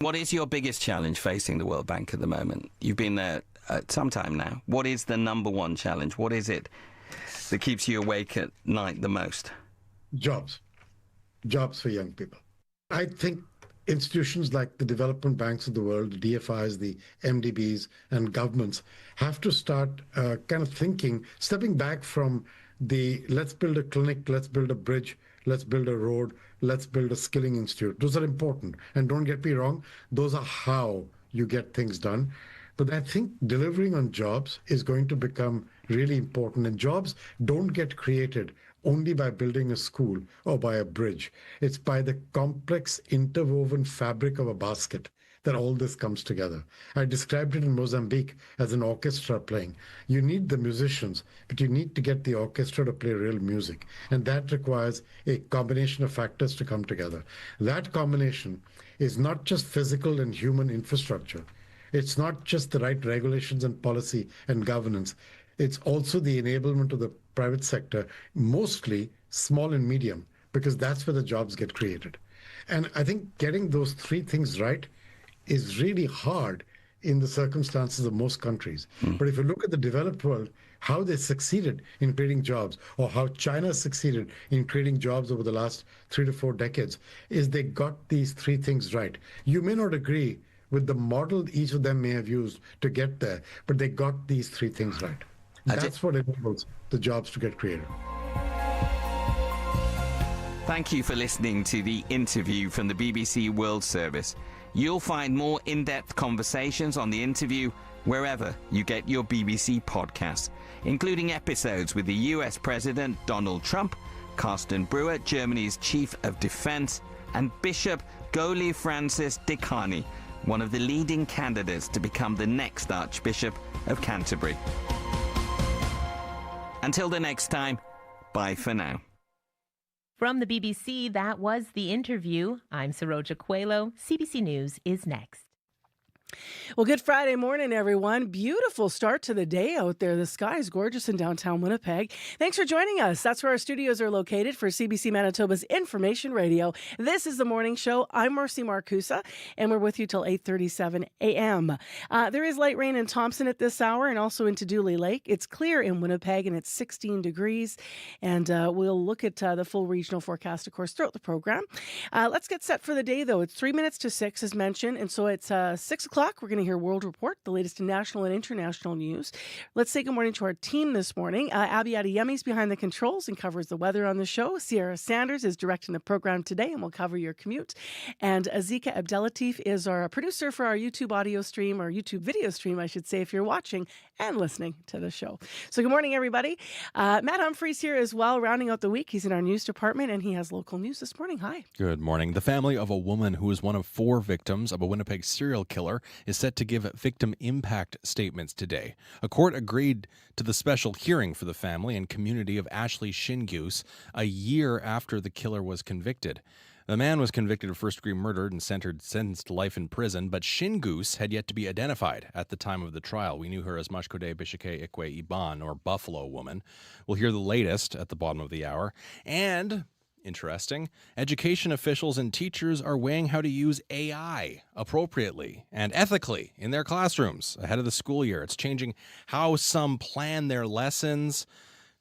What is your biggest challenge facing the World Bank at the moment? You've been there some time now. What is the number one challenge? What is it that keeps you awake at night the most? Jobs. Jobs for young people. I think institutions like the development banks of the world, the DFIs, the MDBs, and governments have to start kind of thinking, stepping back from the let's build a clinic, let's build a bridge, let's build a road, let's build a skilling institute. Those are important. And don't get me wrong, those are how you get things done. But I think delivering on jobs is going to become really important. And jobs don't get created only by building a school or by a bridge. It's by the complex interwoven fabric of a basket that all this comes together. I described it in Mozambique as an orchestra playing. You need the musicians, but you need to get the orchestra to play real music. And that requires a combination of factors to come together. That combination is not just physical and human infrastructure. It's not just the right regulations and policy and governance. It's also the enablement of the private sector, mostly small and medium, because that's where the jobs get created. And I think getting those three things right is really hard in the circumstances of most countries. But if you look at the developed world, how they succeeded in creating jobs, or how China succeeded in creating jobs over the last 3 to 4 decades, is they got these three things right. You may not agree with the model each of them may have used to get there, but they got these three things right. That's what enables the jobs to get created. Thank you for listening to the interview from the BBC World Service. You'll find more in-depth conversations on the interview wherever you get your BBC podcasts, including episodes with the US President Donald Trump, Carsten Brewer, Germany's Chief of Defense, and Bishop Goli Francis Dekani, one of the leading candidates to become the next Archbishop of Canterbury. Until the next time, bye for now. From the BBC, that was the interview. I'm Saroja Coelho. CBC News is next. Well, good Friday morning, everyone. Beautiful start to the day out there. The sky is gorgeous in downtown Winnipeg. Thanks for joining us. That's where our studios are located for CBC Manitoba's Information Radio. This is The Morning Show. I'm Marcy Marcusa, and we're with you till 8:37 a.m. There is light rain in Thompson at this hour and also into Dooley Lake. It's clear in Winnipeg, and it's 16 degrees. And we'll look at the full regional forecast, of course, throughout the program. Let's get set for the day, though. It's 3 minutes to 6, as mentioned, and so it's 6 o'clock. We're going to hear World Report, the latest in national and international news. Let's say good morning to our team this morning. Abby Adeyemi's behind the controls and covers the weather on the show. Sierra Sanders is directing the program today and will cover your commute. And Azika Abdelatif is our producer for our YouTube audio stream, or YouTube video stream, I should say, if you're watching and listening to the show. So good morning, everybody. Matt Humphreys here as well, rounding out the week. He's in our news department, and he has local news this morning. Hi. Good morning. The family of a woman who is one of 4 victims of a Winnipeg serial killer is set to give victim impact statements today. A court agreed to the special hearing for the family and community of Ashley Shingoose a year after the killer was convicted. The man was convicted of first-degree murder and sentenced to life in prison, but Shingoose had yet to be identified at the time of the trial. We knew her as Mashkode Bishike Ikwe Iban, or Buffalo Woman. We'll hear the latest at the bottom of the hour. And interesting, education officials and teachers are weighing how to use AI appropriately and ethically in their classrooms ahead of the school year. It's changing how some plan their lessons.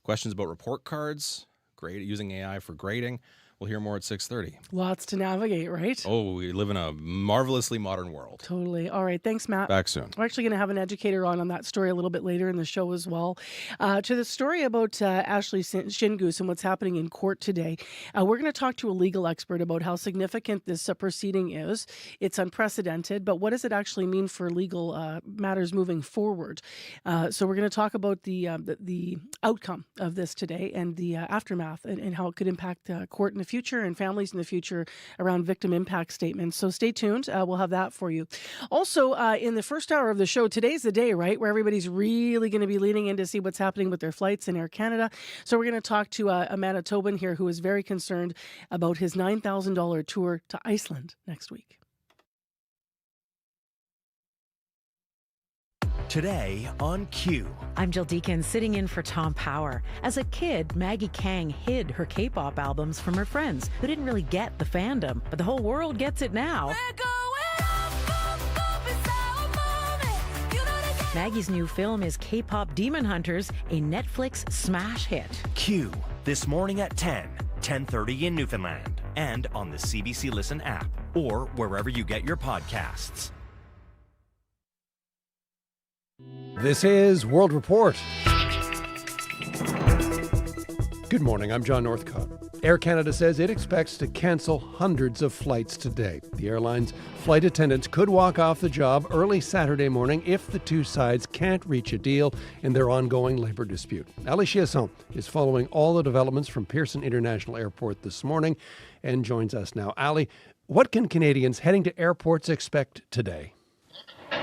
Questions about report cards, using AI for grading. We'll hear more at 6:30. Lots to navigate, right? Oh, we live in a marvelously modern world. Totally. All right. Thanks, Matt. Back soon. We're actually going to have an educator on that story a little bit later in the show as well. To the story about Ashley Shingoose and what's happening in court today, we're going to talk to a legal expert about how significant this proceeding is. It's unprecedented, but what does it actually mean for legal matters moving forward? So we're going to talk about the outcome of this today and the aftermath and how it could impact court in the future and families in the future around victim impact statements. So stay tuned. We'll have that for you. Also, in the first hour of the show, today's the day, right, where everybody's really going to be leaning in to see what's happening with their flights in Air Canada. So we're going to talk to a Manitoban here who is very concerned about his $9,000 tour to Iceland next week. Today on Q. I'm Jill Deacon, sitting in for Tom Power. As a kid, Maggie Kang hid her K-pop albums from her friends who didn't really get the fandom, but the whole world gets it now. We're going up. Maggie's new film is K-pop Demon Hunters, a Netflix smash hit. Q, this morning at 10:30 in Newfoundland, and on the CBC Listen app, or wherever you get your podcasts. This is World Report. Good morning, I'm John Northcott. Air Canada says it expects to cancel hundreds of flights today. The airline's flight attendants could walk off the job early Saturday morning if the two sides can't reach a deal in their ongoing labor dispute. Ali Chiasson is following all the developments from Pearson International Airport this morning and joins us now. Ali, what can Canadians heading to airports expect today?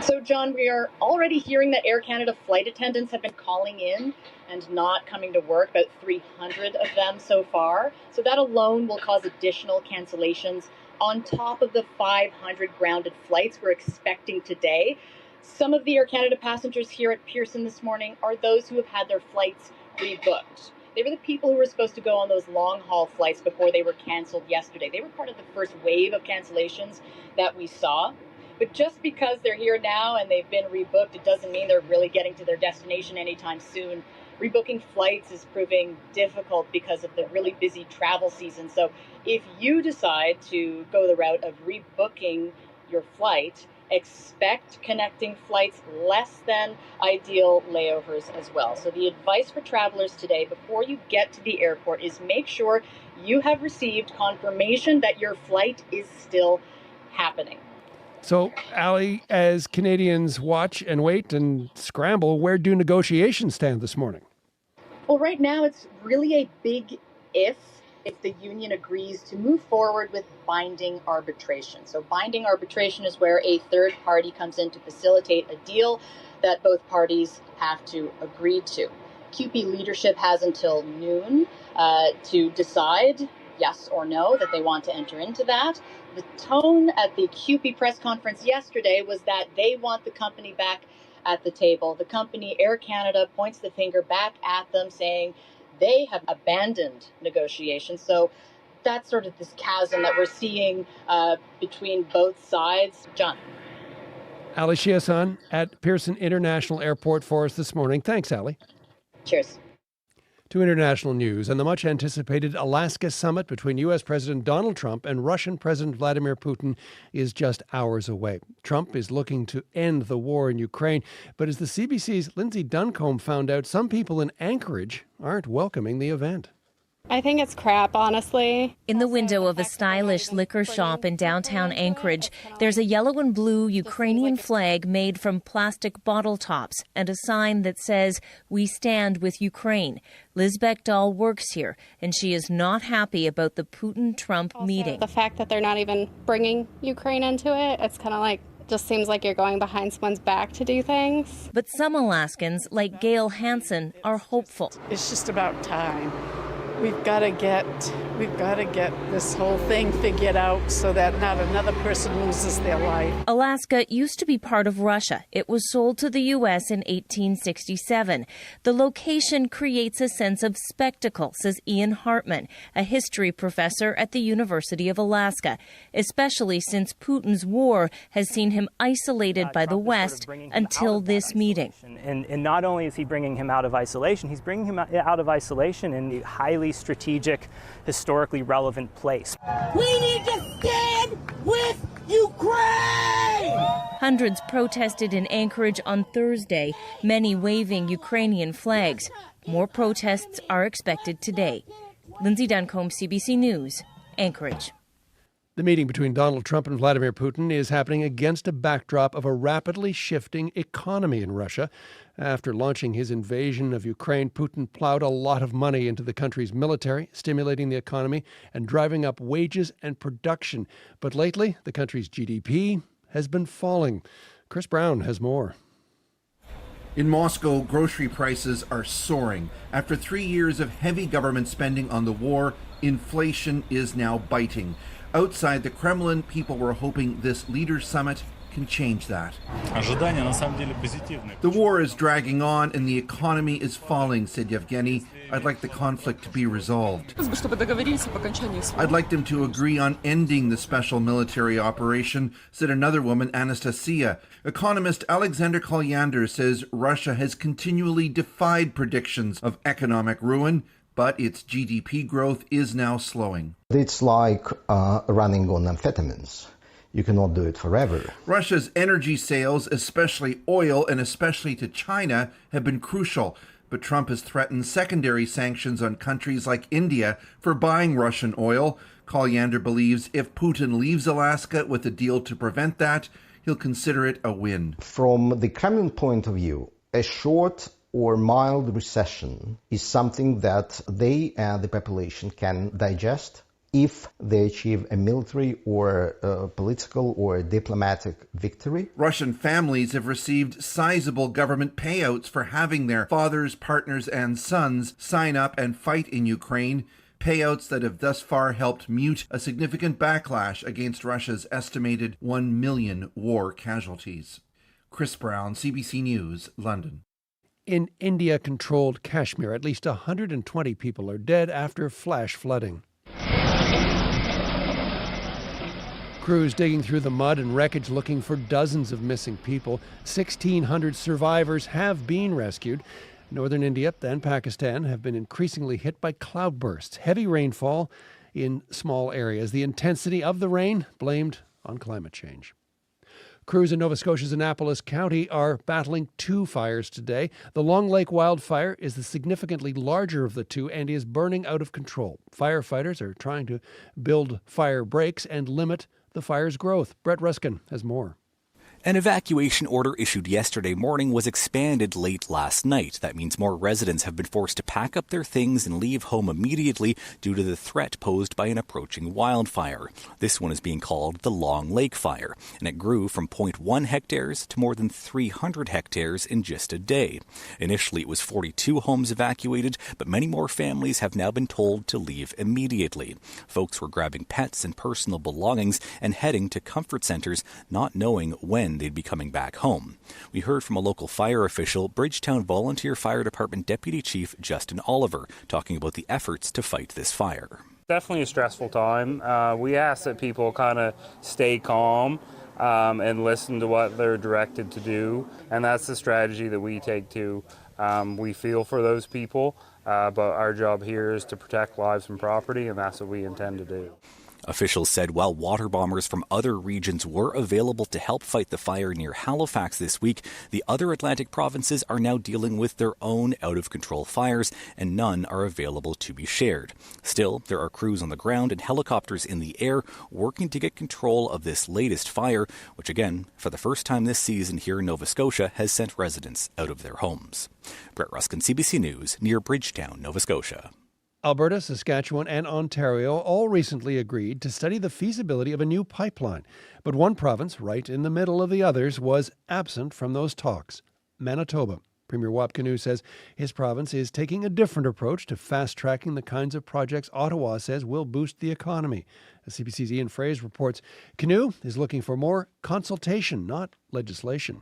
So, John, we are already hearing that Air Canada flight attendants have been calling in and not coming to work, about 300 of them so far. So that alone will cause additional cancellations on top of the 500 grounded flights we're expecting today. Some of the Air Canada passengers here at Pearson this morning are those who have had their flights rebooked. They were the people who were supposed to go on those long-haul flights before they were canceled yesterday. They were part of the first wave of cancellations that we saw. But just because they're here now and they've been rebooked, it doesn't mean they're really getting to their destination anytime soon. Rebooking flights is proving difficult because of the really busy travel season. So if you decide to go the route of rebooking your flight, expect connecting flights less than ideal layovers as well. So the advice for travelers today before you get to the airport is make sure you have received confirmation that your flight is still happening. So, Ali, as Canadians watch and wait and scramble, where do negotiations stand this morning? Well, right now it's really a big if the union agrees to move forward with binding arbitration. So binding arbitration is where a third party comes in to facilitate a deal that both parties have to agree to. CUPE leadership has until noon to decide yes or no that they want to enter into that. The tone at the CUPE press conference yesterday was that they want the company back at the table. The company, Air Canada, points the finger back at them, saying they have abandoned negotiations. So that's sort of this chasm that we're seeing between both sides. John. Ali Chiasson at Pearson International Airport for us this morning. Thanks, Ali. Cheers. To international news, and the much-anticipated Alaska summit between U.S. President Donald Trump and Russian President Vladimir Putin is just hours away. Trump is looking to end the war in Ukraine, but as the CBC's Lindsay Duncombe found out, some people in Anchorage aren't welcoming the event. I think it's crap, honestly. In the window of a stylish liquor shop in downtown Anchorage, there's a yellow and blue Ukrainian flag made from plastic bottle tops and a sign that says, "We stand with Ukraine." Liz Beckdahl works here, and she is not happy about the Putin-Trump meeting. The fact that they're not even bringing Ukraine into it, it's kind of like, just seems like you're going behind someone's back to do things. But some Alaskans, like Gail Hansen, are hopeful. It's just about time. We've got to get this whole thing figured out so that not another person loses their life. Alaska used to be part of Russia. It was sold to the U.S. in 1867. The location creates a sense of spectacle, says Ian Hartman, a history professor at the University of Alaska, especially since Putin's war has seen him isolated by the West until this meeting. And not only is he bringing him out of isolation, he's bringing him out of isolation in the highly strategic, historically relevant place. We need to stand with Ukraine! Hundreds protested in Anchorage on Thursday, many waving Ukrainian flags. More protests are expected today. Lindsay Duncombe, CBC News, Anchorage. The meeting between Donald Trump and Vladimir Putin is happening against a backdrop of a rapidly shifting economy in Russia. After launching his invasion of Ukraine, Putin plowed a lot of money into the country's military, stimulating the economy and driving up wages and production. But lately, the country's GDP has been falling. Chris Brown has more. In Moscow, grocery prices are soaring. After 3 years of heavy government spending on the war, inflation is now biting. Outside the Kremlin, people were hoping this leaders' summit can change that. The war is dragging on and the economy is falling, said Yevgeny. I'd like the conflict to be resolved. I'd like them to agree on ending the special military operation, said another woman, Anastasia. Economist Alexander Kolyander says Russia has continually defied predictions of economic ruin, but its GDP growth is now slowing. It's like running on amphetamines. You cannot do it forever. Russia's energy sales, especially oil and especially to China, have been crucial. But Trump has threatened secondary sanctions on countries like India for buying Russian oil. Kolyander believes if Putin leaves Alaska with a deal to prevent that, he'll consider it a win. From the Kremlin point of view, a short or mild recession is something that they and the population can digest if they achieve a military or political or diplomatic victory. Russian families have received sizable government payouts for having their fathers, partners, and sons sign up and fight in Ukraine. Payouts that have thus far helped mute a significant backlash against Russia's estimated 1 million war casualties. Chris Brown, CBC News, London. In India-controlled Kashmir, at least 120 people are dead after flash flooding. Crews digging through the mud and wreckage looking for dozens of missing people. 1,600 survivors have been rescued. Northern India and Pakistan have been increasingly hit by cloudbursts, heavy rainfall in small areas. The intensity of the rain blamed on climate change. Crews in Nova Scotia's Annapolis County are battling two fires today. The Long Lake wildfire is the significantly larger of the two and is burning out of control. Firefighters are trying to build fire breaks and limit the fire's growth. Brett Ruskin has more. An evacuation order issued yesterday morning was expanded late last night. That means more residents have been forced to pack up their things and leave home immediately due to the threat posed by an approaching wildfire. This one is being called the Long Lake Fire, and it grew from 0.1 hectares to more than 300 hectares in just a day. Initially, it was 42 homes evacuated, but many more families have now been told to leave immediately. Folks were grabbing pets and personal belongings and heading to comfort centers, not knowing when they'd be coming back home. We heard from a local fire official, Bridgetown Volunteer Fire Department Deputy Chief Justin Oliver, talking about the efforts to fight this fire. Definitely a stressful time. We ask that people kind of stay calm and listen to what they're directed to do, and that's the strategy that we take too. We feel for those people, but our job here is to protect lives and property, and that's what we intend to do. Officials said while water bombers from other regions were available to help fight the fire near Halifax this week, the other Atlantic provinces are now dealing with their own out-of-control fires, and none are available to be shared. Still, there are crews on the ground and helicopters in the air working to get control of this latest fire, which again, for the first time this season here in Nova Scotia, has sent residents out of their homes. Brett Ruskin, CBC News, near Bridgetown, Nova Scotia. Alberta, Saskatchewan, and Ontario all recently agreed to study the feasibility of a new pipeline. But one province, right in the middle of the others, was absent from those talks: Manitoba. Premier Wapkanu says his province is taking a different approach to fast-tracking the kinds of projects Ottawa says will boost the economy. As CBC's Ian Fraze reports, Canoe is looking for more consultation, not legislation.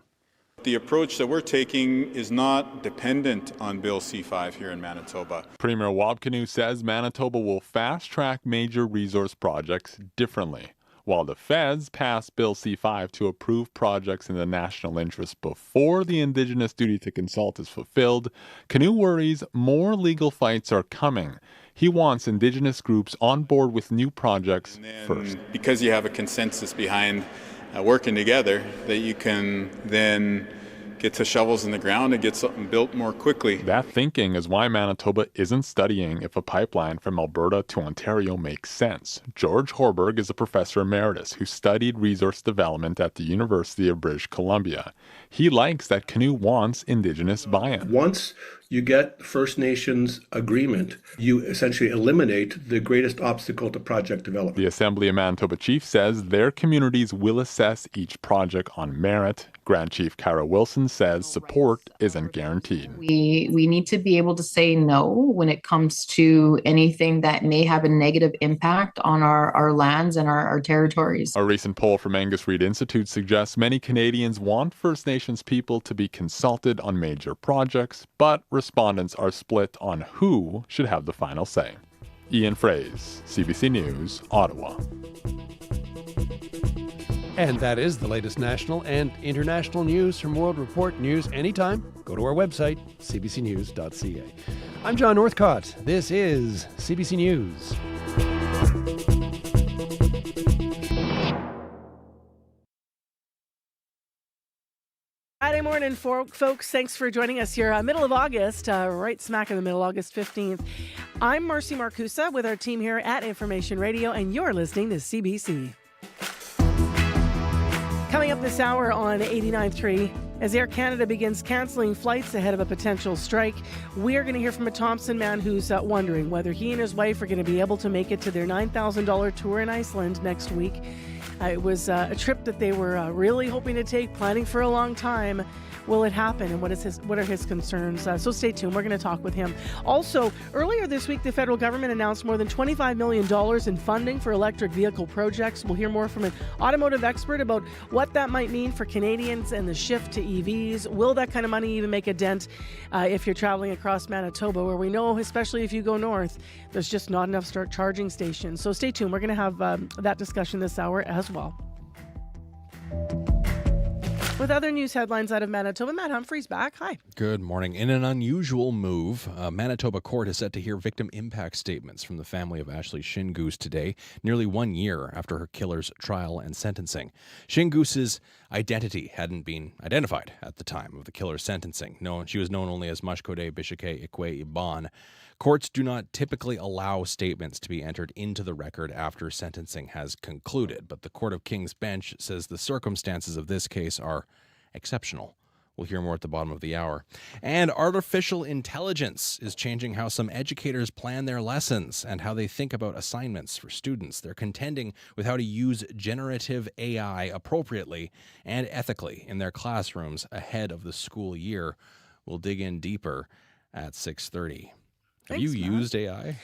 The approach that we're taking is not dependent on Bill C-5 here in Manitoba. Premier Wapkanu says Manitoba will fast-track major resource projects differently, while the feds pass Bill C-5 to approve projects in the national interest before the Indigenous duty to consult is fulfilled. Canoe worries more legal fights are coming. He wants Indigenous groups on board with new projects first. Because you have a consensus behind working together, that you can then get to shovels in the ground and get something built more quickly. That thinking is why Manitoba isn't studying if a pipeline from Alberta to Ontario makes sense. George Horberg is a professor emeritus who studied resource development at the University of British Columbia. He likes that Canoe wants Indigenous buy-in. Once you get First Nations agreement, you essentially eliminate the greatest obstacle to project development. The Assembly of Manitoba chief says their communities will assess each project on merit. Grand Chief Kara Wilson says support isn't guaranteed. We need to be able to say no when it comes to anything that may have a negative impact on our lands and our territories. A recent poll from Angus Reid Institute suggests many Canadians want First Nations people to be consulted on major projects, but respondents are split on who should have the final say. Ian Fraze, CBC News, Ottawa. And that is the latest national and international news from World Report News anytime. Go to our website, cbcnews.ca. I'm John Northcott. This is CBC News. Friday morning, folks. Thanks for joining us here. Middle of August, right smack in the middle, August 15th. I'm Marcy Marcusa with our team here at Information Radio, and you're listening to CBC. Coming up this hour on 89.3, as Air Canada begins canceling flights ahead of a potential strike, we're going to hear from a Thompson man who's wondering whether he and his wife are going to be able to make it to their $9,000 tour in Iceland next week. It was a trip that they were really hoping to take, planning for a long time. Will it happen, and what are his concerns? So stay tuned. We're going to talk with him. Also, earlier this week, the federal government announced more than $25 million in funding for electric vehicle projects. We'll hear more from an automotive expert about what that might mean for Canadians and the shift to EVs. Will that kind of money even make a dent if you're traveling across Manitoba, where we know, especially if you go north, there's just not enough charging stations. So stay tuned. We're going to have that discussion this hour as well. With other news headlines out of Manitoba, Matt Humphrey's back. Hi. Good morning. In an unusual move, Manitoba court is set to hear victim impact statements from the family of Ashley Shingoose today, nearly 1 year after her killer's trial and sentencing. Shingoose's identity hadn't been identified at the time of the killer's sentencing. She was known only as Mashkode Bishake Ikwe Iban. Courts do not typically allow statements to be entered into the record after sentencing has concluded, but the Court of King's Bench says the circumstances of this case are exceptional. We'll hear more at the bottom of the hour. And artificial intelligence is changing how some educators plan their lessons and how they think about assignments for students. They're contending with how to use generative AI appropriately and ethically in their classrooms ahead of the school year. We'll dig in deeper at 6:30. Have you used AI?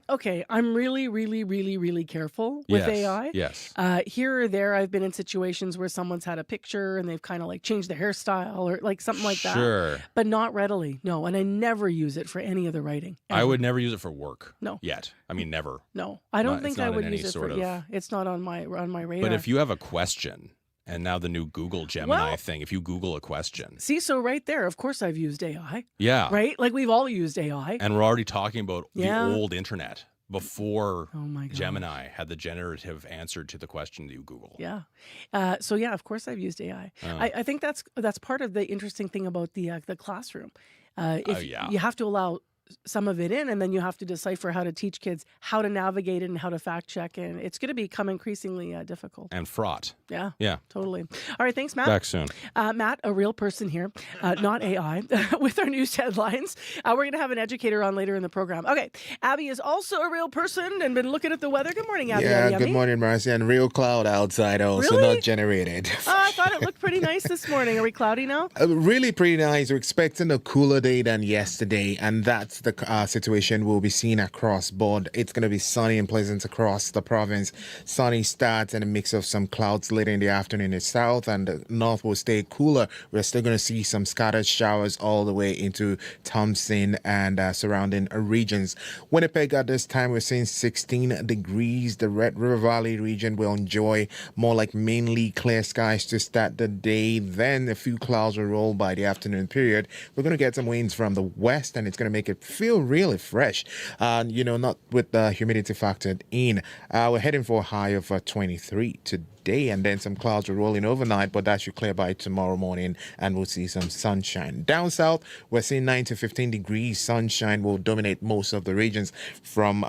Okay, I'm really, really, really, really careful with AI. Yes. Here or there, I've been in situations where someone's had a picture and they've kind of like changed the hairstyle or like something like that. Sure. But not readily, no. And I never use it for any other writing. Ever. I would never use it for work. No. Yet. I mean, never. No, I don't think I would use it for. Yeah, it's not on my radar. But if you have a question. And now the new Google Gemini thing, if you Google a question. See, so right there, of course I've used AI. Yeah. Right? Like we've all used AI. And we're already talking about the old internet before Gemini had the generative answer to the question that you Google. Yeah. So yeah, of course I've used AI. I think that's part of the interesting thing about the classroom. You have to allow some of it in, and then you have to decipher how to teach kids how to navigate it and how to fact check, and it's going to become increasingly difficult and fraught. Yeah, yeah, totally. All right, thanks, Matt. Back soon. Matt, a real person here, not AI. With our news headlines, we're going to have an educator on later in the program. Okay, Abby is also a real person and been looking at the weather. Good morning, Abby. Yeah, good morning, Marcy. And real cloud outside, also really? Not generated. I thought it looked pretty nice this morning. Are we cloudy now? Really pretty nice. We're expecting a cooler day than yesterday, and that's the situation we'll be seeing across board. It's going to be sunny and pleasant across the province. Sunny starts and a mix of some clouds later in the afternoon in the south, and the north will stay cooler. We're still going to see some scattered showers all the way into Thompson and surrounding regions. Winnipeg at this time, we're seeing 16 degrees. The Red River Valley region will enjoy more like mainly clear skies to start the day. Then a few clouds will roll by the afternoon period. We're going to get some winds from the west, and it's going to make it feel really fresh, not with the humidity factored in. We're heading for a high of 23 today, and then some clouds are rolling overnight, but that should clear by tomorrow morning, and we'll see some sunshine. Down south, we're seeing 9 to 15 degrees. Sunshine will dominate most of the regions from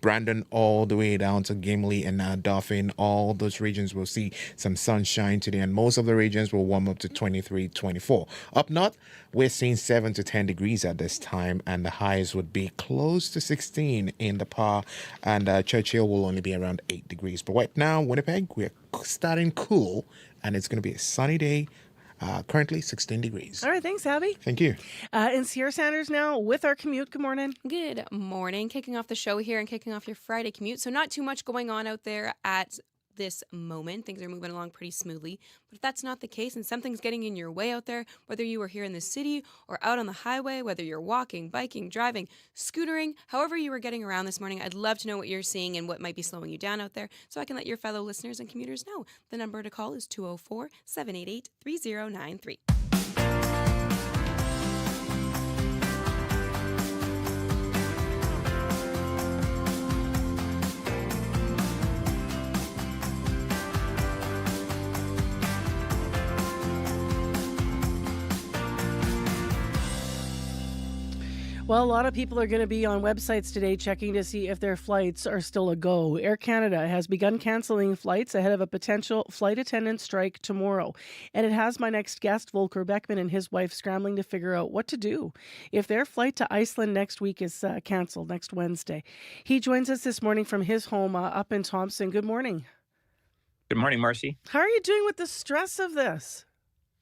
Brandon all the way down to Gimli and Dauphin. All those regions will see some sunshine today, and most of the regions will warm up to 23, 24. Up north, we're seeing 7 to 10 degrees at this time, and the highs would be close to 16 in the Par, and Churchill will only be around 8 degrees. But right now, Winnipeg, we're starting cool, and it's going to be a sunny day Currently 16 degrees. All right, thanks, Abby. Thank you. And Sierra Sanders now with our commute. Good morning. Good morning. Kicking off the show here and kicking off your Friday commute. So not too much going on out there at this moment. Things are moving along pretty smoothly. But if that's not the case and something's getting in your way out there, whether you are here in the city or out on the highway, whether you're walking, biking, driving, scootering, however you are getting around this morning, I'd love to know what you're seeing and what might be slowing you down out there so I can let your fellow listeners and commuters know. The number to call is 204-788-3093. Well, a lot of people are going to be on websites today checking to see if their flights are still a go. Air Canada has begun canceling flights ahead of a potential flight attendant strike tomorrow. And it has my next guest, Volker Beckman, and his wife scrambling to figure out what to do if their flight to Iceland next week is canceled next Wednesday. He joins us this morning from his home up in Thompson. Good morning. Good morning, Marcy. How are you doing with the stress of this?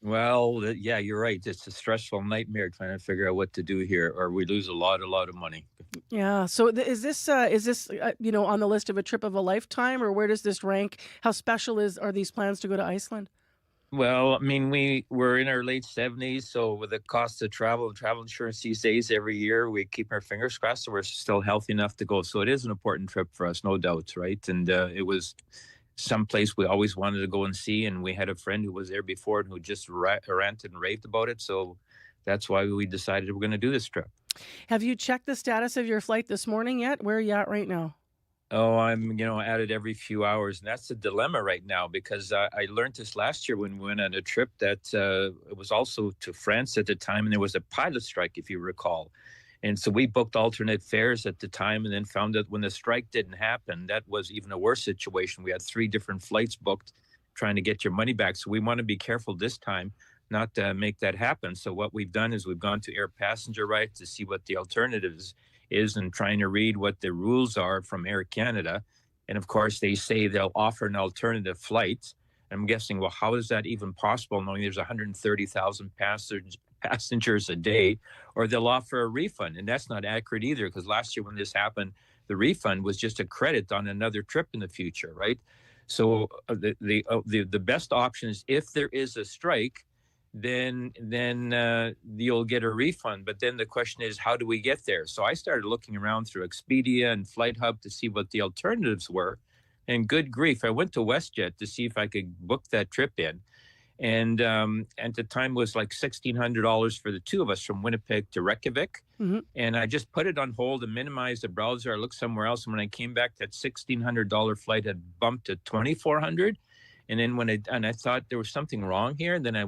Well, yeah, you're right. It's a stressful nightmare trying to figure out what to do here, or we lose a lot of money. Yeah. So is this on the list of a trip of a lifetime, or where does this rank? How special are these plans to go to Iceland? Well, I mean, we're in our late 70s, so with the cost of travel insurance these days, every year we keep our fingers crossed so we're still healthy enough to go. So it is an important trip for us, no doubt, right? And it was someplace we always wanted to go and see, and we had a friend who was there before and who just ranted and raved about it. So that's why we decided we're going to do this trip. Have you checked the status of your flight this morning yet? Where are you at right now? Oh, I'm at it every few hours, and that's the dilemma right now because I learned this last year when we went on a trip that it was also to France at the time, and there was a pilot strike, if you recall. And so we booked alternate fares at the time and then found that when the strike didn't happen, that was even a worse situation. We had 3 different flights booked trying to get your money back. So we want to be careful this time not to make that happen. So what we've done is we've gone to air passenger rights to see what the alternatives is and trying to read what the rules are from Air Canada. And of course, they say they'll offer an alternative flight. I'm guessing, well, how is that even possible knowing there's 130,000 passengers a day, or they'll offer a refund. And that's not accurate either, because last year when this happened, the refund was just a credit on another trip in the future, right? So the best option is if there is a strike, then you'll get a refund. But then the question is, how do we get there? So I started looking around through Expedia and Flight Hub to see what the alternatives were. And good grief, I went to WestJet to see if I could book that trip in. And at the time was like $1,600 for the two of us from Winnipeg to Reykjavik. Mm-hmm. And I just put it on hold and minimized the browser. I looked somewhere else. And when I came back, that $1,600 flight had bumped to $2,400. And then I thought there was something wrong here. And then I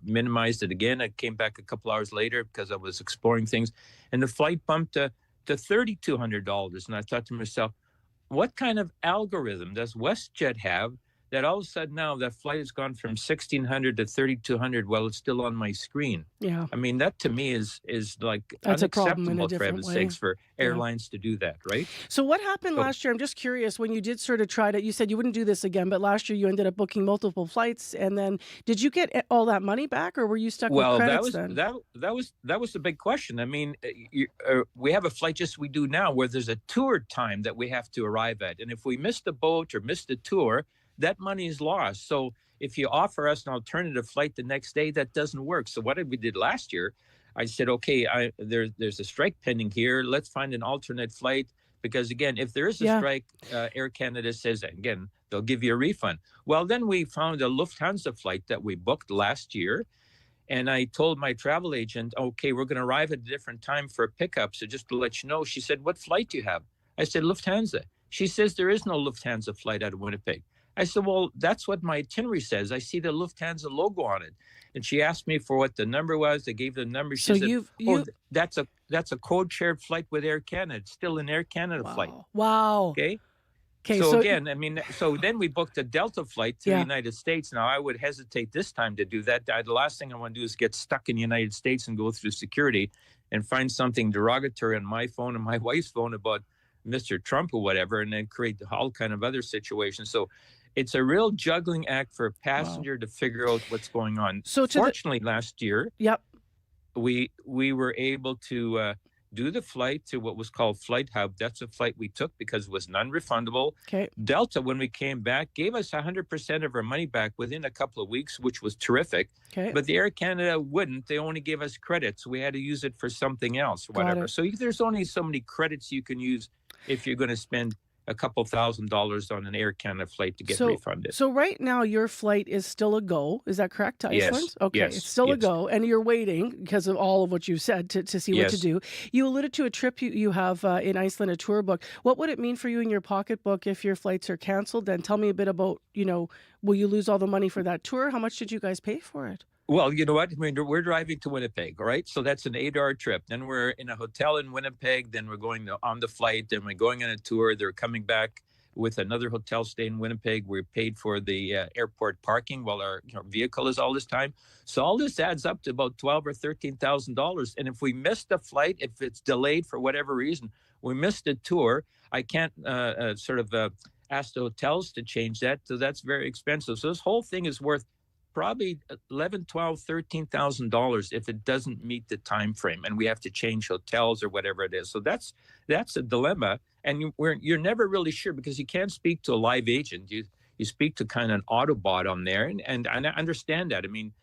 minimized it again. I came back a couple hours later because I was exploring things. And the flight bumped to $3,200. And I thought to myself, what kind of algorithm does WestJet have that all of a sudden now that flight has gone from $1,600 to $3,200 while it's still on my screen? Yeah. I mean, that to me is like that's unacceptable, for heaven's sakes, for airlines to do that, right? So what happened last year? I'm just curious, when you did sort of try to, you said you wouldn't do this again, but last year you ended up booking multiple flights, and then did you get all that money back, or were you stuck with credits then? That was the big question. I mean, we have a flight just we do now where there's a tour time that we have to arrive at. And if we miss the boat or miss the tour, that money is lost. So if you offer us an alternative flight the next day, that doesn't work. So what we did last year, I said, okay, there's a strike pending here. Let's find an alternate flight. Because again, if there is a strike, Air Canada says, again, they'll give you a refund. Well, then we found a Lufthansa flight that we booked last year. And I told my travel agent, okay, we're going to arrive at a different time for a pickup. So just to let you know, she said, what flight do you have? I said, Lufthansa. She says, there is no Lufthansa flight out of Winnipeg. I said, well, that's what my itinerary says. I see the Lufthansa logo on it. And she asked me for what the number was. I gave the number. She said, that's a code-shared flight with Air Canada. It's still an Air Canada flight. Wow. Okay. So again, I mean, so then we booked a Delta flight to the United States. Now, I would hesitate this time to do that. The last thing I want to do is get stuck in the United States and go through security and find something derogatory on my phone and my wife's phone about Mr. Trump or whatever, and then create all kind of other situations. So it's a real juggling act for a passenger to figure out what's going on. So fortunately, last year, Yep. we were able to do the flight to what was called Flight Hub. That's a flight we took because it was non-refundable. Okay. Delta, when we came back, gave us 100% of our money back within a couple of weeks, which was terrific. Okay. But the Air Canada wouldn't. They only gave us credits. We had to use it for something else, whatever. it. So there's only so many credits you can use if you're going to spend a couple $1,000s on an Air Canada flight to get refunded. So right now your flight is still a go. Is that correct, to Yes, Iceland? Okay, yes, it's still a yes. go, and you're waiting because of all of what you said to see what to Yes. do. You alluded to a trip you have in Iceland, a tour book. What would it mean for you in your pocketbook if your flights are canceled? Then tell me a bit about, will you lose all the money for that tour? How much did you guys pay for it? Well, you know what? I mean, we're driving to Winnipeg, right? So that's an 8-hour trip. Then we're in a hotel in Winnipeg. Then we're going on the flight. Then we're going on a tour. They're coming back with another hotel stay in Winnipeg. We're paid for the airport parking while our vehicle is all this time. So all this adds up to about $12,000 or $13,000. And if we miss the flight, if it's delayed for whatever reason, we missed the tour, I can't ask the hotels to change that. So that's very expensive. So this whole thing is worth probably $11,000, $12,000, $13,000 if it doesn't meet the time frame, and we have to change hotels or whatever it is. So that's a dilemma, and you're never really sure because you can't speak to a live agent. You speak to kind of an Autobot on there, and I understand that. I mean,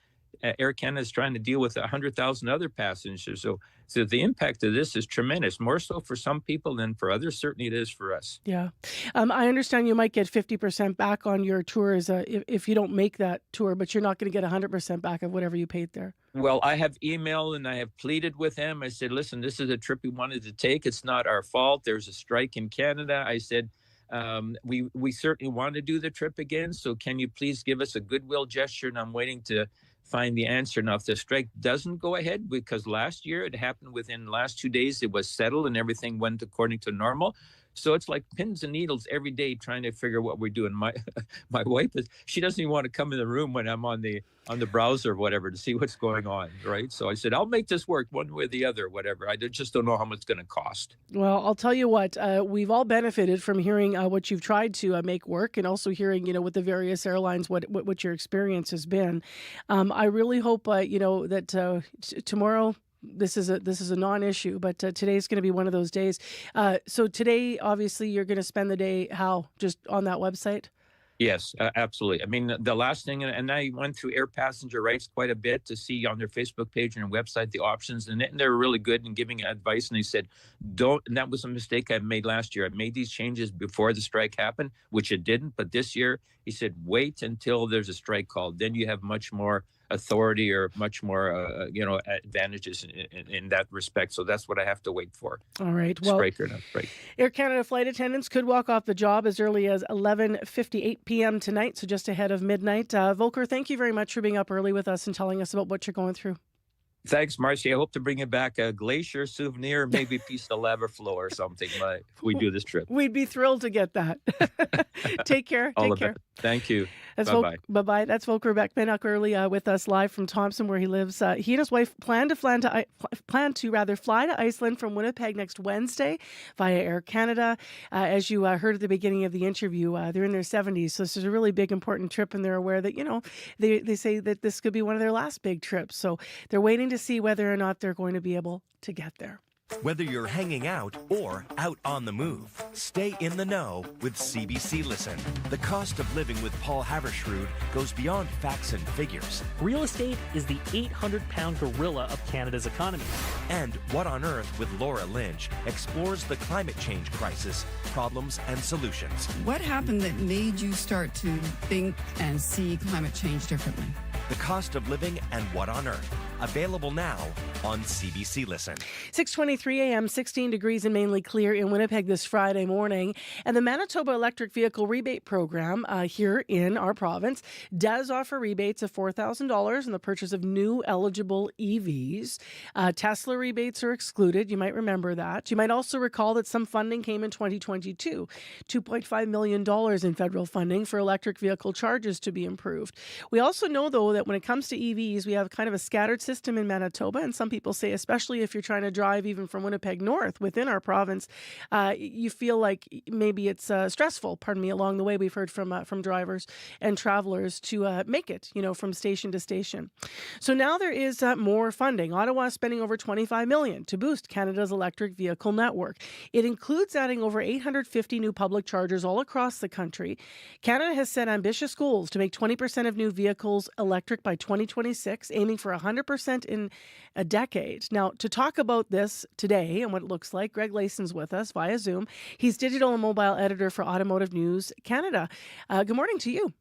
Air Canada is trying to deal with 100,000 other passengers, so the impact of this is tremendous. More so for some people than for others. Certainly, it is for us. Yeah, I understand you might get 50% back on your tours if you don't make that tour, but you're not going to get 100% back of whatever you paid there. Well, I have emailed and I have pleaded with them. I said, listen, this is a trip we wanted to take. It's not our fault. There's a strike in Canada. I said, we certainly want to do the trip again. So can you please give us a goodwill gesture? And I'm waiting to find the answer. Now, if the strike doesn't go ahead, because last year it happened within the last 2 days, it was settled and everything went according to normal. So it's like pins and needles every day trying to figure what we're doing. My wife she doesn't even want to come in the room when I'm on the browser or whatever to see what's going on, right? So I said, I'll make this work one way or the other, whatever. I just don't know how much it's going to cost. Well, I'll tell you what, we've all benefited from hearing what you've tried to make work, and also hearing, with the various airlines, what your experience has been. I really hope, that tomorrow, this is a non-issue, but today's going to be one of those days. So today, obviously, you're going to spend the day how? Just on that website? Yes, absolutely. I mean, the last thing, and I went through Air Passenger Rights quite a bit to see on their Facebook page and their website the options, and they're really good in giving advice. And they said, and that was a mistake I made last year. I made these changes before the strike happened, which it didn't. But this year, he said, wait until there's a strike called. Then you have much more authority or much more, advantages in that respect. So that's what I have to wait for. All right. Well, strike or not strike. Air Canada flight attendants could walk off the job as early as 11:58 p.m. tonight, so just ahead of midnight. Volker, thank you very much for being up early with us and telling us about what you're going through. Thanks, Marcy. I hope to bring you back a glacier souvenir, maybe a piece of lava flow or something if we do this trip. We'd be thrilled to get that. Take care. Take care. Thank you. Bye-bye. Bye-bye. That's Volker Beckman up early with us live from Thompson, where he lives. He and his wife plan to fly to Iceland from Winnipeg next Wednesday via Air Canada. As you heard at the beginning of the interview, they're in their 70s, so this is a really big, important trip, and they're aware that, they say that this could be one of their last big trips. So they're waiting to see whether or not they're going to be able to get there. Whether you're hanging out or out on the move, stay in the know with CBC Listen. The cost of living with Paul Havershrud goes beyond facts and figures. Real estate is the 800-pound gorilla of Canada's economy. And What on Earth with Laura Lynch explores the climate change crisis, problems and solutions. What happened that made you start to think and see climate change differently? The Cost of Living and What on Earth. Available now on CBC Listen. 6:23 a.m., 16 degrees and mainly clear in Winnipeg this Friday morning. And the Manitoba Electric Vehicle Rebate Program here in our province does offer rebates of $4,000 in the purchase of new eligible EVs. Tesla rebates are excluded. You might remember that. You might also recall that some funding came in 2022, $2.5 million in federal funding for electric vehicle charges to be improved. We also know, though, that when it comes to EVs, we have kind of a scattered system in Manitoba, and some people say, especially if you're trying to drive even from Winnipeg north within our province, you feel like maybe it's stressful, along the way. We've heard from drivers and travelers to make it, from station to station. So now there is more funding. Ottawa is spending over $25 million to boost Canada's electric vehicle network. It includes adding over 850 new public chargers all across the country. Canada has set ambitious goals to make 20% of new vehicles electric by 2026, aiming for 100% in a decade. Now, to talk about this today and what it looks like, Greg Layson's with us via Zoom. He's digital and mobile editor for Automotive News Canada. Good morning to you.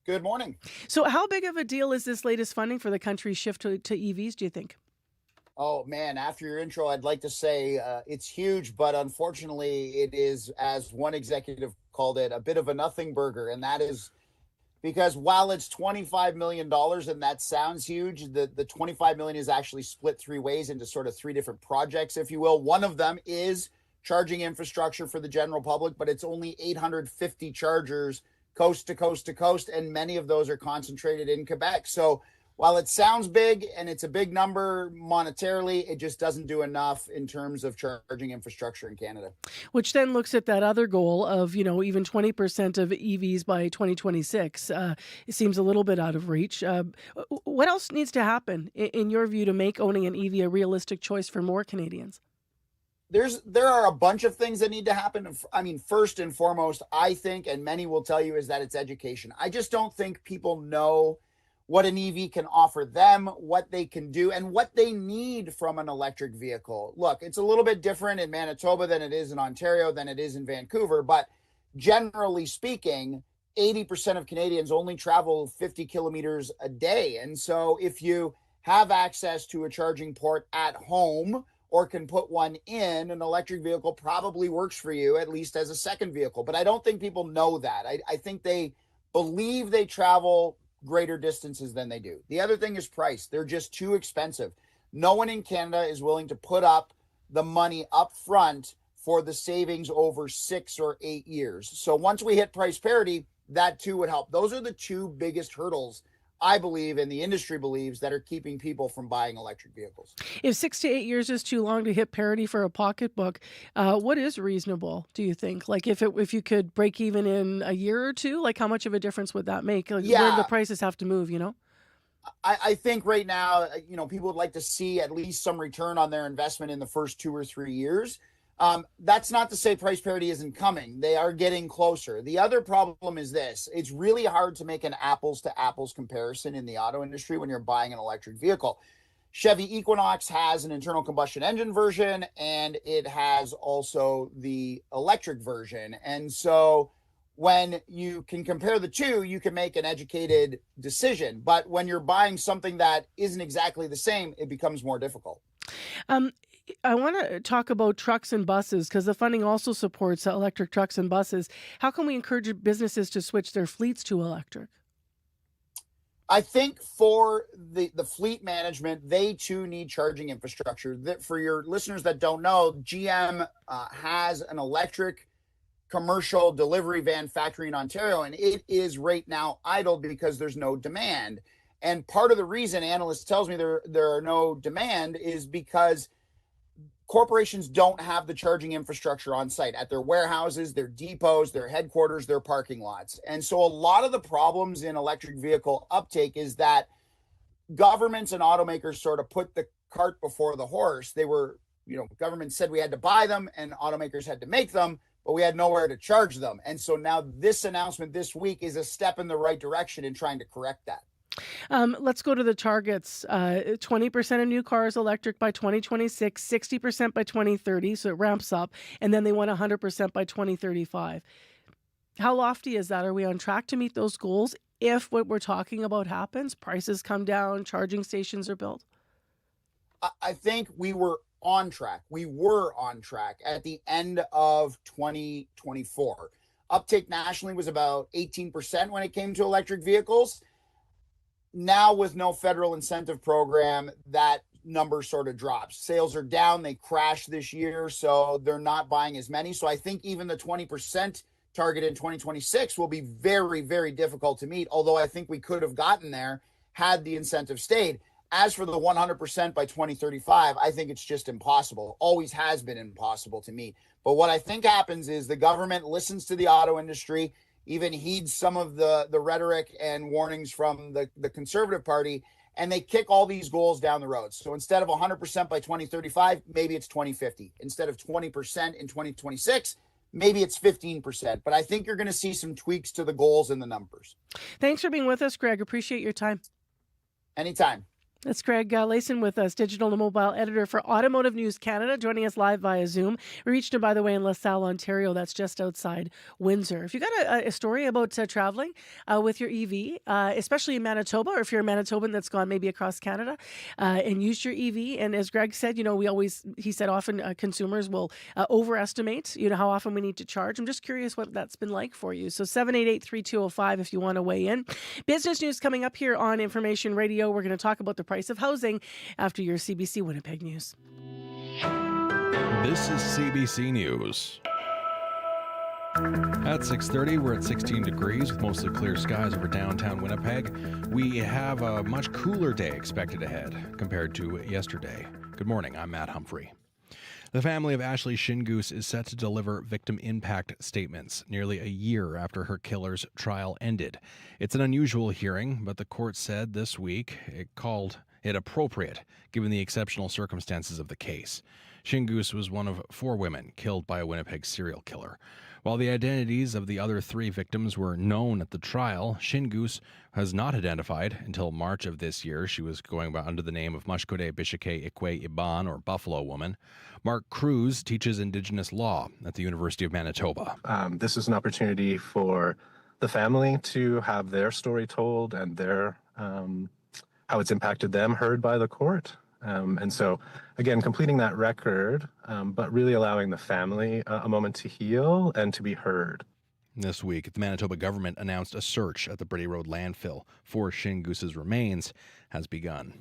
Good morning. So how big of a deal is this latest funding for the country's shift to EVs, do you think? Oh, man, after your intro, I'd like to say it's huge, but unfortunately it is, as one executive called it, a bit of a nothing burger. And that is because while it's $25 million, and that sounds huge, the $25 million is actually split three ways into sort of three different projects, if you will. One of them is charging infrastructure for the general public, but it's only 850 chargers coast to coast to coast, and many of those are concentrated in Quebec. So while it sounds big and it's a big number monetarily, it just doesn't do enough in terms of charging infrastructure in Canada. Which then looks at that other goal of, even 20% of EVs by 2026. It seems a little bit out of reach. What else needs to happen, in your view, to make owning an EV a realistic choice for more Canadians? There are a bunch of things that need to happen. I mean, first and foremost, I think, and many will tell you, is that it's education. I just don't think people know what an EV can offer them, what they can do, and what they need from an electric vehicle. Look, it's a little bit different in Manitoba than it is in Ontario, than it is in Vancouver, but generally speaking, 80% of Canadians only travel 50 kilometers a day. And so if you have access to a charging port at home, or can put one in, an electric vehicle probably works for you, at least as a second vehicle. But I don't think people know that. I think they believe they travel greater distances than they do. The other thing is price. They're just too expensive. No one in Canada is willing to put up the money up front for the savings over 6 or 8 years. So once we hit price parity, that too would help. Those are the two biggest hurdles, I believe, and the industry believes, that are keeping people from buying electric vehicles. If 6 to 8 years is too long to hit parity for a pocketbook, what is reasonable, do you think? Like if you could break even in a year or two, like how much of a difference would that make? Like, where do the prices have to move, I think right now, people would like to see at least some return on their investment in the first 2 or 3 years. That's not to say price parity isn't coming. They are getting closer. The other problem is this. It's really hard to make an apples to apples comparison in the auto industry when you're buying an electric vehicle. Chevy Equinox has an internal combustion engine version, and it has also the electric version. And so when you can compare the two, you can make an educated decision. But when you're buying something that isn't exactly the same, it becomes more difficult. I want to talk about trucks and buses, because the funding also supports electric trucks and buses. How can we encourage businesses to switch their fleets to electric? I think for the fleet management, they too need charging infrastructure. For your listeners that don't know, GM has an electric commercial delivery van factory in Ontario, and it is right now idled because there's no demand. And part of the reason analysts tells me there are no demand is because corporations don't have the charging infrastructure on site at their warehouses, their depots, their headquarters, their parking lots. And so a lot of the problems in electric vehicle uptake is that governments and automakers sort of put the cart before the horse. They were, government said we had to buy them and automakers had to make them, but we had nowhere to charge them. And so now this announcement this week is a step in the right direction in trying to correct that. Let's go to the targets. 20% of new cars electric by 2026, 60% by 2030, so it ramps up, and then they want 100% by 2035. How lofty is that? Are we on track to meet those goals if what we're talking about happens? Prices come down, charging stations are built? I think we were on track. We were on track at the end of 2024. Uptake nationally was about 18% when it came to electric vehicles. Now, with no federal incentive program, that number sort of drops. Sales are down. They crashed this year, so they're not buying as many. So I think even the 20% target in 2026 will be very, very difficult to meet, although I think we could have gotten there had the incentive stayed. As for the 100% by 2035, I think it's just impossible. Always has been impossible to me. But what I think happens is the government listens to the auto industry, even heeds some of the rhetoric and warnings from the Conservative Party, and they kick all these goals down the road. So instead of 100% by 2035, maybe it's 2050. Instead of 20% in 2026, maybe it's 15%. But I think you're going to see some tweaks to the goals and the numbers. Thanks for being with us, Greg. Appreciate your time. Anytime. That's Greg Layson with us, digital and mobile editor for Automotive News Canada, joining us live via Zoom. We reached him, by the way, in LaSalle, Ontario. That's just outside Windsor. If you got a story about traveling with your EV, especially in Manitoba, or if you're a Manitoban that's gone maybe across Canada and used your EV, and as Greg said, he said often consumers will overestimate, how often we need to charge. I'm just curious what that's been like for you. So 788-3205 if you want to weigh in. Business news coming up here on Information Radio. We're going to talk about the price of housing after your CBC Winnipeg News. This is CBC News. At 6:30, we're at 16 degrees with mostly clear skies over downtown Winnipeg. We have a much cooler day expected ahead compared to yesterday. Good morning, I'm Matt Humphrey. The family of Ashley Shingoose is set to deliver victim impact statements nearly a year after her killer's trial ended. It's an unusual hearing, but the court said this week it called it appropriate given the exceptional circumstances of the case. Shingoose was one of 4 women killed by a Winnipeg serial killer. While the identities of the other 3 victims were known at the trial, Shingoose has not identified until March of this year. She was going by under the name of Mashkode Bishike Ikwe Iban, or Buffalo Woman. Mark Cruz teaches Indigenous law at the University of Manitoba. This is an opportunity for the family to have their story told and their how it's impacted them heard by the court. And so, again, completing that record, but really allowing the family a moment to heal and to be heard. This week, the Manitoba government announced a search at the Brady Road landfill for Shingoose's remains has begun.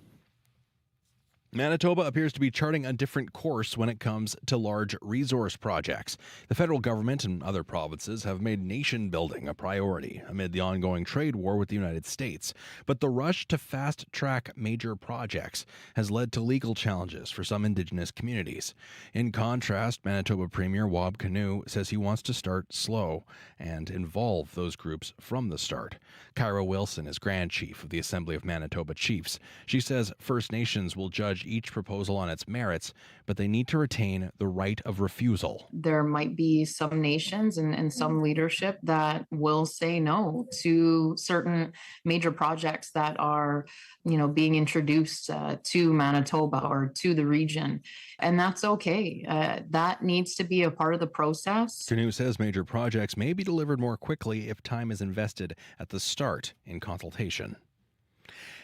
Manitoba appears to be charting a different course when it comes to large resource projects. The federal government and other provinces have made nation building a priority amid the ongoing trade war with the United States. But the rush to fast-track major projects has led to legal challenges for some Indigenous communities. In contrast, Manitoba Premier Wab Kinew says he wants to start slow and involve those groups from the start. Kyra Wilson is Grand Chief of the Assembly of Manitoba Chiefs. She says First Nations will judge each proposal on its merits, but they need to retain the right of refusal. There might be some nations and some leadership that will say no to certain major projects that are, being introduced to Manitoba or to the region. And that's okay. That needs to be a part of the process. Kinew says major projects may be delivered more quickly if time is invested at the start in consultation.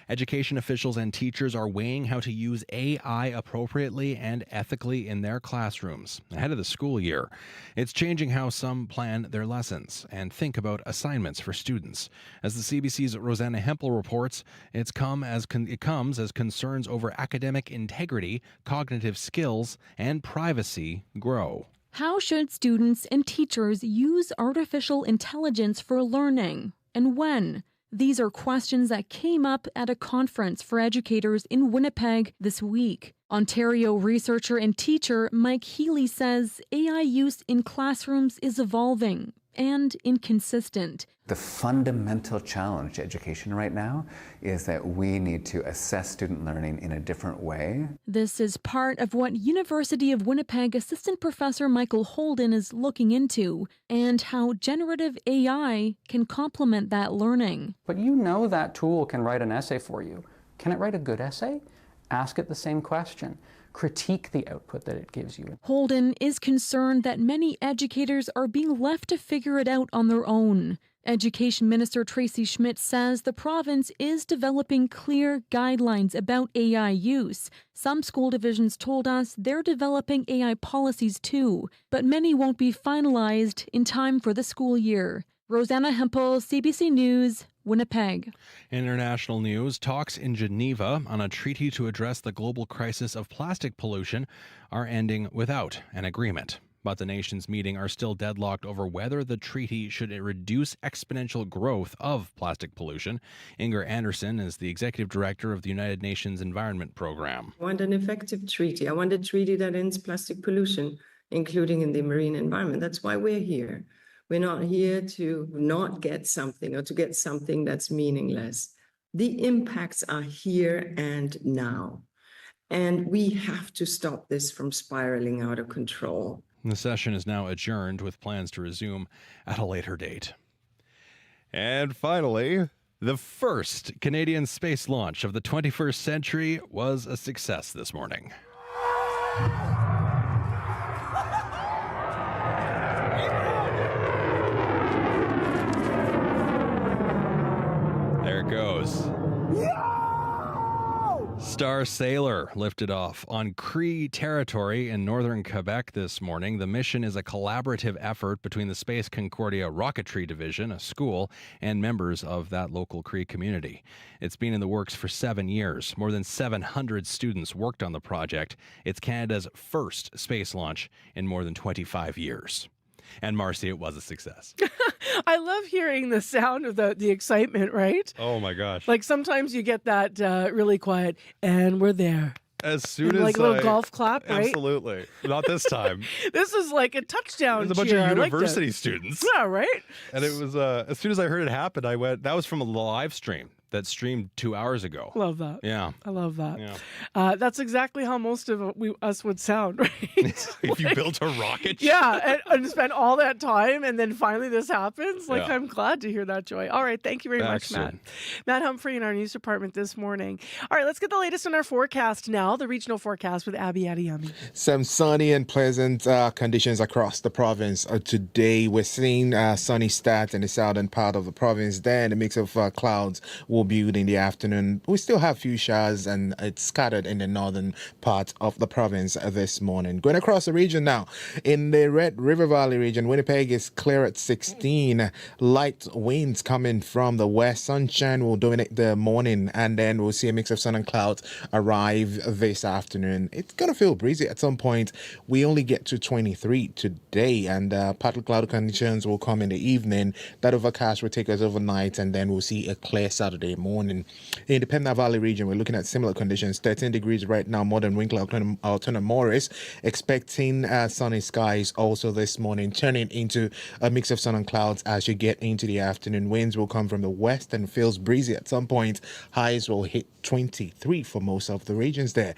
Education officials and teachers are weighing how to use AI appropriately and ethically in their classrooms ahead of the school year. It's changing how some plan their lessons and think about assignments for students. As the CBC's Rosanna Hempel reports, it comes as concerns over academic integrity, cognitive skills, and privacy grow. How should students and teachers use artificial intelligence for learning, and when? These are questions that came up at a conference for educators in Winnipeg this week. Ontario researcher and teacher Mike Healy says AI use in classrooms is evolving and inconsistent. The fundamental challenge to education right now is that we need to assess student learning in a different way. This is part of what University of Winnipeg Assistant Professor Michael Holden is looking into, and how generative AI can complement that learning. But that tool can write an essay for you. Can it write a good essay? Ask it the same question. Critique the output that it gives you. Holden is concerned that many educators are being left to figure it out on their own. Education Minister Tracy Schmidt says the province is developing clear guidelines about AI use. Some school divisions told us they're developing AI policies too, but many won't be finalized in time for the school year. Rosanna Hempel, CBC News, Winnipeg. International news: talks in Geneva on a treaty to address the global crisis of plastic pollution are ending without an agreement. but the nations meeting are still deadlocked over whether the treaty should reduce exponential growth of plastic pollution. Inger Anderson is the executive director of the United Nations Environment Program. I want an effective treaty. I want a treaty that ends plastic pollution, including in the marine environment. That's why we're here. We're not here to not get something or to get something that's meaningless. The impacts are here and now. And we have to stop this from spiraling out of control. The session is now adjourned with plans to resume at a later date. And finally, the first Canadian space launch of the 21st century was a success this morning. There it goes. Star Sailor lifted off on Cree territory in northern Quebec this morning. The mission is a collaborative effort between the Space Concordia Rocketry Division, a school, and members of that local Cree community. It's been in the works for 7 years. More than 700 students worked on the project. It's Canada's first space launch in more than 25 years. And Marcy, it was a success. I love hearing the sound of the excitement, right? Oh my gosh. Like sometimes you get that really quiet, and we're there. As soon And as like a little golf clap, right? Absolutely. Not this time. This is like a touchdown There's a bunch cheer. of I liked it. university students. Yeah, right? And it was, as soon as I heard it happen, I went, that was from a live stream that streamed 2 hours ago. Love that. Yeah. I love that. Yeah. That's exactly how most of us would sound, right? If you built a rocket ship. Yeah, and spend all that time, and then finally this happens. Like, Yeah. I'm glad to hear that, Joy. All right, thank you very Back much, Matt. soon. Matt Humphrey in our news department this morning. All right, let's get the latest on our forecast now, the regional forecast with Abby Adiyami. Some sunny and pleasant conditions across the province. Today, we're seeing sunny stats in the southern part of the province. Then a mix of clouds will build in the afternoon. We still have few showers, and it's scattered in the northern part of the province this morning. Going across the region now. In the Red River Valley region, Winnipeg is clear at 16. Light winds coming from the west. Sunshine will dominate the morning, and then we'll see a mix of sun and clouds arrive this afternoon. It's going to feel breezy at some point. We only get to 23 today, and partly cloudy conditions will come in the evening. That overcast will take us overnight, and then we'll see a clear Saturday morning. In the Pembina Valley region, we're looking at similar conditions. 13 degrees right now, more than Winkler, Altoona, Morris. Expecting sunny skies also this morning, turning into a mix of sun and clouds as you get into the afternoon. Winds will come from the west and feels breezy at some point. Highs will hit 23 for most of the regions there.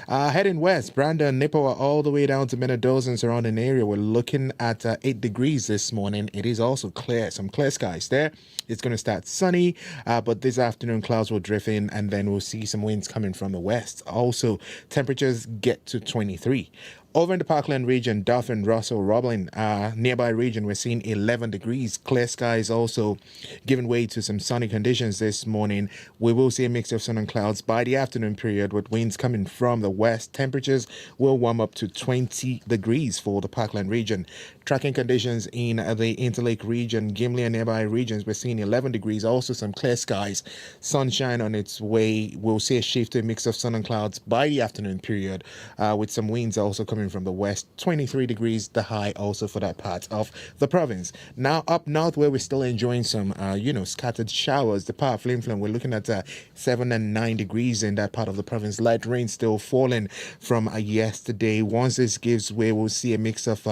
Heading west, Brandon, Nipawin, all the way down to Minnedosa and surrounding area. We're looking at 8 degrees this morning. It is also clear, some clear skies there. It's going to start sunny, but this afternoon clouds will drift in, and then we'll see some winds coming from the west. Also, temperatures get to 23. Over in the Parkland region, Dauphin, Russell, Roblin, nearby region, we're seeing 11 degrees. Clear skies also giving way to some sunny conditions this morning. We will see a mix of sun and clouds by the afternoon period with winds coming from the west. Temperatures will warm up to 20 degrees for the Parkland region. Tracking conditions in the Interlake region, Gimli and nearby regions, we're seeing 11 degrees. Also some clear skies. Sunshine on its way. We'll see a shift to a mix of sun and clouds by the afternoon period with some winds also coming from the west. 23 degrees, the high also for that part of the province. Now up north where we're still enjoying some, scattered showers. The part of Flin-Flon, we're looking at 7 and 9 degrees in that part of the province. Light rain still falling from yesterday. Once this gives way, we'll see a mix of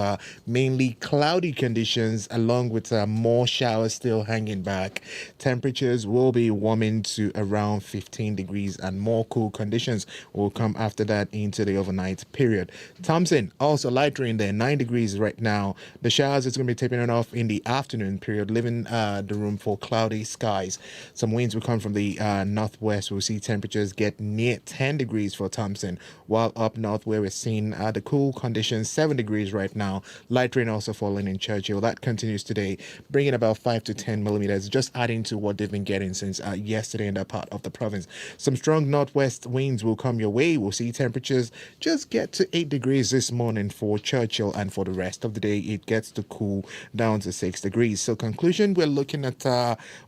mainly cloudy conditions along with more showers still hanging back. Temperatures will be warming to around 15 degrees and more cool conditions will come after that into the overnight period. Thompson, also light rain there, 9 degrees right now. The showers is going to be tapering off in the afternoon period, leaving the room for cloudy skies. Some winds will come from the northwest. We'll see temperatures get near 10 degrees for Thompson, while up north where we're seeing the cool conditions, 7 degrees right now. Light rain also falling in Churchill. That continues today, bringing about 5 to 10 millimeters, just adding to what they've been getting since yesterday in that part of the province. Some strong northwest winds will come your way. We'll see temperatures just get to 8 degrees degrees this morning for Churchill, and for the rest of the day, it gets to cool down to 6 degrees. So conclusion, we're looking at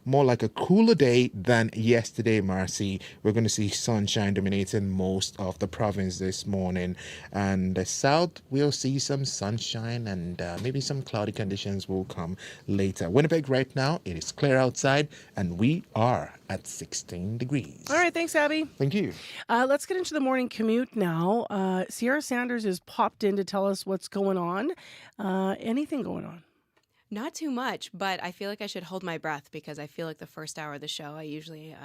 more like a cooler day than yesterday, Marcy. We're going to see sunshine dominating most of the province this morning. And the south, we'll see some sunshine, and maybe some cloudy conditions will come later. Winnipeg right now, it is clear outside, and we are at 16 degrees. All right, thanks, Abby. Thank you. Let's get into the morning commute now. Sierra Sanders has popped in to tell us what's going on. Anything going on? Not too much, but I feel like I should hold my breath because I feel like the first hour of the show, I usually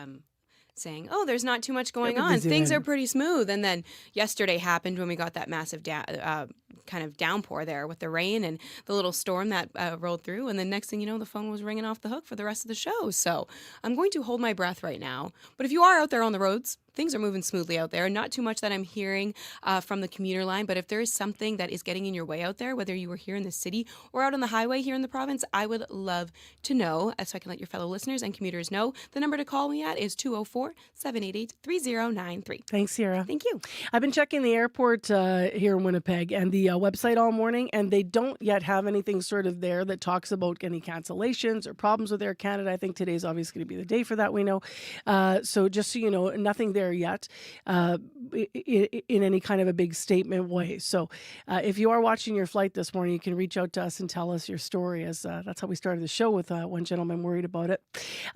saying, oh, there's not too much going on. Things are pretty smooth. And then yesterday happened when we got that massive kind of downpour there with the rain and the little storm that rolled through. And then next thing you know, the phone was ringing off the hook for the rest of the show. So I'm going to hold my breath right now. But if you are out there on the roads, things are moving smoothly out there. Not too much that I'm hearing from the commuter line, but if there is something that is getting in your way out there, whether you were here in the city or out on the highway here in the province, I would love to know, so I can let your fellow listeners and commuters know. The number to call me at is 204-788-3093. Thanks, Sierra. Thank you. I've been checking the airport here in Winnipeg and the website all morning, and they don't yet have anything sort of there that talks about any cancellations or problems with Air Canada. I think today's obviously going to be the day for that, we know. So just so you know, nothing there yet in any kind of a big statement way. So if you are watching your flight this morning, you can reach out to us and tell us your story, as that's how we started the show with one gentleman worried about it.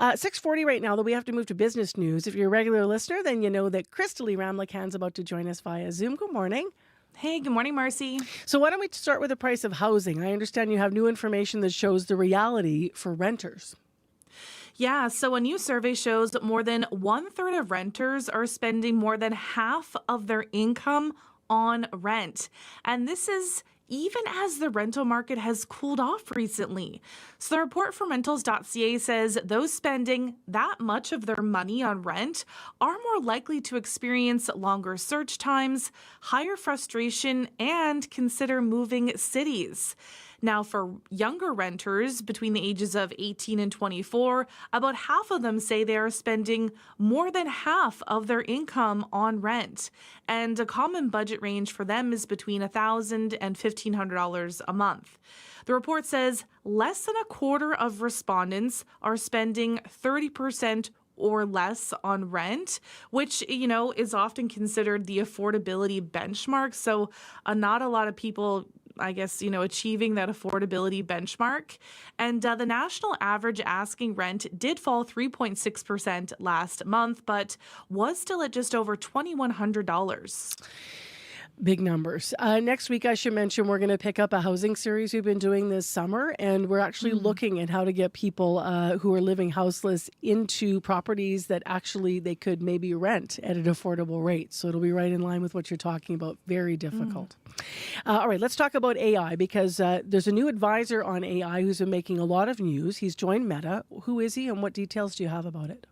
6:40 right now, though, we have to move to business news. If you're a regular listener, then you know that Crystalie Ramlichan's about to join us via Zoom. Good morning. Hey, good morning, Marcy. So why don't we start with the price of housing? I understand you have new information that shows the reality for renters. Yeah, so a new survey shows that more than 1/3 of renters are spending more than half of their income on rent. And this is even as the rental market has cooled off recently. So the report from rentals.ca says those spending that much of their money on rent are more likely to experience longer search times, higher frustration, and consider moving cities. Now, for younger renters between the ages of 18 and 24, about half of them say they are spending more than half of their income on rent. And a common budget range for them is between $1,000 and $1,500 a month. The report says less than a quarter of respondents are spending 30% or less on rent, which, is often considered the affordability benchmark. So not a lot of people, I guess, achieving that affordability benchmark. And the national average asking rent did fall 3.6% last month, but was still at just over $2,100. Big numbers. Next week, I should mention, we're going to pick up a housing series we've been doing this summer, and we're actually looking at how to get people who are living houseless into properties that actually they could maybe rent at an affordable rate. So it'll be right in line with what you're talking about. Very difficult. All right, let's talk about AI, because there's a new advisor on AI who's been making a lot of news. He's joined Meta. Who is he, and what details do you have about it?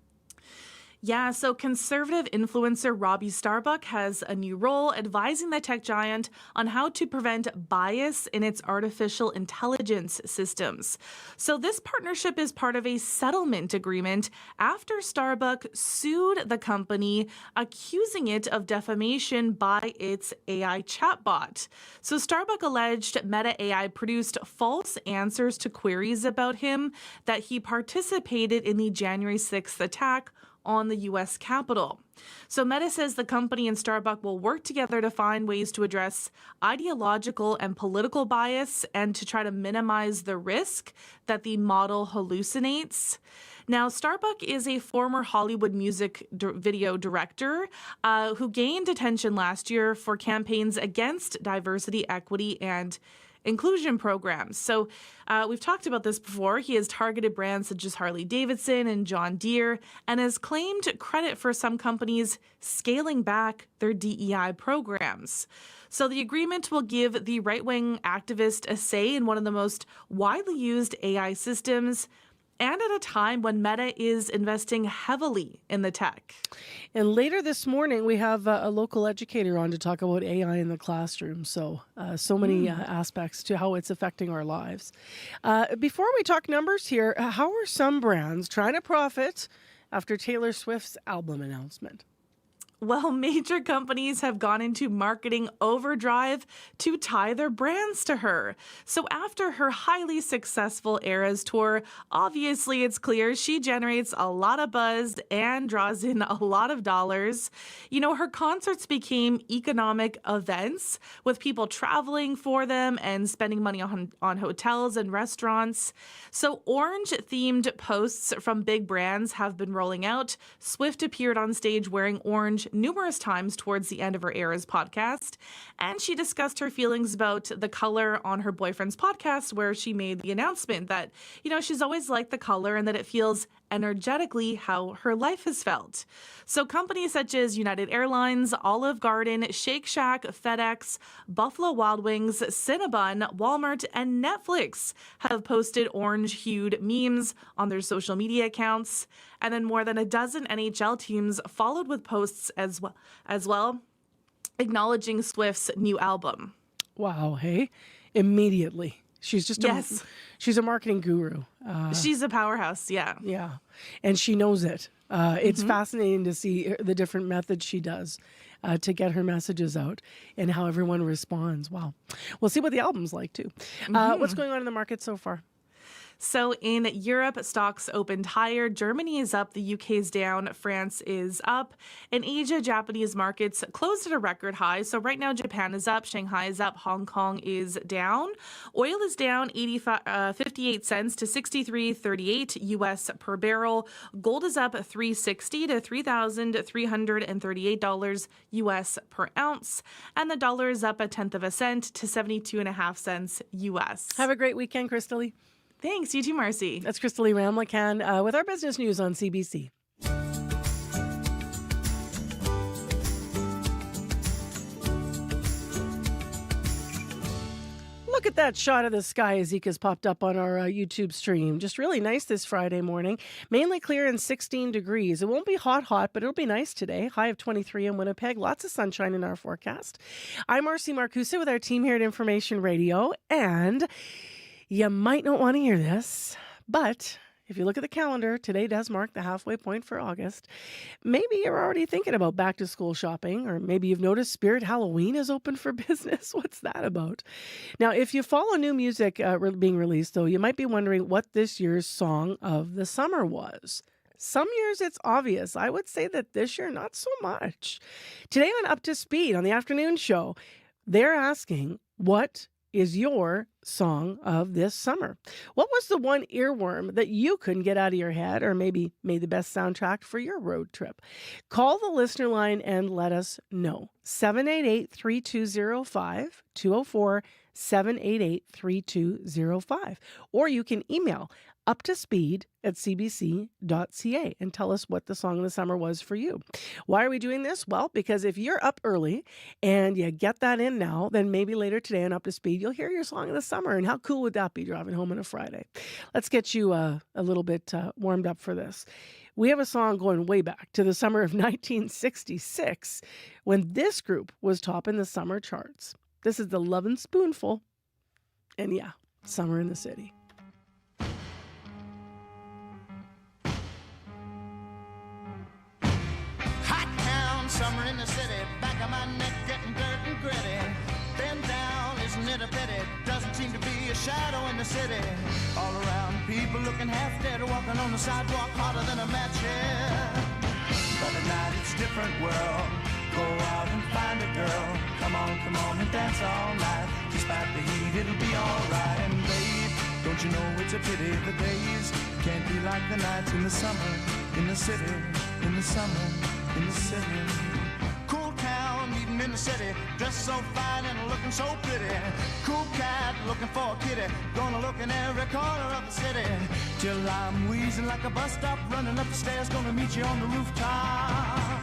Yeah, so conservative influencer Robbie Starbuck has a new role advising the tech giant on how to prevent bias in its artificial intelligence systems. So this partnership is part of a settlement agreement after Starbuck sued the company, accusing it of defamation by its AI chatbot. So Starbuck alleged Meta AI produced false answers to queries about him, that he participated in the January 6th attack on the U.S. Capitol. So Meta says the company and Starbuck will work together to find ways to address ideological and political bias and to try to minimize the risk that the model hallucinates. Now, Starbuck is a former Hollywood music video director who gained attention last year for campaigns against diversity, equity, and inclusion programs. So we've talked about this before. He has targeted brands such as Harley Davidson and John Deere and has claimed credit for some companies scaling back their DEI programs. So the agreement will give the right-wing activist a say in one of the most widely used AI systems, and at a time when Meta is investing heavily in the tech. And later this morning, we have a local educator on to talk about AI in the classroom. So many aspects to how it's affecting our lives. Before we talk numbers here, how are some brands trying to profit after Taylor Swift's album announcement? Well, major companies have gone into marketing overdrive to tie their brands to her. So after her highly successful Eras tour, obviously it's clear she generates a lot of buzz and draws in a lot of dollars. You know, her concerts became economic events with people traveling for them and spending money on hotels and restaurants. So orange-themed posts from big brands have been rolling out. Swift appeared on stage wearing orange numerous times towards the end of her Eras podcast, and she discussed her feelings about the color on her boyfriend's podcast, where she made the announcement that, you know, she's always liked the color and that it feels energetically how her life has felt. So companies such as United Airlines, Olive Garden, Shake Shack, FedEx, Buffalo Wild Wings, Cinnabon, Walmart, and Netflix have posted orange-hued memes on their social media accounts. And then more than a dozen NHL teams followed with posts as well, acknowledging Swift's new album. Wow, hey? Immediately. She's just she's a marketing guru. She's a powerhouse, yeah. Yeah, and she knows it. It's fascinating to see the different methods she does to get her messages out and how everyone responds. Wow. We'll see what the album's like, too. What's going on in the market so far? So in Europe, stocks opened higher. Germany is up, the UK is down, France is up. In Asia, Japanese markets closed at a record high. So right now, Japan is up, Shanghai is up, Hong Kong is down. Oil is down 58 cents to 63.38 US per barrel. Gold is up $3.60 to $3,338 US per ounce. And the dollar is up 1/10 cent to 72.5 cents US. Have a great weekend, Crystalie. Thanks. You too, Marcy. That's Crystalie Ramlakan with our business news on CBC. Look at that shot of the sky as Zika's popped up on our YouTube stream. Just really nice this Friday morning. Mainly clear and 16 degrees. It won't be hot, but it'll be nice today. High of 23 in Winnipeg. Lots of sunshine in our forecast. I'm Marcy Marcusa with our team here at Information Radio. And you might not want to hear this, but if you look at the calendar, today does mark the halfway point for August. Maybe you're already thinking about back-to-school shopping, or maybe you've noticed Spirit Halloween is open for business. What's that about? Now, if you follow new music being released, though, you might be wondering what this year's song of the summer was. Some years it's obvious. I would say that this year, not so much. Today on Up to Speed, on the afternoon show, they're asking, what is your song of this summer? What was the one earworm that you couldn't get out of your head, or maybe made the best soundtrack for your road trip? Call the listener line and let us know. 788-3205, 204-788-3205. Or you can email uptospeed@cbc.ca and tell us what the song of the summer was for you. Why are we doing this? Well, because if you're up early and you get that in now, then maybe later today on Up to Speed, you'll hear your song of the summer. And how cool would that be, driving home on a Friday? Let's get you a little bit warmed up for this. We have a song going way back to the summer of 1966 when this group was topping the summer charts. This is the Lovin' Spoonful. And yeah, Summer in the City. Summer in the city, back of my neck getting dirt and gritty. Bend down, isn't it a pity? Doesn't seem to be a shadow in the city. All around, people looking half dead, walking on the sidewalk hotter than a match here. But at night it's a different world. Go out and find a girl. Come on and dance all night. Despite the heat, it'll be alright. And babe, don't you know it's a pity the days can't be like the nights in the summer, in the city, in the summer, in the city. Cool town, meeting in the city, dressed so fine and looking so pretty. Cool cat, looking for a kitty, gonna look in every corner of the city. Till I'm wheezing like a bus stop, running up the stairs, gonna meet you on the rooftop.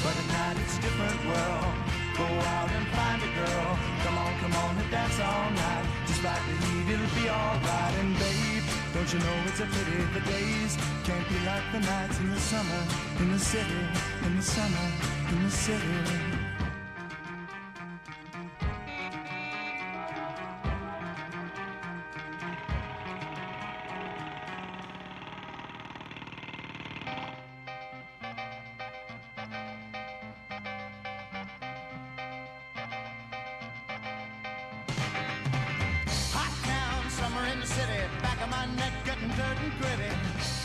But at night it's a different world. Go out and find a girl. Come on and dance all night. Despite the heat, it'll be alright. And babe, don't you know it's a pity the days can't be like the nights in the summer, in the city, in the summer, in the city. of my neck getting dirt and gritty.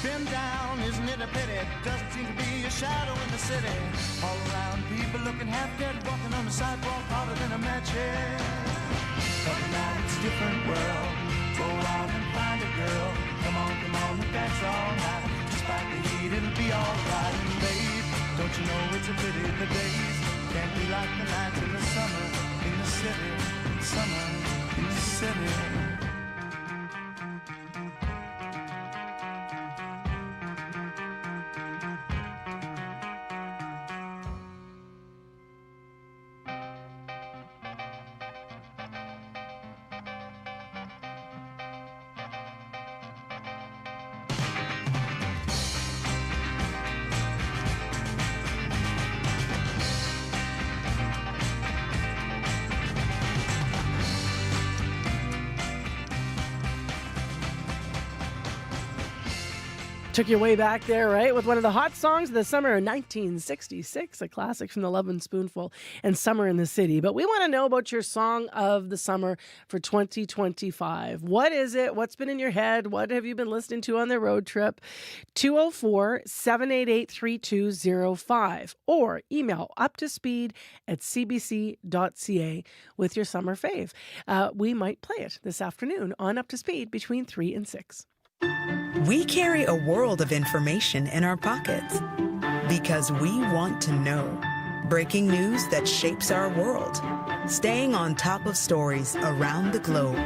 Been down, isn't it a pity? Doesn't seem to be a shadow in the city. All around, people looking half dead, walking on the sidewalk harder than a match head. But now it's a different world. Go out and find a girl. Come on, and dance all night. Despite the heat, it'll be alright. And babe, don't you know it's a pity the days can't be like the nights in the summer in the city. Summer in the city. Took your way back there, right? With one of the hot songs of the summer of 1966, a classic from the Lovin' Spoonful and Summer in the City. But we want to know about your song of the summer for 2025. What is it? What's been in your head? What have you been listening to on the road trip? 204-788-3205 or email uptospeed@cbc.ca with your summer fave. We might play it this afternoon on Up to Speed between 3 and 6. We carry a world of information in our pockets because we want to know. Breaking news that shapes our world, staying on top of stories around the globe,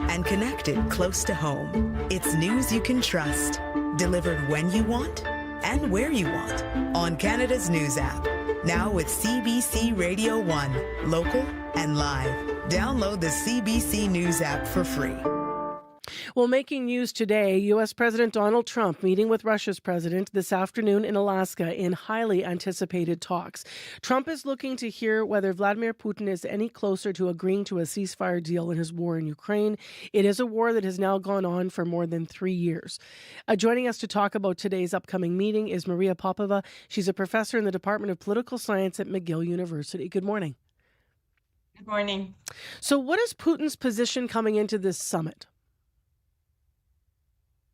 and connected close to home. It's news you can trust, delivered when you want and where you want on Canada's News app. Now with CBC Radio 1, local and live. Download the CBC News app for free. Well, making news today, U.S. President Donald Trump meeting with Russia's president this afternoon in Alaska in highly anticipated talks. Trump is looking to hear whether Vladimir Putin is any closer to agreeing to a ceasefire deal in his war in Ukraine. It is a war that has now gone on for more than 3 years. Joining us to talk about today's upcoming meeting is Maria Popova. She's a professor in the Department of Political Science at McGill University. Good morning. Good morning. So what is Putin's position coming into this summit?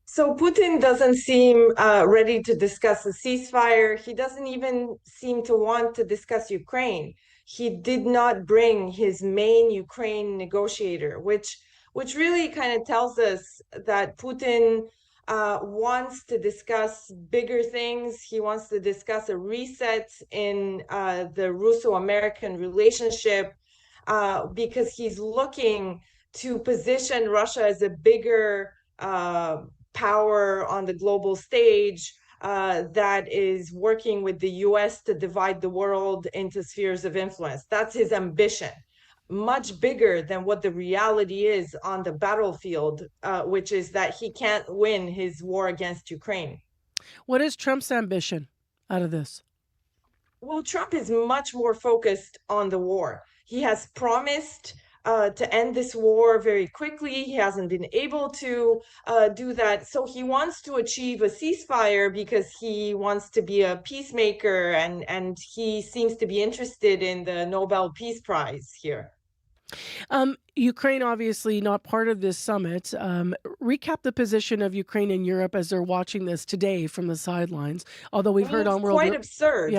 So Putin doesn't seem ready to discuss a ceasefire. He doesn't even seem to want to discuss Ukraine. He did not bring his main Ukraine negotiator, which really kind of tells us that Putin wants to discuss bigger things. He wants to discuss a reset in the Russo-American relationship because he's looking to position Russia as a bigger power on the global stage that is working with the US to divide the world into spheres of influence. That's his ambition, much bigger than what the reality is on the battlefield, which is that he can't win his war against Ukraine. What is Trump's ambition out of this? Well, Trump is much more focused on the war. He has promised to end this war very quickly. He hasn't been able to do that. So he wants to achieve a ceasefire because he wants to be a peacemaker, and he seems to be interested in the Nobel Peace Prize here. Ukraine, obviously not part of this summit. Recap the position of Ukraine and Europe as they're watching this today from the sidelines. Although we've heard on World... It's quite absurd.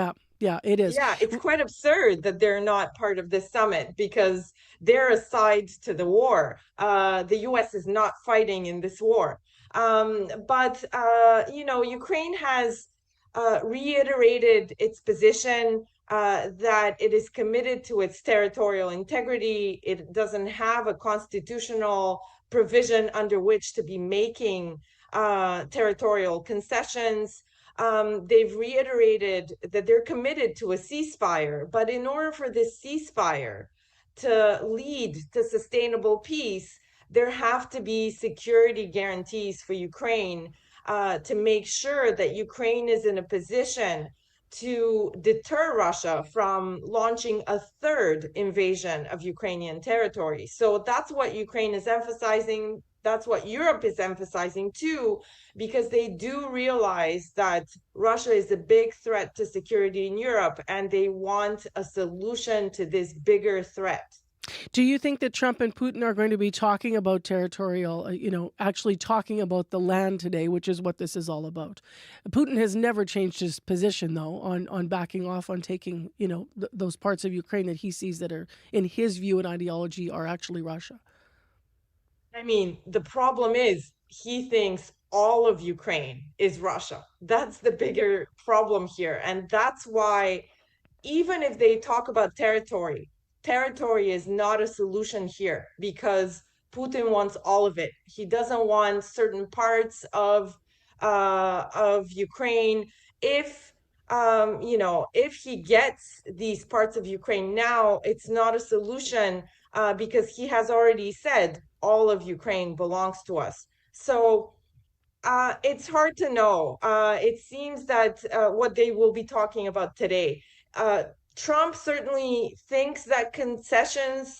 Yeah, it is. Yeah, it's quite absurd that they're not part of this summit because they're a side to the war. The U.S. is not fighting in this war. But Ukraine has reiterated its position that it is committed to its territorial integrity. It doesn't have a constitutional provision under which to be making territorial concessions. They've reiterated that they're committed to a ceasefire, but in order for this ceasefire to lead to sustainable peace, there have to be security guarantees for Ukraine to make sure that Ukraine is in a position to deter Russia from launching a third invasion of Ukrainian territory. So that's what Ukraine is emphasizing. That's what Europe is emphasizing too, because they do realize that Russia is a big threat to security in Europe, and they want a solution to this bigger threat. Do you think that Trump and Putin are going to be talking about territorial, actually talking about the land today, which is what this is all about? Putin has never changed his position, though, on backing off, on taking, those parts of Ukraine that he sees that are, in his view and ideology, are actually Russia. I mean, the problem is he thinks all of Ukraine is Russia. That's the bigger problem here. And that's why, even if they talk about territory is not a solution here because Putin wants all of it. He doesn't want certain parts of Ukraine. If if he gets these parts of Ukraine now, it's not a solution because he has already said all of Ukraine belongs to us. So it's hard to know. It seems that what they will be talking about today. Trump certainly thinks that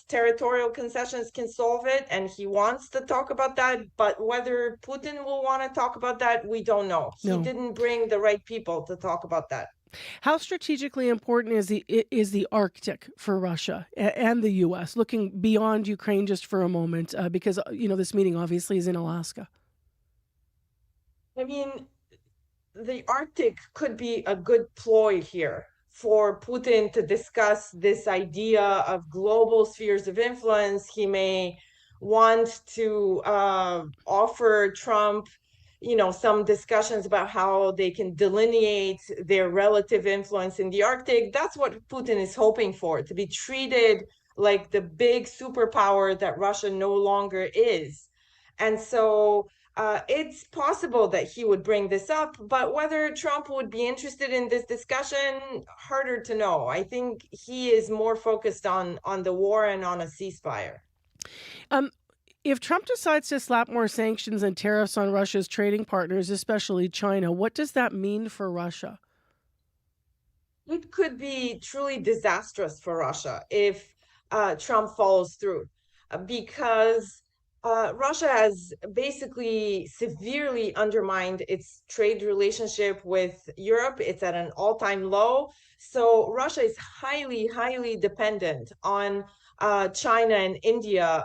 territorial concessions can solve it, and he wants to talk about that. But whether Putin will want to talk about that, we don't know. No. He didn't bring the right people to talk about that. How strategically important is the Arctic for Russia and the U.S., looking beyond Ukraine just for a moment, because, this meeting obviously is in Alaska? I mean, the Arctic could be a good ploy here for Putin to discuss this idea of global spheres of influence. He may want to offer Trump, some discussions about how they can delineate their relative influence in the Arctic. That's what Putin is hoping for, to be treated like the big superpower that Russia no longer is. And so it's possible that he would bring this up, but whether Trump would be interested in this discussion, harder to know. I think he is more focused on the war and on a ceasefire. If Trump decides to slap more sanctions and tariffs on Russia's trading partners, especially China, what does that mean for Russia? It could be truly disastrous for Russia if Trump follows through, because Russia has basically severely undermined its trade relationship with Europe. It's at an all-time low. So Russia is highly, highly dependent on China and India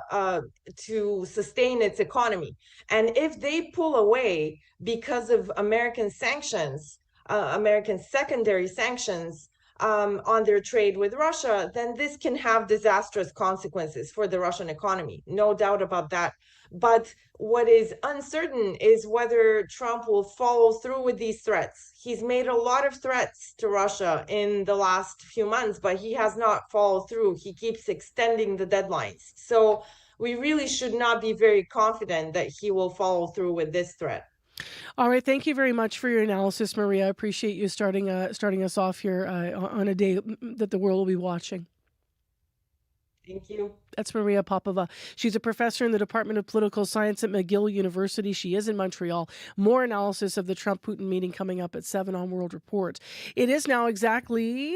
to sustain its economy. And if they pull away because of American sanctions, American secondary sanctions, on their trade with Russia, then this can have disastrous consequences for the Russian economy. No doubt about that. But what is uncertain is whether Trump will follow through with these threats. He's made a lot of threats to Russia in the last few months, but he has not followed through. He keeps extending the deadlines. So we really should not be very confident that he will follow through with this threat. All right. Thank you very much for your analysis, Maria. I appreciate you starting us off here on a day that the world will be watching. Thank you. That's Maria Popova. She's a professor in the Department of Political Science at McGill University. She is in Montreal. More analysis of the Trump-Putin meeting coming up at 7 on World Report. It is now exactly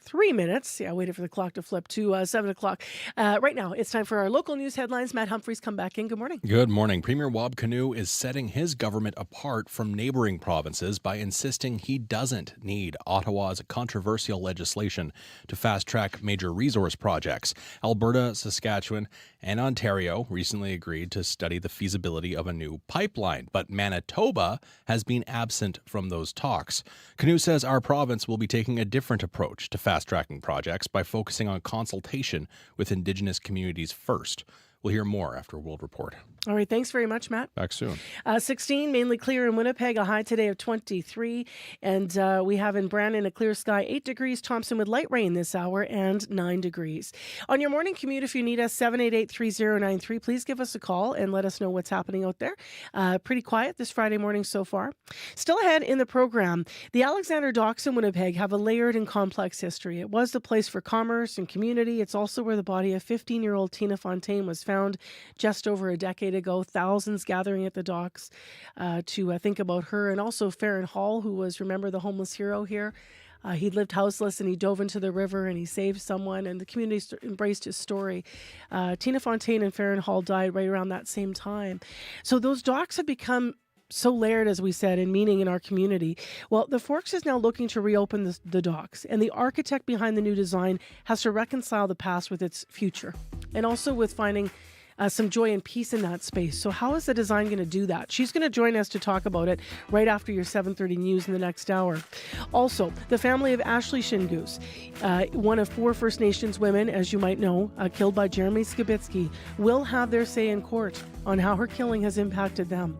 3 minutes. Yeah, I waited for the clock to flip to 7 o'clock. Right now, it's time for our local news headlines. Matt Humphreys, come back in. Good morning. Good morning. Premier Wab Kinew is setting his government apart from neighboring provinces by insisting he doesn't need Ottawa's controversial legislation to fast-track major resource projects. Alberta, Saskatchewan, and Ontario recently agreed to study the feasibility of a new pipeline, but Manitoba has been absent from those talks. Kinew says our province will be taking a different approach to fast-tracking projects by focusing on consultation with Indigenous communities first. We'll hear more after World Report. All right. Thanks very much, Matt. Back soon. 16, mainly clear in Winnipeg, a high today of 23. And we have in Brandon a clear sky, 8 degrees. Thompson with light rain this hour and 9 degrees. On your morning commute, if you need us, 788-3093. Please give us a call and let us know what's happening out there. Pretty quiet this Friday morning so far. Still ahead in the program, the Alexander Docks in Winnipeg have a layered and complex history. It was the place for commerce and community. It's also where the body of 15-year-old Tina Fontaine was found just over a decade ago. Thousands gathering at the docks to think about her, and also Farron Hall, who was, remember, the homeless hero here. He lived houseless and he dove into the river and he saved someone, and the community embraced his story. Tina Fontaine and Farron Hall died right around that same time. So those docks have become so layered, as we said, in meaning in our community. Well, the Forks is now looking to reopen the docks, and the architect behind the new design has to reconcile the past with its future, and also with finding some joy and peace in that space. So how is the design going to do that? She's going to join us to talk about it right after your 7:30 news in the next hour. Also, the family of Ashley Shingoose, one of 4 First Nations women, as you might know, killed by Jeremy Skibitsky, will have their say in court on how her killing has impacted them.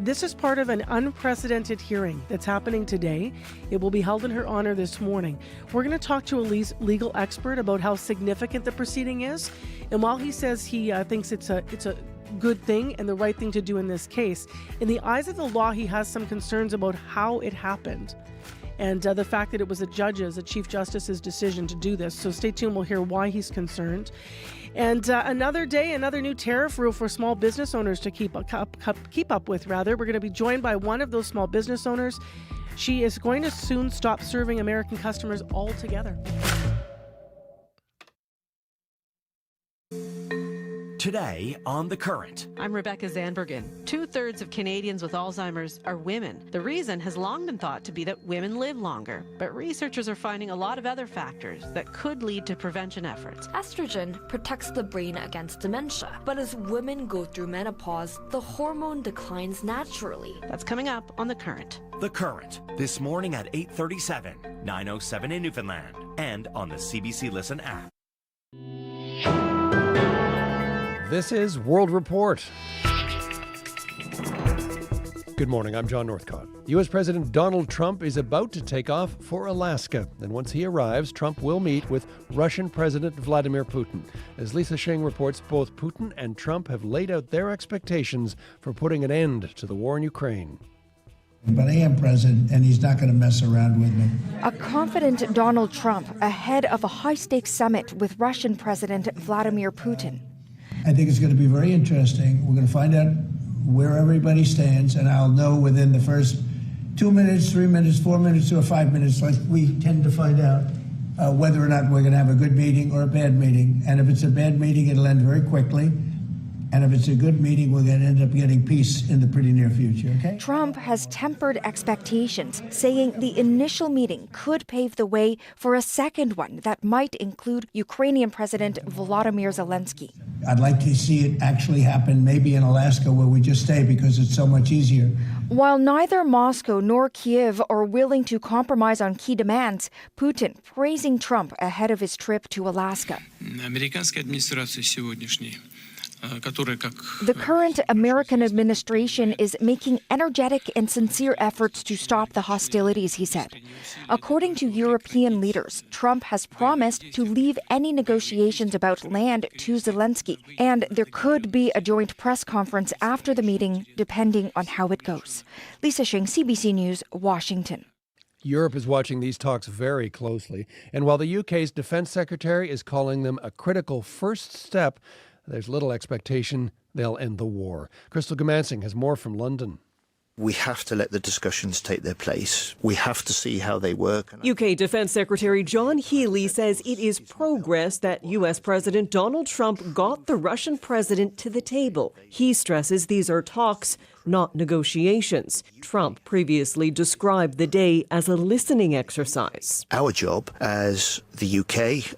This is part of an unprecedented hearing that's happening today. It will be held in her honor this morning. We're going to talk to a legal expert about how significant the proceeding is. And while he says he thinks it's a good thing and the right thing to do in this case, in the eyes of the law, he has some concerns about how it happened. And the fact that it was a Chief Justice's decision to do this. So stay tuned, we'll hear why he's concerned. And another day, another new tariff rule for small business owners to keep up with. We're going to be joined by one of those small business owners. She is going to soon stop serving American customers altogether. Today on The Current. I'm Rebecca Zandbergen. 2/3 of Canadians with Alzheimer's are women. The reason has long been thought to be that women live longer, but researchers are finding a lot of other factors that could lead to prevention efforts. Estrogen protects the brain against dementia, but as women go through menopause, the hormone declines naturally. That's coming up on The Current. The Current, this morning at 8:37, 9:07 in Newfoundland, and on the CBC Listen app. This is World Report. Good morning, I'm John Northcott. U.S. President Donald Trump is about to take off for Alaska. And once he arrives, Trump will meet with Russian President Vladimir Putin. As Lisa Shing reports, both Putin and Trump have laid out their expectations for putting an end to the war in Ukraine. But I am president, and he's not going to mess around with me. A confident Donald Trump ahead of a high-stakes summit with Russian President Vladimir Putin. I think it's going to be very interesting. We're going to find out where everybody stands, and I'll know within the first 2 minutes, 3 minutes, 4 minutes, or 5 minutes, like we tend to find out, whether or not we're going to have a good meeting or a bad meeting. And if it's a bad meeting, it'll end very quickly. And if it's a good meeting, we're going to end up getting peace in the pretty near future, okay? Trump has tempered expectations, saying the initial meeting could pave the way for a second one that might include Ukrainian President Volodymyr Zelensky. I'd like to see it actually happen maybe in Alaska, where we just stay because it's so much easier. While neither Moscow nor Kiev are willing to compromise on key demands, Putin praising Trump ahead of his trip to Alaska. The current American administration is making energetic and sincere efforts to stop the hostilities, he said. According to European leaders, Trump has promised to leave any negotiations about land to Zelensky, and there could be a joint press conference after the meeting, depending on how it goes. Lisa Shing, CBC News, Washington. Europe is watching these talks very closely, and while the UK's defense secretary is calling them a critical first step, there's little expectation they'll end the war. Crystal Gamansing has more from London. We have to let the discussions take their place. We have to see how they work. UK Defense Secretary John Healey says it is progress that U.S. President Donald Trump got the Russian president to the table. He stresses these are talks, not negotiations. Trump previously described the day as a listening exercise. Our job as the UK,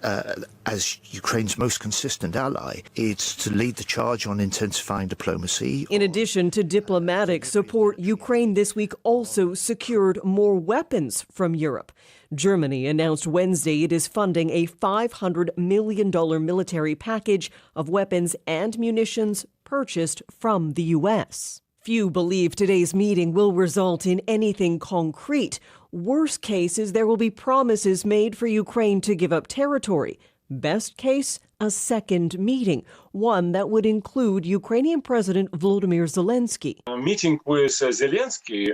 as Ukraine's most consistent ally, is to lead the charge on intensifying diplomacy. In addition to diplomatic support, Ukraine this week also secured more weapons from Europe. Germany announced Wednesday it is funding a $500 million military package of weapons and munitions purchased from the U.S. Few believe today's meeting will result in anything concrete. Worst case is there will be promises made for Ukraine to give up territory. Best case, a second meeting, one that would include Ukrainian President Volodymyr Zelensky. A meeting with Zelensky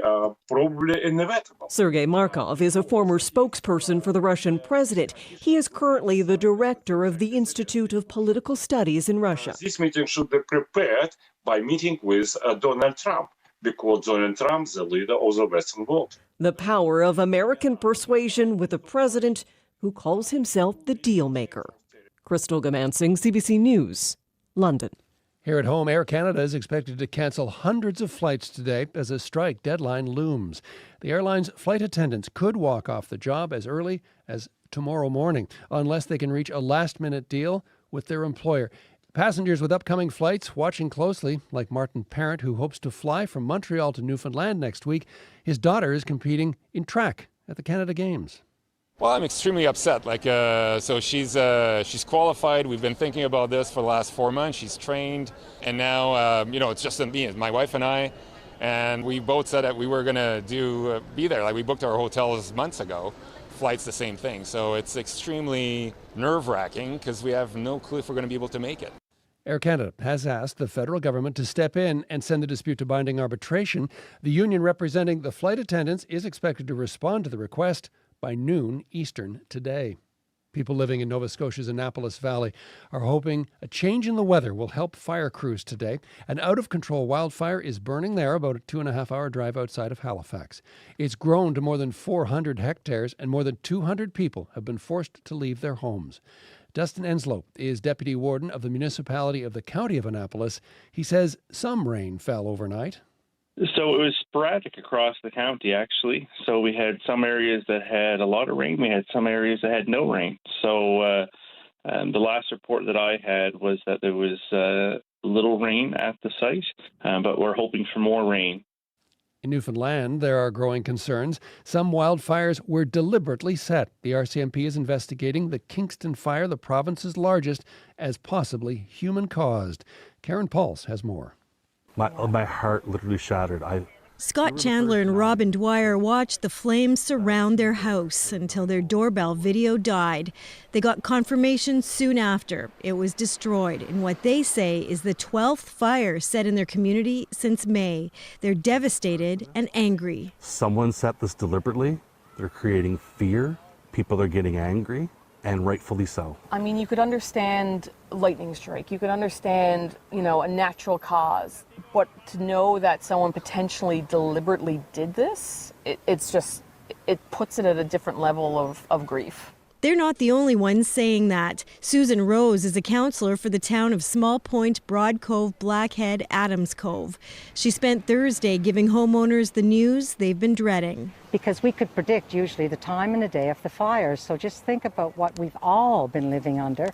probably inevitable. Sergei Markov is a former spokesperson for the Russian president. He is currently the director of the Institute of Political Studies in Russia. This meeting should be prepared by meeting with Donald Trump, because Donald Trump is the leader of the Western world. The power of American persuasion with a president who calls himself the deal maker. Crystal Gamansing, CBC News, London. Here at home, Air Canada is expected to cancel hundreds of flights today as a strike deadline looms. The airline's flight attendants could walk off the job as early as tomorrow morning, unless they can reach a last-minute deal with their employer. Passengers with upcoming flights watching closely, like Martin Parent, who hopes to fly from Montreal to Newfoundland next week. His daughter is competing in track at the Canada Games. Well, I'm extremely upset. So she's qualified. We've been thinking about this for the last 4 months. She's trained, and now it's just me, my wife and I, and we both said that we were going to be there. Like, we booked our hotels months ago. Flights, the same thing. So it's extremely nerve-wracking because we have no clue if we're going to be able to make it. Air Canada has asked the federal government to step in and send the dispute to binding arbitration. The union representing the flight attendants is expected to respond to the request by noon Eastern today. People living in Nova Scotia's Annapolis Valley are hoping a change in the weather will help fire crews today. An out-of-control wildfire is burning there, about a 2.5-hour drive outside of Halifax. It's grown to more than 400 hectares, and more than 200 people have been forced to leave their homes. Dustin Enslow is deputy warden of the municipality of the County of Annapolis. He says some rain fell overnight. So it was sporadic across the county, actually. So we had some areas that had a lot of rain. We had some areas that had no rain. So the last report that I had was that there was little rain at the site, but we're hoping for more rain. In Newfoundland, there are growing concerns. Some wildfires were deliberately set. The RCMP is investigating the Kingston fire, the province's largest, as possibly human-caused. Karen Pauls has more. My heart literally shattered. Scott Chandler and Robin Dwyer watched the flames surround their house until their doorbell video died. They got confirmation soon after. It was destroyed in what they say is the 12th fire set in their community since May. They're devastated and angry. Someone set this deliberately. They're creating fear. People are getting angry, and rightfully so. I mean, you could understand lightning strike. You could understand, a natural cause. But to know that someone potentially deliberately did this, it puts it at a different level of grief. They're not the only ones saying that. Susan Rose is a councillor for the town of Small Point, Broad Cove, Blackhead, Adams Cove. She spent Thursday giving homeowners the news they've been dreading. Because we could predict usually the time and the day of the fires. So just think about what we've all been living under.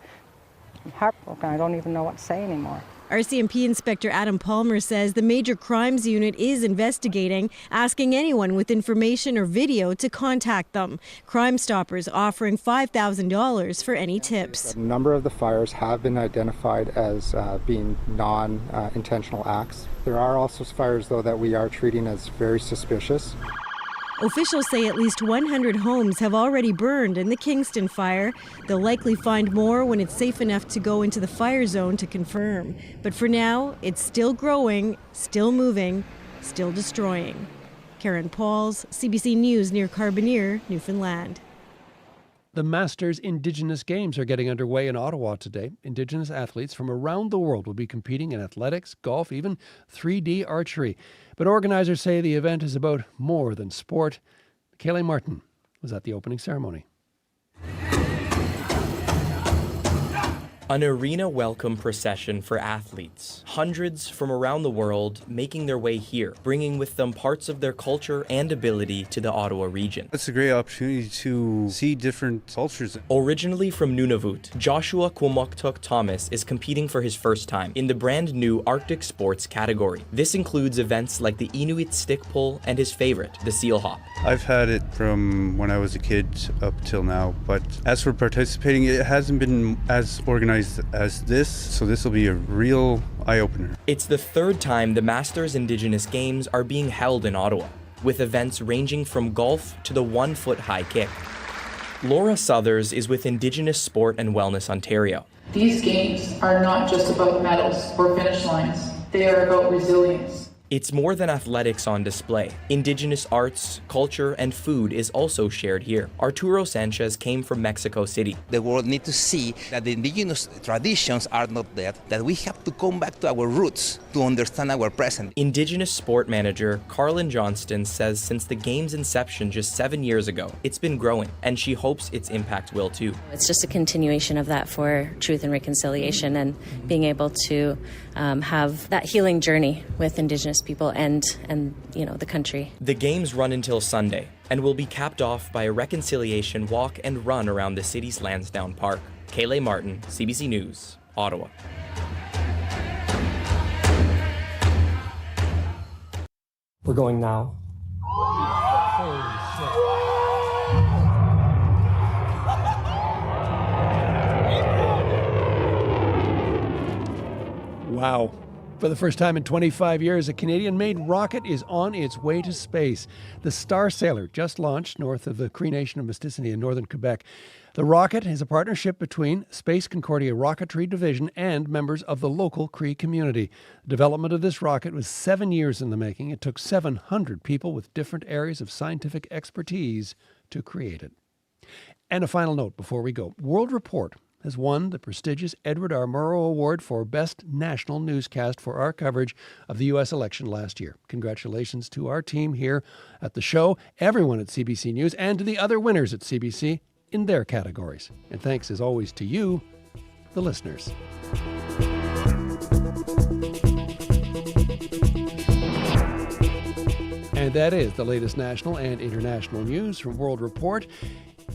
I'm heartbroken. I don't even know what to say anymore. RCMP Inspector Adam Palmer says the Major Crimes Unit is investigating, asking anyone with information or video to contact them. Crime Stoppers offering $5,000 for any tips. A number of the fires have been identified as being non-intentional acts. There are also fires, though, that we are treating as very suspicious. Officials say at least 100 homes have already burned in the Kingston fire. They'll likely find more when it's safe enough to go into the fire zone to confirm. But for now, it's still growing, still moving, still destroying. Karen Pauls, CBC News near Carbonear, Newfoundland. The Masters Indigenous Games are getting underway in Ottawa today. Indigenous athletes from around the world will be competing in athletics, golf, even 3D archery. But organizers say the event is about more than sport. Kayleigh Martin was at the opening ceremony. An arena welcome procession for athletes. Hundreds from around the world making their way here, bringing with them parts of their culture and ability to the Ottawa region. It's a great opportunity to see different cultures. Originally from Nunavut, Joshua Kwomoktuk Thomas is competing for his first time in the brand new Arctic sports category. This includes events like the Inuit stick pull and his favorite, the seal hop. I've had it from when I was a kid up till now, but as for participating, it hasn't been as organized as this, so this will be a real eye-opener. It's the third time the Masters Indigenous Games are being held in Ottawa, with events ranging from golf to the 1-foot-high kick. Laura Southers is with Indigenous Sport and Wellness Ontario. These games are not just about medals or finish lines. They are about resilience. It's more than athletics on display. Indigenous arts, culture, and food is also shared here. Arturo Sanchez came from Mexico City. The world needs to see that the indigenous traditions are not dead, that we have to come back to our roots to understand our present. Indigenous sport manager Carlin Johnston says since the game's inception just 7 years ago, it's been growing, and she hopes its impact will too. It's just a continuation of that for truth and reconciliation and being able to have that healing journey with Indigenous people and the country. The games run until Sunday and will be capped off by a reconciliation walk and run around the city's Lansdowne Park. Kayleigh Martin, CBC News, Ottawa. We're going now. Wow. For the first time in 25 years, a Canadian-made rocket is on its way to space. The Star Sailor just launched north of the Cree Nation of Mistissini in northern Quebec. The rocket is a partnership between Space Concordia Rocketry Division and members of the local Cree community. The development of this rocket was 7 years in the making. It took 700 people with different areas of scientific expertise to create it. And a final note before we go. World Report has won the prestigious Edward R. Murrow Award for Best National Newscast for our coverage of the U.S. election last year. Congratulations to our team here at the show, everyone at CBC News, and to the other winners at CBC in their categories. And thanks, as always, to you, the listeners. And that is the latest national and international news from World Report.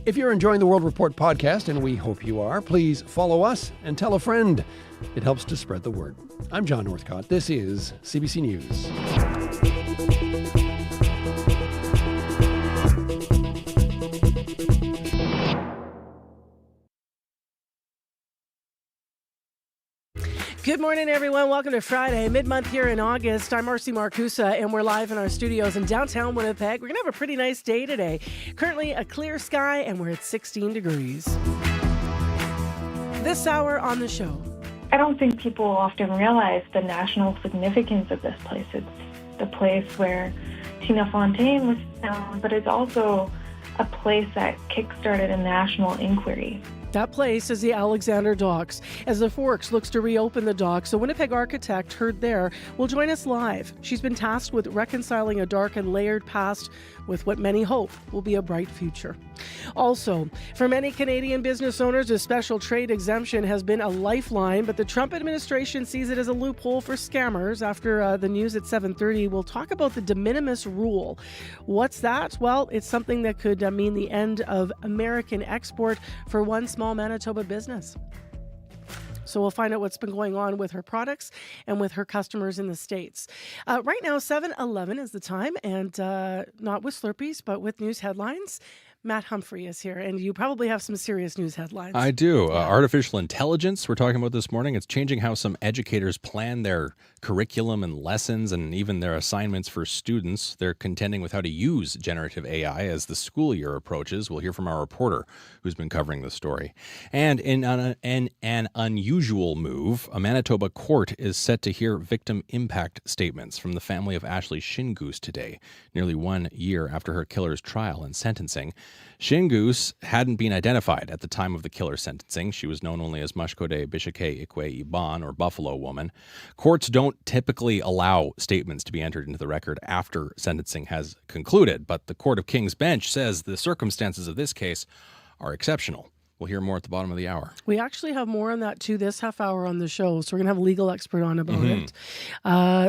If you're enjoying the World Report podcast, and we hope you are, please follow us and tell a friend. It helps to spread the word. I'm John Northcott. This is CBC News. Good morning, everyone. Welcome to Friday, mid-month here in August. I'm Marcy Marcusa, and we're live in our studios in downtown Winnipeg. We're going to have a pretty nice day today. Currently a clear sky, and we're at 16 degrees. This hour on the show. I don't think people often realize the national significance of this place. It's the place where Tina Fontaine was found, but it's also a place that kickstarted a national inquiry. That place is the Alexander Docks. As the Forks looks to reopen the docks, a Winnipeg architect heard there will join us live. She's been tasked with reconciling a dark and layered past with what many hope will be a bright future. Also, for many Canadian business owners, a special trade exemption has been a lifeline, but the Trump administration sees it as a loophole for scammers. After the news at 7:30, we'll talk about the de minimis rule. What's that? Well, it's something that could mean the end of American export for one small Manitoba business. So we'll find out what's been going on with her products and with her customers in the States. Right now, 7:11 is the time, and not with Slurpees, but with news headlines. Matt Humphrey is here, and you probably have some serious news headlines. I do. Artificial intelligence, we're talking about this morning. It's changing how some educators plan their curriculum and lessons and even their assignments for students. They're contending with how to use generative AI as the school year approaches. We'll hear from our reporter who's been covering the story. And in an unusual move, a Manitoba court is set to hear victim impact statements from the family of Ashley Shingoose today, nearly 1 year after her killer's trial and sentencing. Shingoose hadn't been identified at the time of the killer's sentencing. She was known only as Mashkode Bishake Ikwe Iban, or Buffalo Woman. Courts don't typically allow statements to be entered into the record after sentencing has concluded, but the Court of King's Bench says the circumstances of this case are exceptional. We'll hear more at the bottom of the hour. We actually have more on that, too, this half hour on the show. So we're going to have a legal expert on about it.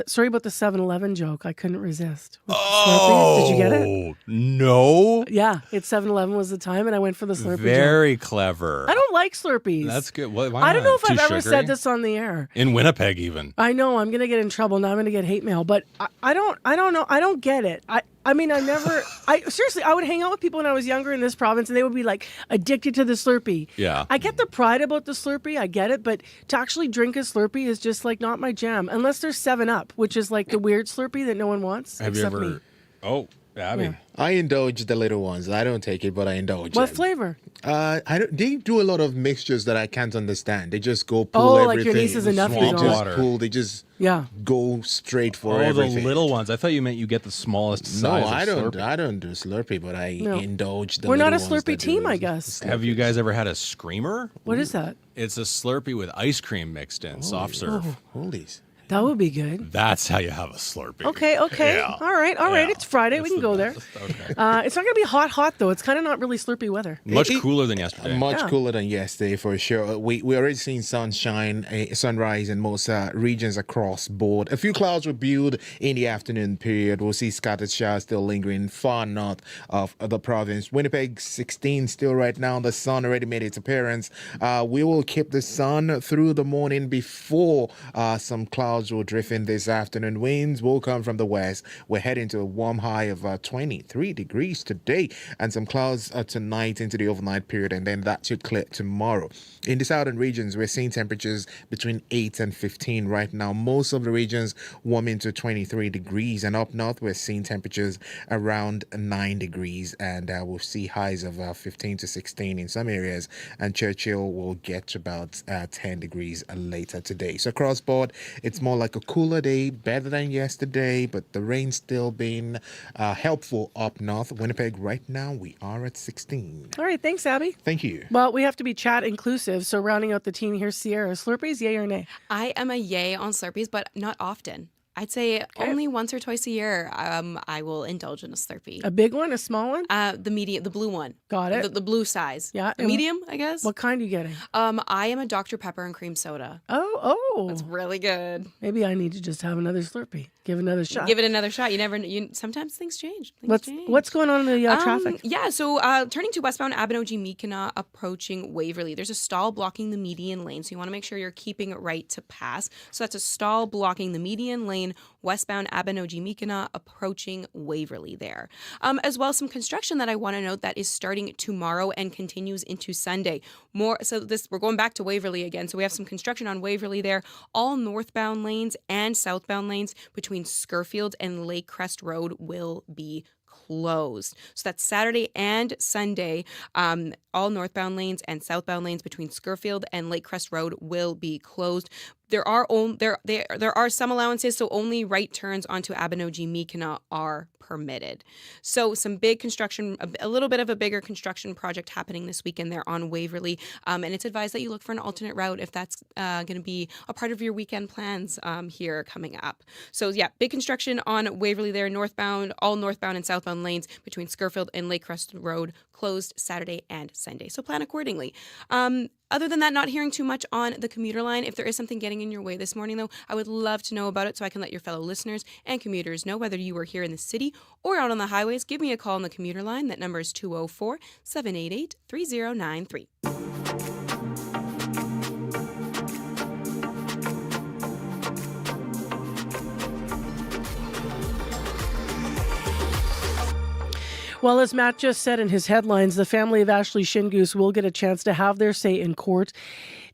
Sorry about the 7-Eleven joke. I couldn't resist. Oh, did you get it? No. Yeah, it's 7-Eleven was the time, and I went for the Slurpee Very joke. clever. I don't like Slurpees. That's good. Why I don't know if Too I've ever sugary? said this on the air. In Winnipeg, even. I know I'm going to get in trouble. Now I'm going to get hate mail, but I don't know. I don't get it. I mean, seriously, I would hang out with people when I was younger in this province, and they would be like addicted to the Slurpee. Yeah. I get the pride about the Slurpee. I get it. But to actually drink a Slurpee is just like not my jam, unless there's 7-Up, which is like the weird Slurpee that no one wants. Have you except ever? Me. Oh, Abby. Yeah. I indulge the little ones. I don't take it, but I indulge What them. flavor? They do a lot of mixtures that I can't understand. They just go pull Oh, everything. like your nieces and nephews. They just water. pull. They just Yeah. go straight for Oh, everything. the little ones. I thought you meant you get the smallest No, size of I don't. Slurpee. I don't do Slurpee, but I No. indulge the. We're not a little ones Slurpee that do team, it. I guess. Have you guys ever had a Screamer? What is that? It's a Slurpee with ice cream mixed in, soft serve. Holies. That would be good. That's how you have a Slurpee. Okay. Yeah. All right. Yeah. It's Friday. We can go there. Okay. It's not going to be hot, though. It's kind of not really Slurpee weather. Much cooler than yesterday. Much cooler than yesterday, for sure. We already seen sunshine, sunrise in most regions across board. A few clouds will build in the afternoon period. We'll see scattered showers still lingering far north of the province. Winnipeg 16 still right now. The sun already made its appearance. We will keep the sun through the morning before some clouds will drift in this afternoon. Winds will come from the west. We're heading to a warm high of 23 degrees today, and some clouds tonight into the overnight period, and then that should clear tomorrow. In the southern regions, we're seeing temperatures between 8 and 15 right now. Most of the regions warming to 23 degrees, and up north, we're seeing temperatures around 9 degrees, and we'll see highs of 15 to 16 in some areas, and Churchill will get to about 10 degrees later today. So across board, it's more like a cooler day, better than yesterday, but the rain still being helpful up north. Winnipeg right now, we are at 16. All right. Thanks, Abby. Thank you. Well, we have to be chat inclusive, so rounding out the team here, Sierra. Slurpees, yay or nay? I am a yay on Slurpees, but not often. I'd say only once or twice a year I will indulge in a Slurpee. A big one, a small one? The blue one. Got it. The blue size. Yeah. The medium, I guess. What kind are you getting? I am a Dr. Pepper and cream soda. Oh. That's really good. Maybe I need to just have another Slurpee. Give it another shot. Give it another shot. Sometimes things change. What's going on in the traffic? Yeah, so turning to westbound Abinogi-Meekina approaching Waverly, there's a stall blocking the median lane, so you want to make sure you're keeping it right to pass. So that's a stall blocking the median lane, westbound Abinogi-Meekina approaching Waverly there. As well, some construction that I want to note that is starting tomorrow and continues into Sunday. We're going back to Waverly again, so we have some construction on Waverly there. All northbound lanes and southbound lanes between Scurfield and Lake Crest Road will be closed. So that's Saturday and Sunday. All northbound lanes and southbound lanes between Scurfield and Lake Crest Road will be closed. There are some allowances, so only right turns onto Abinogi-Meekina are permitted. So some big construction, a little bit of a bigger construction project happening this weekend there on Waverly, and it's advised that you look for an alternate route if that's going to be a part of your weekend plans here coming up. So yeah, big construction on Waverly there, northbound, all northbound and southbound lanes between Scurfield and Lake Crest Road closed Saturday and Sunday. So plan accordingly. Other than that, not hearing too much on the commuter line. If there is something getting in your way this morning, though, I would love to know about it so I can let your fellow listeners and commuters know whether you are here in the city or out on the highways. Give me a call on the commuter line. That number is 204-788-3093. Well, as Matt just said in his headlines, the family of Ashley Shingoose will get a chance to have their say in court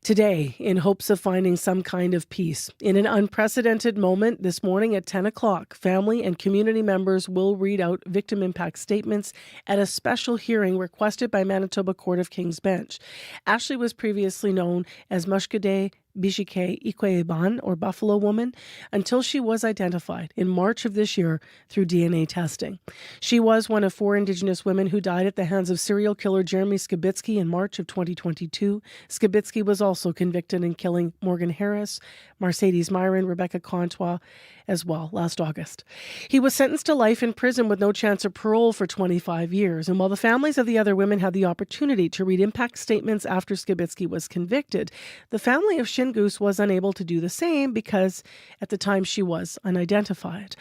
today in hopes of finding some kind of peace. In an unprecedented moment this morning at 10 o'clock, family and community members will read out victim impact statements at a special hearing requested by Manitoba Court of King's Bench. Ashley was previously known as Mushkade Bishike Ikweban, or Buffalo Woman, until she was identified in March of this year through DNA testing. She was one of 4 Indigenous women who died at the hands of serial killer Jeremy Skibitsky in March of 2022. Skibitsky was also convicted in killing Morgan Harris, Mercedes Myron, Rebecca Contois as well last August. He was sentenced to life in prison with no chance of parole for 25 years. And while the families of the other women had the opportunity to read impact statements after Skibitsky was convicted, the family of Shingoose was unable to do the same because at the time she was unidentified.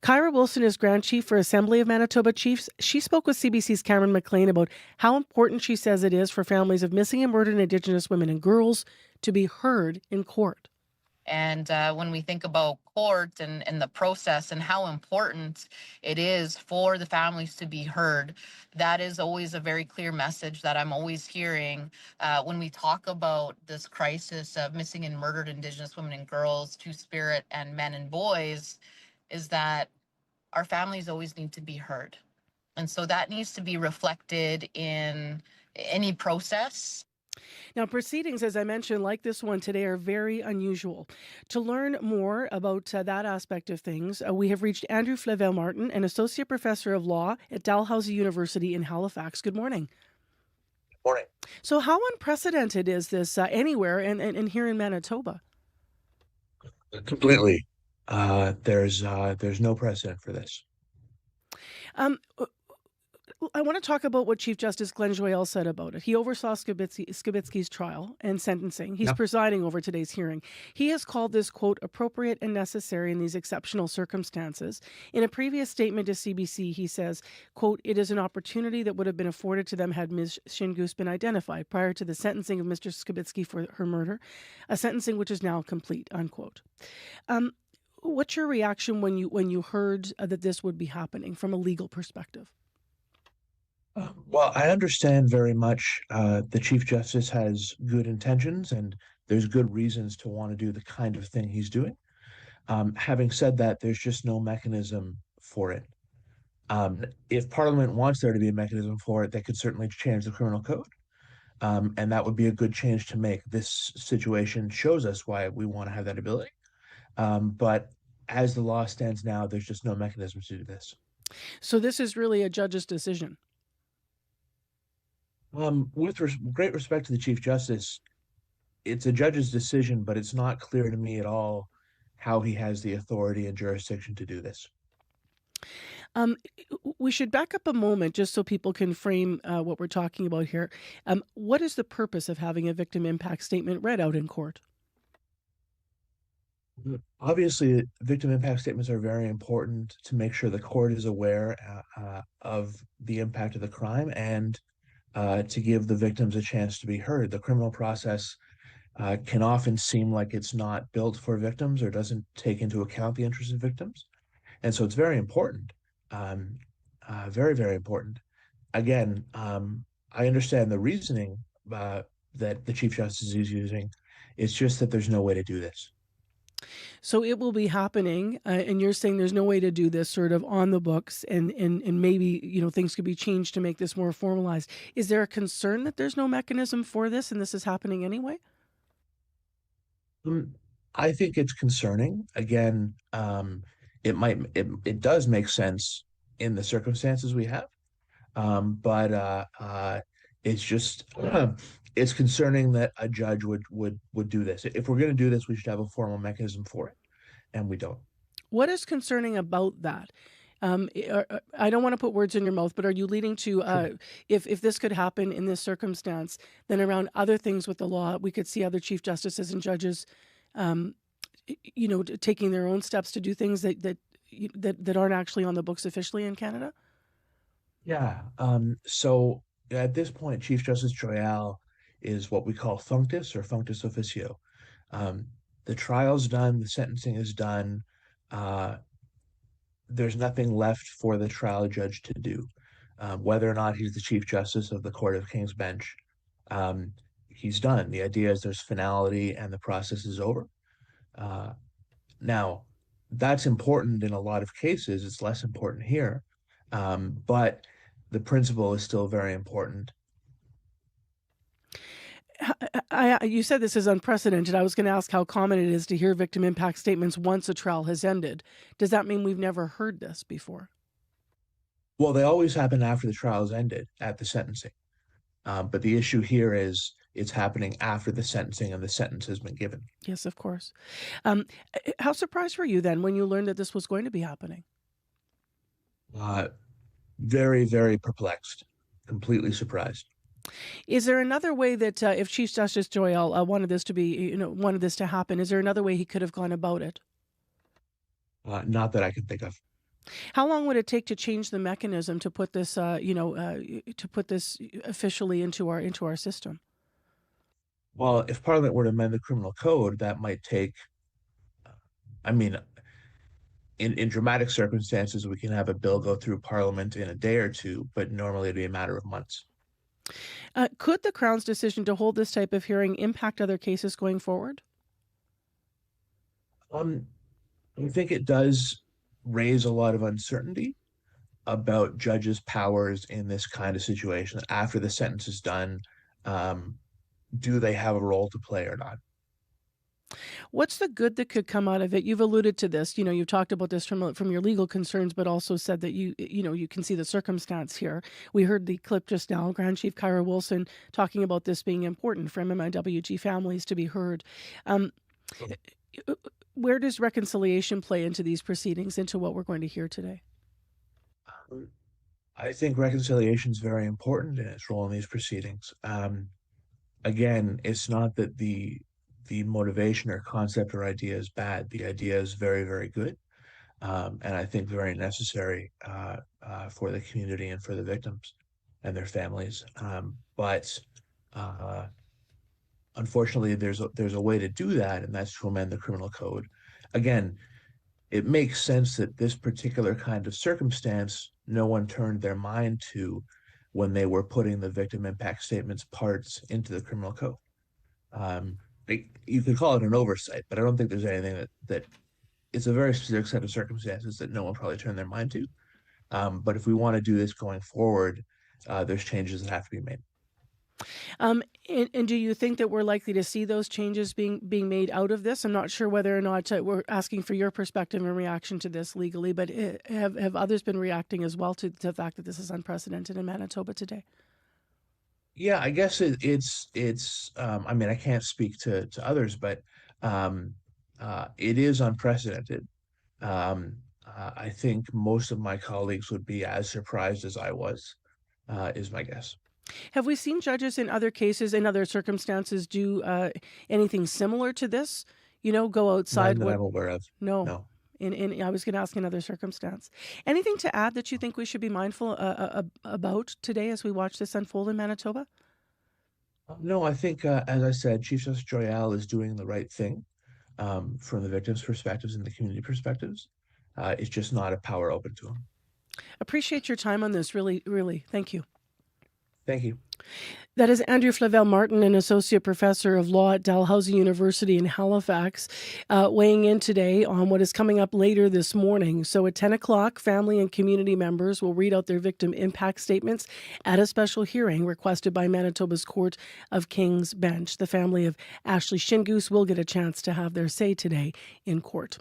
Kyra Wilson is Grand Chief for Assembly of Manitoba Chiefs. She spoke with CBC's Cameron McLean about how important she says it is for families of missing and murdered Indigenous women and girls to be heard in court. And when we think about court and the process and how important it is for the families to be heard, that is always a very clear message that I'm always hearing when we talk about this crisis of missing and murdered Indigenous women and girls, Two-Spirit and men and boys, is that our families always need to be heard. And so that needs to be reflected in any process. Now, proceedings, as I mentioned, like this one today, are very unusual. To learn more about that aspect of things, we have reached Andrew Flavel-Martin, an associate professor of law at Dalhousie University in Halifax. Good morning. Morning. So how unprecedented is this anywhere and here in Manitoba? Completely. There's no precedent for this. Um, I want to talk about what Chief Justice Glenn Joyal said about it. He oversaw Skibitsky's trial and sentencing. He's presiding over today's hearing. He has called this, quote, appropriate and necessary in these exceptional circumstances. In a previous statement to CBC, he says, quote, it is an opportunity that would have been afforded to them had Ms. Shingus been identified prior to the sentencing of Mr. Skibitsky for her murder, a sentencing which is now complete, unquote. What's your reaction when you heard that this would be happening from a legal perspective? Well, I understand very much the Chief Justice has good intentions and there's good reasons to want to do the kind of thing he's doing. Having said that, there's just no mechanism for it. If Parliament wants there to be a mechanism for it, they could certainly change the criminal code. And that would be a good change to make. This situation shows us why we want to have that ability. But as the law stands now, there's just no mechanism to do this. So this is really a judge's decision. With great respect to the Chief Justice, it's a judge's decision, but it's not clear to me at all how he has the authority and jurisdiction to do this. We should back up a moment just so people can frame what we're talking about here. What is the purpose of having a victim impact statement read out in court? Obviously, victim impact statements are very important to make sure the court is aware of the impact of the crime and to give the victims a chance to be heard. The criminal process can often seem like it's not built for victims or doesn't take into account the interests of victims. And so it's very important, very, very important. Again, I understand the reasoning that the Chief Justice is using. It's just that there's no way to do this. So it will be happening, and you're saying there's no way to do this sort of on the books, and maybe things could be changed to make this more formalized. Is there a concern that there's no mechanism for this, and this is happening anyway? I think it's concerning. Again, it does make sense in the circumstances we have, but it's just it's concerning that a judge would do this. If we're going to do this, we should have a formal mechanism for it, and we don't. What is concerning about that? I don't want to put words in your mouth, but are you leading to if this could happen in this circumstance, then around other things with the law, we could see other chief justices and judges, taking their own steps to do things that aren't actually on the books officially in Canada? Yeah. So at this point, Chief Justice Joyal is what we call functus or functus officio. The trial's done, the sentencing is done. There's nothing left for the trial judge to do. Whether or not he's the Chief Justice of the Court of King's Bench, he's done. The idea is there's finality and the process is over. Now, that's important in a lot of cases. It's less important here. But the principle is still very important. You said this is unprecedented. I was going to ask how common it is to hear victim impact statements once a trial has ended. Does that mean we've never heard this before? Well, they always happen after the trial has ended at the sentencing. But the issue here is it's happening after the sentencing and the sentence has been given. Yes, of course. How surprised were you then when you learned that this was going to be happening? Very, very perplexed, completely surprised. Is there another way that if Chief Justice Joyal wanted this to happen, is there another way he could have gone about it? Not that I can think of. How long would it take to change the mechanism to put this, to put this officially into our system? Well, if Parliament were to amend the criminal code, that might take. In dramatic circumstances, we can have a bill go through Parliament in a day or two, but normally it'd be a matter of months. Could the Crown's decision to hold this type of hearing impact other cases going forward? I think it does raise a lot of uncertainty about judges' powers in this kind of situation. After the sentence is done, do they have a role to play or not? What's the good that could come out of it? You've alluded to this. You've talked about this from your legal concerns, but also said that you can see the circumstance here. We heard the clip just now, Grand Chief Kyra Wilson talking about this being important for MMIWG families to be heard. where does reconciliation play into these proceedings, into what we're going to hear today? I think reconciliation is very important in its role in these proceedings. Again, it's not that the motivation or concept or idea is bad. The idea is very, very good, and I think very necessary for the community and for the victims and their families. But unfortunately, there's a way to do that, and that's to amend the criminal code. Again, it makes sense that this particular kind of circumstance, no one turned their mind to when they were putting the victim impact statements parts into the criminal code. You could call it an oversight, but I don't think there's anything that it's a very specific set of circumstances that no one probably turned their mind to. But if we want to do this going forward, there's changes that have to be made. And do you think that we're likely to see those changes being made out of this? I'm not sure whether or not we're asking for your perspective in reaction to this legally, but have others been reacting as well to the fact that this is unprecedented in Manitoba today? Yeah, I guess it's. I mean, I can't speak to others, but it is unprecedented. I think most of my colleagues would be as surprised as I was, is my guess. Have we seen judges in other cases, in other circumstances, do anything similar to this? Go outside. None that I'm aware of. No. I was going to ask another circumstance. Anything to add that you think we should be mindful about today as we watch this unfold in Manitoba? No, I think, as I said, Chief Justice Joyal is doing the right thing from the victims' perspectives and the community perspectives. It's just not a power open to him. Appreciate your time on this. Really, really. Thank you. Thank you. That is Andrew Flavel Martin, an associate professor of law at Dalhousie University in Halifax, weighing in today on what is coming up later this morning. So at 10 o'clock, family and community members will read out their victim impact statements at a special hearing requested by Manitoba's Court of King's Bench. The family of Ashley Shingoose will get a chance to have their say today in court.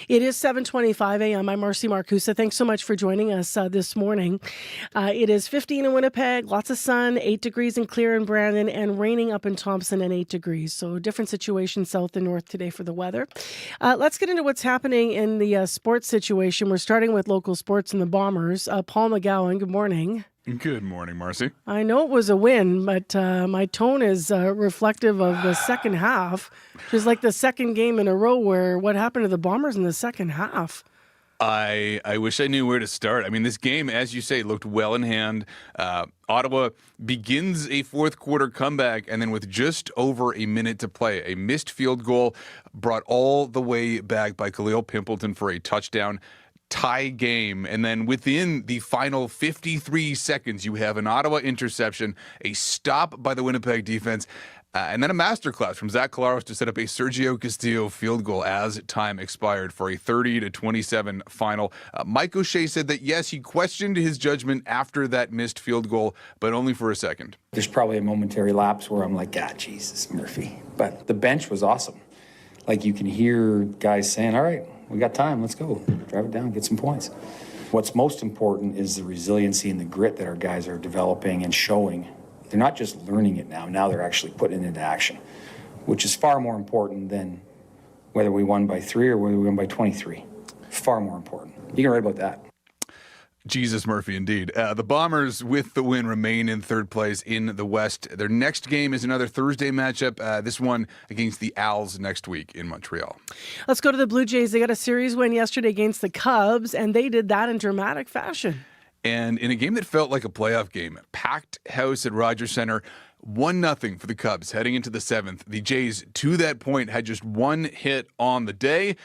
It is 7:25 a.m. I'm Marcy Marcusa. Thanks so much for joining us this morning. It is 15 in Winnipeg, lots of sun, 8 degrees and clear in Brandon, and raining up in Thompson and 8 degrees. So different situation south and north today for the weather. Let's get into what's happening in the sports situation. We're starting with local sports and the Bombers. Paul McGowan, good morning. Good morning, Marcy. I know it was a win, but my tone is reflective of the second half. Just like the second game in a row where what happened to the Bombers in the second half? I wish I knew where to start. I mean, this game, as you say, looked well in hand. Ottawa begins a fourth quarter comeback, and then with just over a minute to play, a missed field goal brought all the way back by Khalil Pimpleton for a touchdown. Tie game, and then within the final 53 seconds, you have an Ottawa interception, a stop by the Winnipeg defense, and then a masterclass from Zach Collaros to set up a Sergio Castillo field goal as time expired for a 30-27 final. Mike O'Shea said that, yes, he questioned his judgment after that missed field goal, but only for a second. There's probably a momentary lapse where I'm like, Jesus, Murphy. But the bench was awesome. Like, you can hear guys saying, all right, we got time, let's go. Drive it down, get some points. What's most important is the resiliency and the grit that our guys are developing and showing. They're not just learning it now they're actually putting it into action, which is far more important than whether we won by 3 or whether we won by 23. Far more important. You can write about that. Jesus Murphy, indeed. The Bombers, with the win, remain in third place in the West. Their next game is another Thursday matchup, this one against the Als next week in Montreal. Let's go to the Blue Jays. They got a series win yesterday against the Cubs, and they did that in dramatic fashion. And in a game that felt like a playoff game, packed house at Rogers Centre, 1-0 for the Cubs heading into the seventh. The Jays, to that point, had just one hit on the day.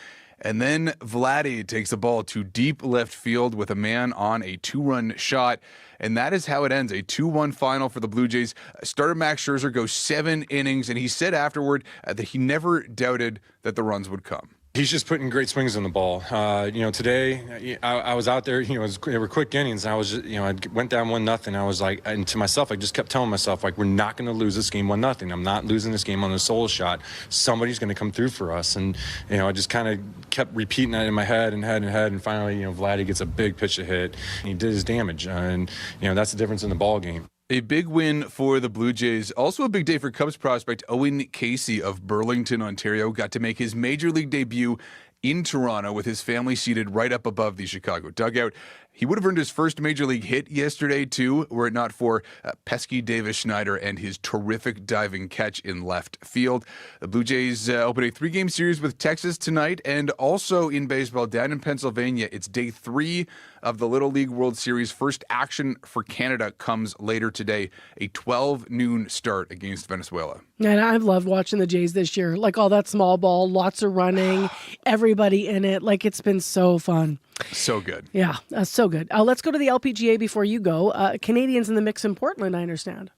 And then Vladdy takes the ball to deep left field with a man on a 2-run shot. And that is how it ends, a 2-1 final for the Blue Jays. Starter Max Scherzer goes 7 innings, and he said afterward that he never doubted that the runs would come. He's just putting great swings on the ball. Today I was out there. They were quick innings. And I was just, I went down 1-0. I was like, and to myself, I just kept telling myself, like, we're not going to lose this game 1-0. I'm not losing this game on a solo shot. Somebody's going to come through for us. And I just kind of kept repeating that in my head. And finally, Vladdy gets a big pitch to hit. And he did his damage. And that's the difference in the ball game. A big win for the Blue Jays. Also a big day for Cubs prospect Owen Casey of Burlington, Ontario. Got to make his major league debut in Toronto with his family seated right up above the Chicago dugout. He would have earned his first major league hit yesterday, too, were it not for pesky Davis Schneider and his terrific diving catch in left field. The Blue Jays open a 3-game series with Texas tonight, and also in baseball down in Pennsylvania. It's day 3 of the Little League World Series. First action for Canada comes later today, a 12 noon start against Venezuela. And I've loved watching the Jays this year. Like all that small ball, lots of running, everybody in it. Like it's been so fun. So good. Yeah, so good. Let's go to the LPGA before you go. Canadians in the mix in Portland, I understand.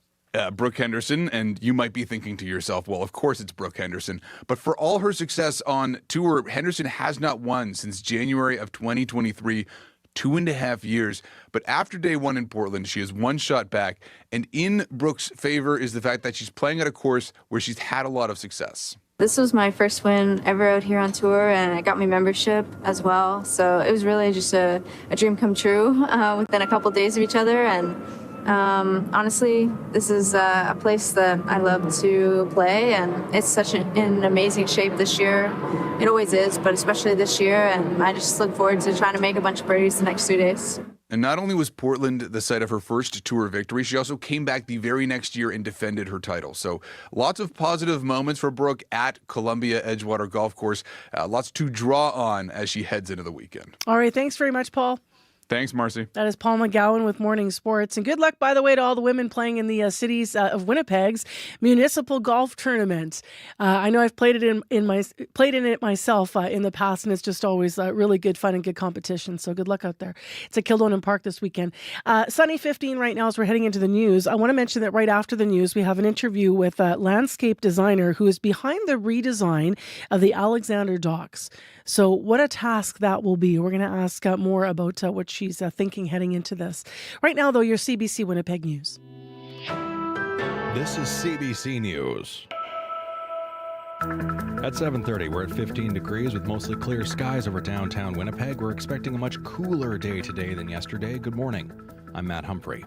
Brooke Henderson, and you might be thinking to yourself, well, of course it's Brooke Henderson. But for all her success on tour, Henderson has not won since January of 2023, 2.5 years. But after day 1 in Portland, she is 1 shot back. And in Brooke's favor is the fact that she's playing at a course where she's had a lot of success. This was my first win ever out here on tour, and I got my membership as well. So it was really just a dream come true within a couple days of each other. And honestly, this is a place that I love to play, and it's such in amazing shape this year. It always is, but especially this year. And I just look forward to trying to make a bunch of birdies the next 2 days. And not only was Portland the site of her first tour victory, she also came back the very next year and defended her title. So lots of positive moments for Brooke at Columbia Edgewater Golf Course. Lots to draw on as she heads into the weekend. All right, thanks very much, Paul. Thanks, Marcy. That is Paul McGowan with Morning Sports. And good luck, by the way, to all the women playing in the cities of Winnipeg's municipal golf tournament. I know I've played in it myself in the past, and it's just always really good fun and good competition. So good luck out there. It's at Kildonan Park this weekend. Sunny 15 right now as we're heading into the news. I want to mention that right after the news, we have an interview with a landscape designer who is behind the redesign of the Alexander Docks. So what a task that will be. We're going to ask more about what she's thinking heading into this. Right now, though, your CBC Winnipeg News. This is CBC News. At 7:30, we're at 15 degrees with mostly clear skies over downtown Winnipeg. We're expecting a much cooler day today than yesterday. Good morning. I'm Matt Humphrey.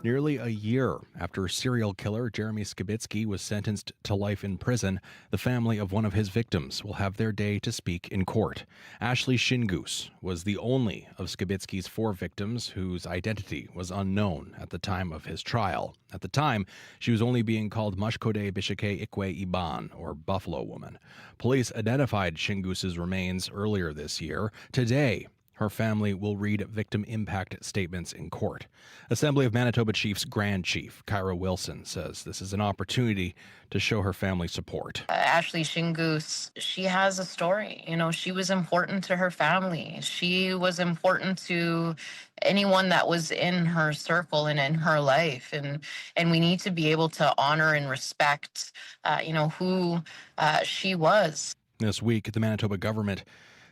Nearly a year after serial killer Jeremy Skibitsky was sentenced to life in prison, the family of one of his victims will have their day to speak in court. Ashley Shingoose was the only of Skibitsky's 4 victims whose identity was unknown at the time of his trial. At the time, she was only being called Mashkode Bishake Ikwe Iban, or Buffalo Woman. Police identified Shingoose's remains earlier this year. Today, her family will read victim impact statements in court. Assembly of Manitoba Chiefs Grand Chief Kyra Wilson says this is an opportunity to show her family support. Ashley Shingoose, she has a story. You know, she was important to her family. She was important to anyone that was in her circle and in her life. And we need to be able to honor and respect, who she was. This week, the Manitoba government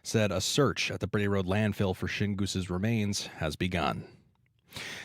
said a search at the Brady Road landfill for Shingoose's remains has begun.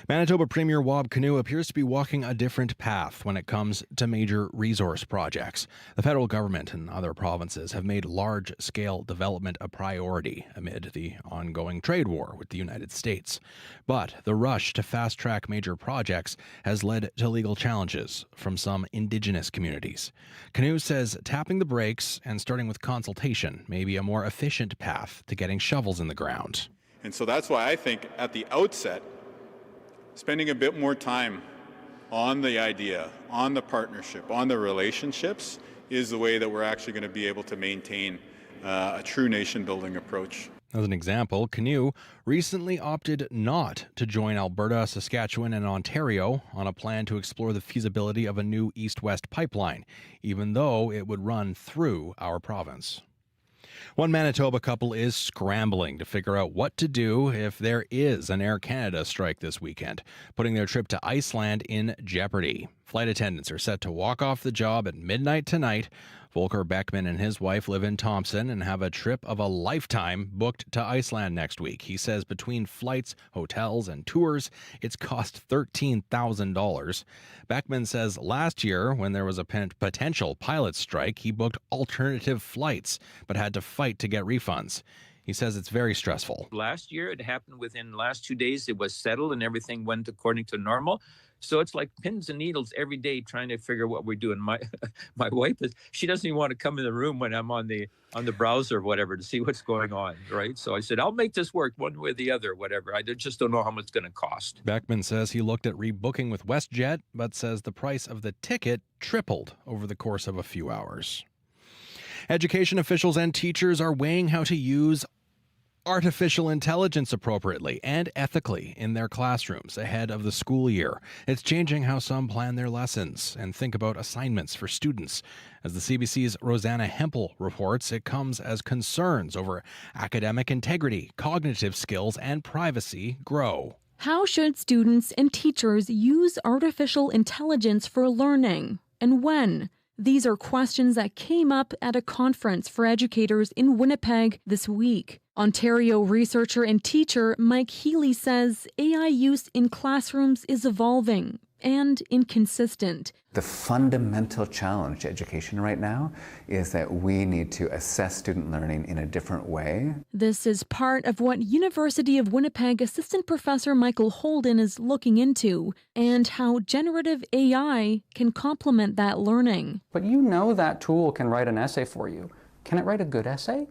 Manitoba Premier Wab Kinew appears to be walking a different path when it comes to major resource projects. The federal government and other provinces have made large-scale development a priority amid the ongoing trade war with the United States. But the rush to fast-track major projects has led to legal challenges from some Indigenous communities. Kinew says tapping the brakes and starting with consultation may be a more efficient path to getting shovels in the ground. And so that's why I think at the outset, spending a bit more time on the idea, on the partnership, on the relationships is the way that we're actually going to be able to maintain a true nation-building approach. As an example, Kinew recently opted not to join Alberta, Saskatchewan, and Ontario on a plan to explore the feasibility of a new east-west pipeline, even though it would run through our province. One Manitoba couple is scrambling to figure out what to do if there is an Air Canada strike this weekend, putting their trip to Iceland in jeopardy. Flight attendants are set to walk off the job at midnight tonight. Volker Beckman and his wife live in Thompson and have a trip of a lifetime booked to Iceland next week. He says between flights, hotels, and tours, it's cost $13,000. Beckman says last year, when there was a potential pilot strike, he booked alternative flights, but had to fight to get refunds. He says it's very stressful. Last year, it happened within the last 2 days. It was settled and everything went according to normal. So it's like pins and needles every day trying to figure what we're doing. My wife she doesn't even want to come in the room when I'm on the browser or whatever to see what's going on, right? So I said, I'll make this work one way or the other, whatever. I just don't know how much it's going to cost. Beckman says he looked at rebooking with WestJet, but says the price of the ticket tripled over the course of a few hours. Education officials and teachers are weighing how to use artificial intelligence appropriately and ethically in their classrooms ahead of the school year. It's changing how some plan their lessons and think about assignments for students. As the CBC's Rosanna Hempel reports, it comes as concerns over academic integrity, cognitive skills, and privacy grow. How should students and teachers use artificial intelligence for learning, and when? These are questions that came up at a conference for educators in Winnipeg this week. Ontario researcher and teacher Mike Healy says AI use in classrooms is evolving and inconsistent. The fundamental challenge to education right now is that we need to assess student learning in a different way. This is part of what University of Winnipeg Assistant Professor Michael Holden is looking into, and how generative AI can complement that learning. But you know that tool can write an essay for you. Can it write a good essay?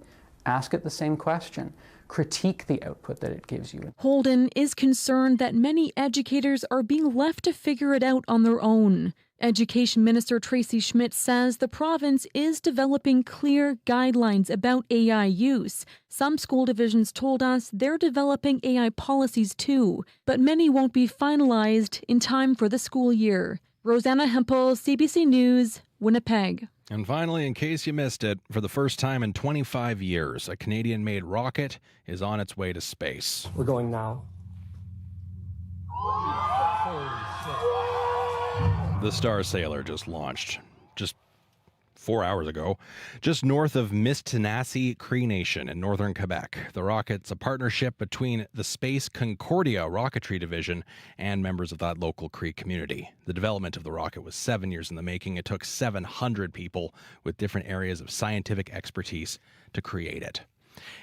Ask it the same question. Critique the output that it gives you. Holden is concerned that many educators are being left to figure it out on their own. Education Minister Tracy Schmidt says the province is developing clear guidelines about AI use. Some school divisions told us they're developing AI policies too, but many won't be finalized in time for the school year. Rosanna Hempel, CBC News, Winnipeg. And finally, in case you missed it, for the first time in 25 years, a Canadian-made rocket is on its way to space. We're going now. The Star Sailor just launched just 4 hours ago, just north of Mistinassee Cree Nation in northern Quebec. The rocket's a partnership between the Space Concordia Rocketry Division and members of that local Cree community. The development of the rocket was 7 years in the making. It took 700 people with different areas of scientific expertise to create it.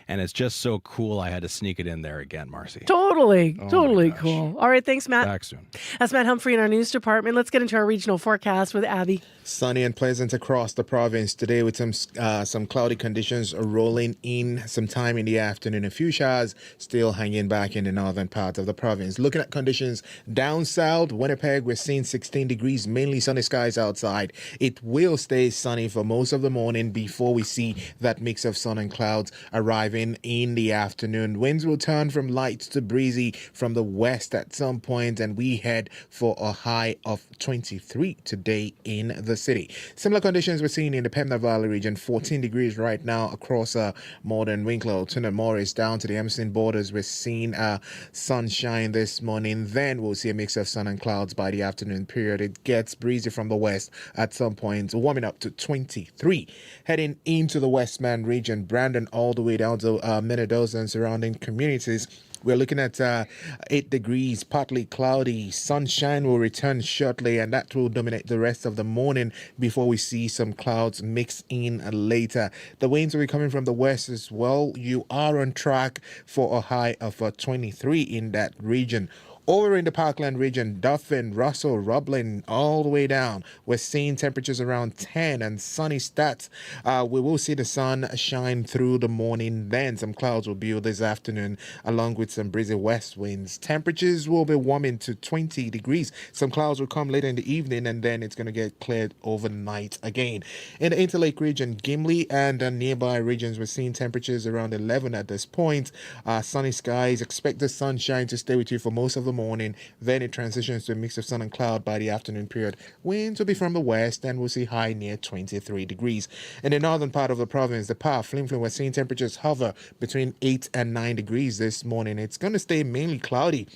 And it's just so cool, I had to sneak it in there again, Marcy. Totally cool. All right, thanks, Matt. Back soon. That's Matt Humphrey in our news department. Let's get into our regional forecast with Abby. Sunny and pleasant across the province today with some cloudy conditions rolling in sometime in the afternoon. A few showers still hanging back in the northern part of the province. Looking at conditions down south, Winnipeg, we're seeing 16 degrees, mainly sunny skies outside. It will stay sunny for most of the morning before we see that mix of sun and clouds arriving in the afternoon. Winds will turn from light to breezy from the west at some point, and we head for a high of 23 today in the city. Similar conditions we're seeing in the Pembina Valley region, 14 degrees right now across Modern Winkler, Tuna Morris down to the Emerson borders. We're seeing sunshine this morning. Then we'll see a mix of sun and clouds by the afternoon period. It gets breezy from the west at some point, warming up to 23. Heading into the Westman region, Brandon all the way down to Minnedosa and surrounding communities. We're looking at 8 degrees, partly cloudy. Sunshine will return shortly, and that will dominate the rest of the morning before we see some clouds mix in later. The winds will be coming from the west as well. You are on track for a high of 23 in that region. Over in the Parkland region, Dauphin, Russell, Roblin, all the way down, we're seeing temperatures around 10 and sunny stats. We will see the sun shine through the morning. Then some clouds will build this afternoon, along with some breezy west winds. Temperatures will be warming to 20 degrees. Some clouds will come later in the evening, and then it's going to get cleared overnight again. In the Interlake region, Gimli and nearby regions, we're seeing temperatures around 11 at this point. Sunny skies. Expect the sunshine to stay with you for most of the morning. Then it transitions to a mix of sun and cloud by the afternoon period. Winds will be from the west, and we'll see high near 23 degrees. In the northern part of the province, the Flin-Flin, we're seeing temperatures hover between 8 and 9 degrees this morning. It's going to stay mainly cloudy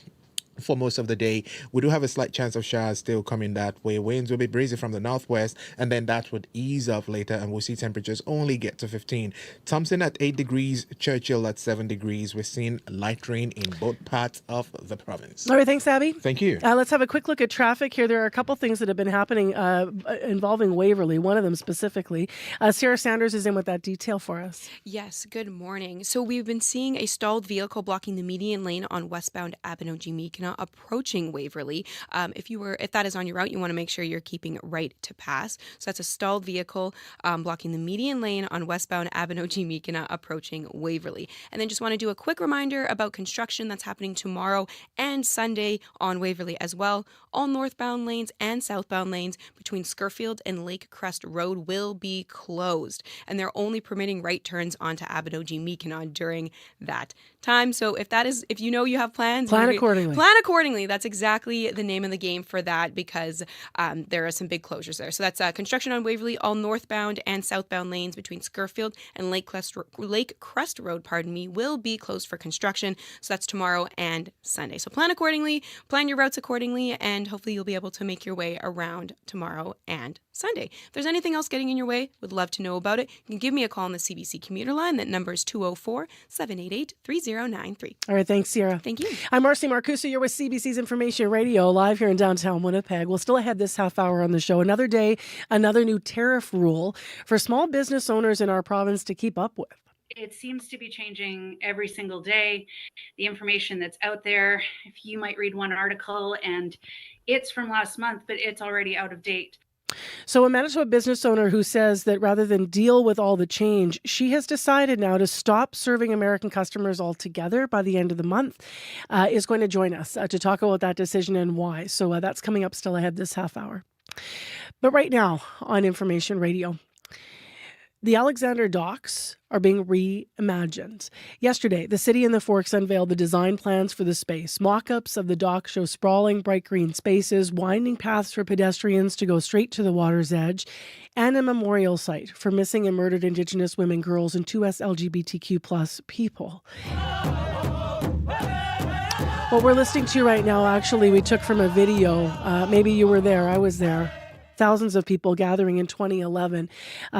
for most of the day. We do have a slight chance of showers still coming that way. Winds will be breezy from the northwest, and then that would ease off later, and we'll see temperatures only get to 15. Thompson at 8 degrees, Churchill at 7 degrees. We're seeing light rain in both parts of the province. All right, thanks, Abby. Thank you. Let's have a quick look at traffic here. There are a couple things that have been happening involving Waverley, one of them specifically. Sarah Sanders is in with that detail for us. Yes, good morning. So we've been seeing a stalled vehicle blocking the median lane on westbound Abinogi-Meekina Meekina approaching Waverly. If that is on your route, you want to make sure you're keeping right to pass. So that's a stalled vehicle blocking the median lane on westbound Abinogi Meekina approaching Waverly. And then just want to do a quick reminder about construction that's happening tomorrow and Sunday on Waverly as well. All northbound lanes and southbound lanes between Scurfield and Lake Crest Road will be closed, and they're only permitting right turns onto Abinogi Meekina during that time. So if you know you have plans, Plan accordingly. Plan accordingly. That's exactly the name of the game for that, because there are some big closures there. So that's construction on Waverly, all northbound and southbound lanes between Scurfield and Lake Crest Road, will be closed for construction. So that's tomorrow and Sunday. So plan accordingly, plan your routes accordingly, and hopefully you'll be able to make your way around tomorrow and Sunday. If there's anything else getting in your way, would love to know about it. You can give me a call on the CBC commuter line. That number is 204-788-3093. All right, thanks, Sierra. Thank you. I'm Marcy Marcusa. You're with CBC's Information Radio, live here in downtown Winnipeg. We'll still ahead this half hour on the show. Another day, another new tariff rule for small business owners in our province to keep up with. It seems to be changing every single day. The information that's out there, if you might read one article and it's from last month, but it's already out of date. So a Manitoba business owner who says that rather than deal with all the change, she has decided now to stop serving American customers altogether by the end of the month, is going to join us to talk about that decision and why. So that's coming up still ahead this half hour. But right now on Information Radio, the Alexander Docks are being reimagined. Yesterday, the city and the Forks unveiled the design plans for the space. Mock-ups of the dock show sprawling, bright green spaces, winding paths for pedestrians to go straight to the water's edge, and a memorial site for missing and murdered Indigenous women, girls, and 2S LGBTQ+ people. What we're listening to right now, actually, we took from a video. Maybe you were there. I was there. Thousands of people gathering in 2011.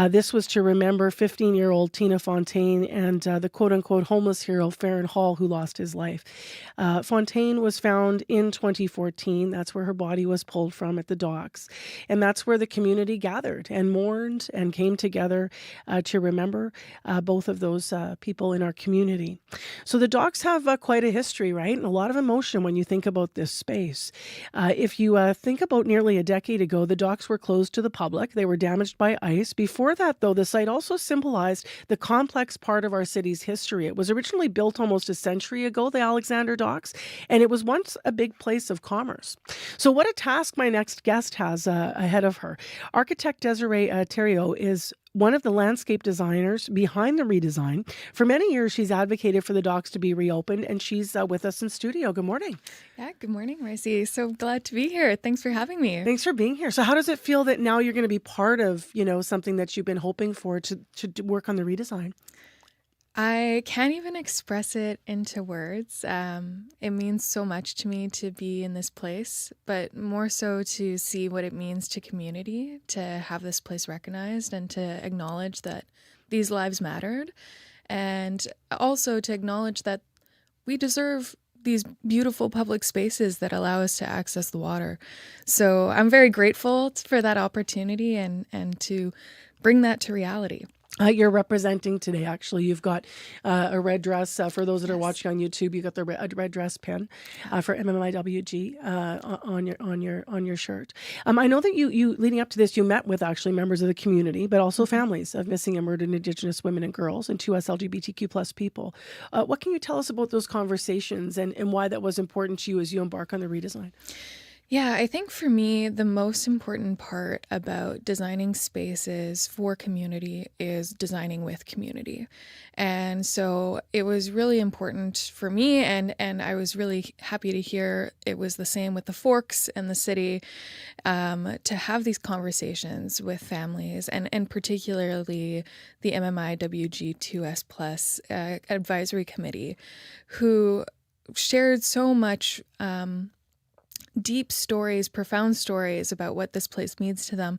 This was to remember 15-year-old Tina Fontaine and the quote-unquote homeless hero Farron Hall, who lost his life. Fontaine was found in 2014. That's where her body was pulled from at the docks. And that's where the community gathered and mourned and came together to remember both of those people in our community. So the docks have quite a history, right? And a lot of emotion when you think about this space. If you think about nearly a decade ago, the docks were closed to the public. They were damaged by ice. Before that, though, the site also symbolized the complex part of our city's history. It was originally built almost a century ago, the Alexander Docks, and it was once a big place of commerce. So what a task my next guest has ahead of her. Architect Desiree Theriault is one of the landscape designers behind the redesign. For many years, she's advocated for the docks to be reopened, and she's with us in studio. Good morning. Yeah, good morning, Marcy. So glad to be here. Thanks for having me. Thanks for being here. So how does it feel that now you're going to be part of, something that you've been hoping for to work on the redesign? I can't even express it into words. It means so much to me to be in this place, but more so to see what it means to community, to have this place recognized and to acknowledge that these lives mattered, and also to acknowledge that we deserve these beautiful public spaces that allow us to access the water. So I'm very grateful for that opportunity and to bring that to reality. You're representing today, actually. You've got a red dress. For those that are watching on YouTube, you got the red dress pin for MMIWG on your shirt. I know that you leading up to this, you met with actually members of the community, but also families of missing and murdered Indigenous women and girls and 2S LGBTQ+ people. What can you tell us about those conversations and why that was important to you as you embark on the redesign? Yeah, I think for me, the most important part about designing spaces for community is designing with community. And so it was really important for me, and I was really happy to hear it was the same with the Forks and the city, to have these conversations with families and particularly the MMIWG2S+ advisory committee, who shared so much deep stories, profound stories about what this place means to them,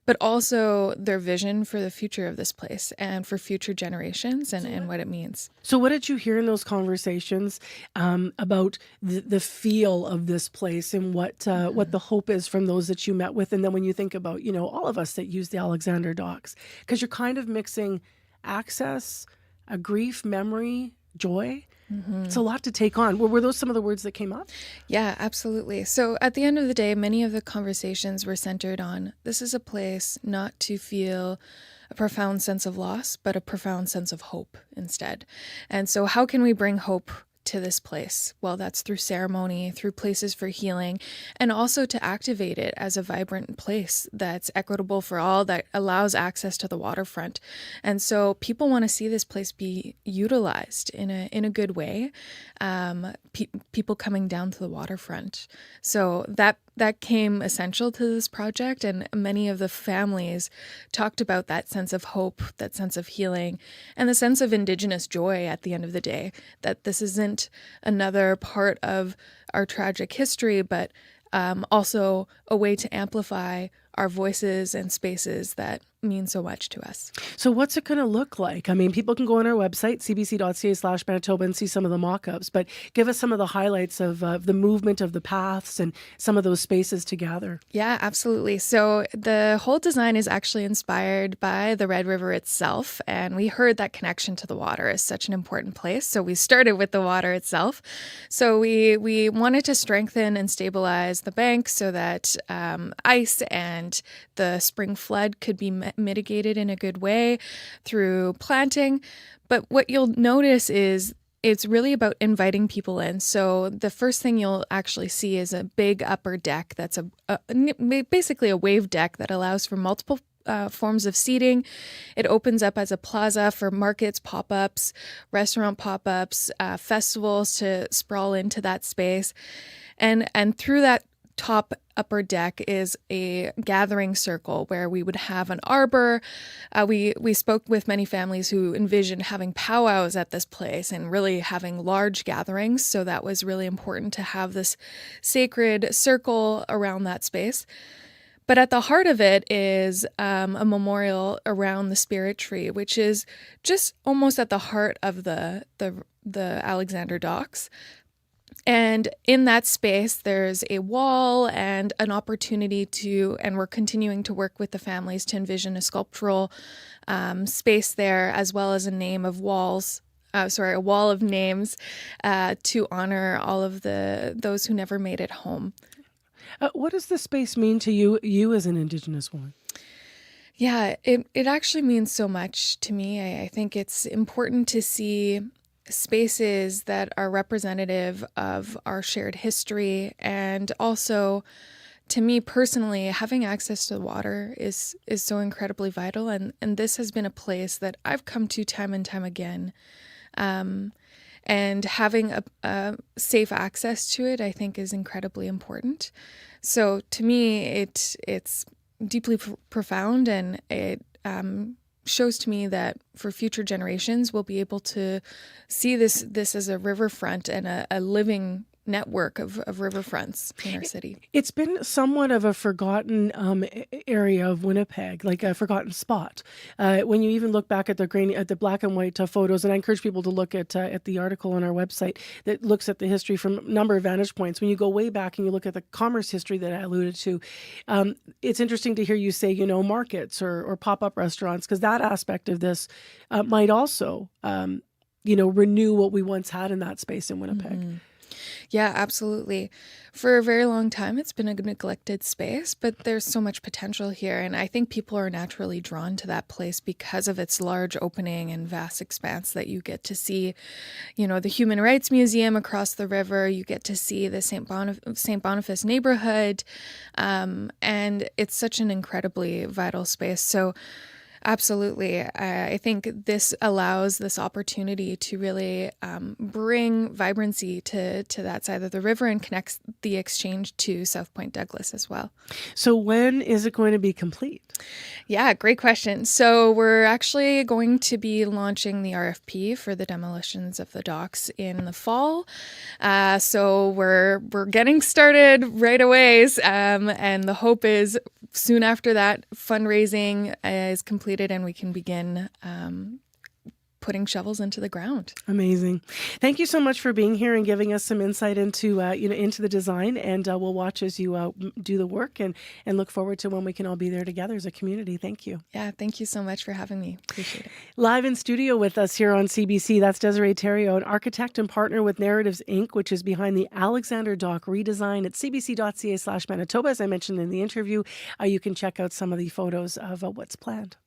but also their vision for the future of this place and for future generations and what it means. So what did you hear in those conversations about the feel of this place and what the hope is from those that you met with? And then when you think about, all of us that use the Alexander Docks, because you're kind of mixing access, a grief, memory, joy. It's a lot to take on. Were those some of the words that came up? Yeah, absolutely. So at the end of the day, many of the conversations were centered on this is a place not to feel a profound sense of loss, but a profound sense of hope instead. And so how can we bring hope to this place? Well, that's through ceremony, through places for healing, and also to activate it as a vibrant place that's equitable for all, that allows access to the waterfront. And so people want to see this place be utilized in a good way. People coming down to the waterfront. So that came essential to this project, and many of the families talked about that sense of hope, that sense of healing, and the sense of Indigenous joy at the end of the day, that this isn't another part of our tragic history, but also a way to amplify our voices and spaces that mean so much to us. So what's it going to look like? I mean, people can go on our website, cbc.ca/Manitoba, and see some of the mock-ups, but give us some of the highlights of the movement of the paths and some of those spaces to gather. Yeah, absolutely. So the whole design is actually inspired by the Red River itself, and we heard that connection to the water is such an important place. So we started with the water itself. So we wanted to strengthen and stabilize the bank so that ice and the spring flood could be mitigated in a good way through planting. But what you'll notice is it's really about inviting people in. So the first thing you'll actually see is a big upper deck that's basically a wave deck that allows for multiple forms of seating. It opens up as a plaza for markets, pop-ups, restaurant pop-ups, festivals to sprawl into that space. And through that top upper deck is a gathering circle where we would have an arbor. We spoke with many families who envisioned having powwows at this place and really having large gatherings. So that was really important to have this sacred circle around that space. But at the heart of it is a memorial around the spirit tree, which is just almost at the heart of the Alexander Docks. And in that space, there's a wall and an opportunity and we're continuing to work with the families to envision a sculptural space there, as well as a wall of names to honor all of those who never made it home. What does the space mean to you as an Indigenous woman? Yeah, it actually means so much to me. I think it's important to see spaces that are representative of our shared history, and also to me personally, having access to water is so incredibly vital, and this has been a place that I've come to time and time again, and having a safe access to it I think is incredibly important. So to me it's deeply profound, and it shows to me that for future generations, we'll be able to see this as a riverfront and a living network of riverfronts in our city. It's been somewhat of a forgotten area of Winnipeg, like a forgotten spot. When you even look back at the black and white photos, and I encourage people to look at the article on our website that looks at the history from a number of vantage points. When you go way back and you look at the commerce history that I alluded to, it's interesting to hear you say, markets or pop-up restaurants, because that aspect of this might also, renew what we once had in that space in Winnipeg. Mm-hmm. Yeah, absolutely. For a very long time, it's been a neglected space, but there's so much potential here. And I think people are naturally drawn to that place because of its large opening and vast expanse that you get to see, the Human Rights Museum across the river. You get to see the St. Boniface neighborhood. And it's such an incredibly vital space. So absolutely. I think this allows this opportunity to really bring vibrancy to that side of the river and connects the exchange to South Point Douglas as well. So when is it going to be complete? Yeah, great question. So we're actually going to be launching the RFP for the demolitions of the docks in the fall. So we're getting started right away. And the hope is soon after that fundraising is completed and we can begin putting shovels into the ground. Amazing. Thank you so much for being here and giving us some insight into into the design. And we'll watch as you do the work and look forward to when we can all be there together as a community. Thank you. Yeah, thank you so much for having me. Appreciate it. Live in studio with us here on CBC, that's Desiree Theriault, an architect and partner with Narratives Inc., which is behind the Alexander Dock redesign at cbc.ca/Manitoba. As I mentioned in the interview, you can check out some of the photos of what's planned.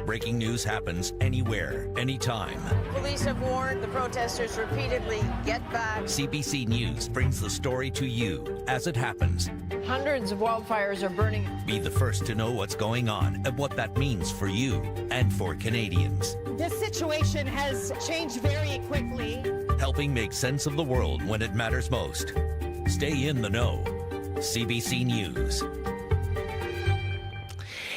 Breaking news happens anywhere, anytime. Police have warned the protesters repeatedly, get back. CBC News brings the story to you as it happens. Hundreds of wildfires are burning. Be the first to know what's going on and what that means for you and for Canadians. This situation has changed very quickly. Helping make sense of the world when it matters most. Stay in the know. CBC News.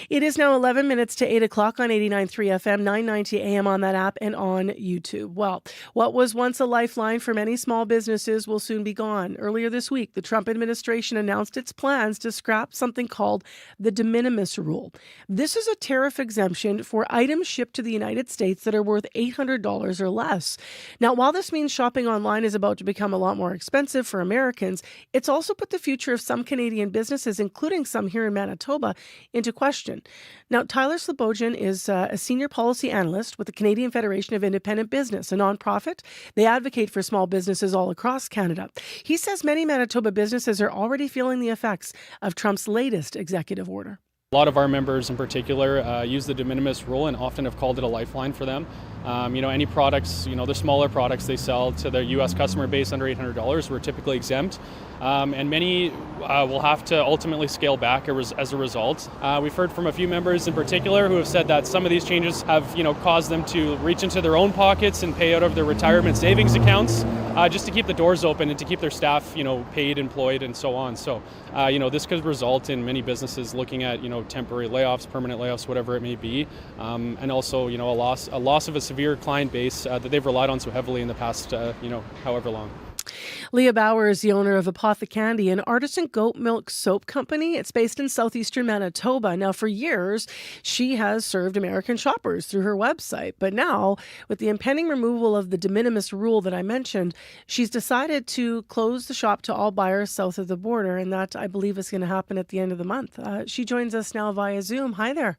It is now 11 minutes to 8 o'clock on 89.3 FM, 990 AM on that app and on YouTube. Well, what was once a lifeline for many small businesses will soon be gone. Earlier this week, the Trump administration announced its plans to scrap something called the de minimis rule. This is a tariff exemption for items shipped to the United States that are worth $800 or less. Now, while this means shopping online is about to become a lot more expensive for Americans, it's also put the future of some Canadian businesses, including some here in Manitoba, into question. Now, Tyler Slobodjan is a senior policy analyst with the Canadian Federation of Independent Business, a nonprofit. They advocate for small businesses all across Canada. He says many Manitoba businesses are already feeling the effects of Trump's latest executive order. A lot of our members in particular use the de minimis rule and often have called it a lifeline for them. Any products, the smaller products they sell to their U.S. customer base under $800 were typically exempt. And many will have to ultimately scale back as a result. We've heard from a few members in particular who have said that some of these changes have, caused them to reach into their own pockets and pay out of their retirement savings accounts just to keep the doors open and to keep their staff, paid, employed, and so on. So, this could result in many businesses looking at, temporary layoffs, permanent layoffs, whatever it may be, and also, a loss of a severe client base that they've relied on so heavily in the past, however long. Leah Bauer is the owner of Apothecandi, an artisan goat milk soap company. It's based in southeastern Manitoba. Now, for years, she has served American shoppers through her website. But now, with the impending removal of the de minimis rule that I mentioned, she's decided to close the shop to all buyers south of the border. And that, I believe, is going to happen at the end of the month. She joins us now via Zoom. Hi there.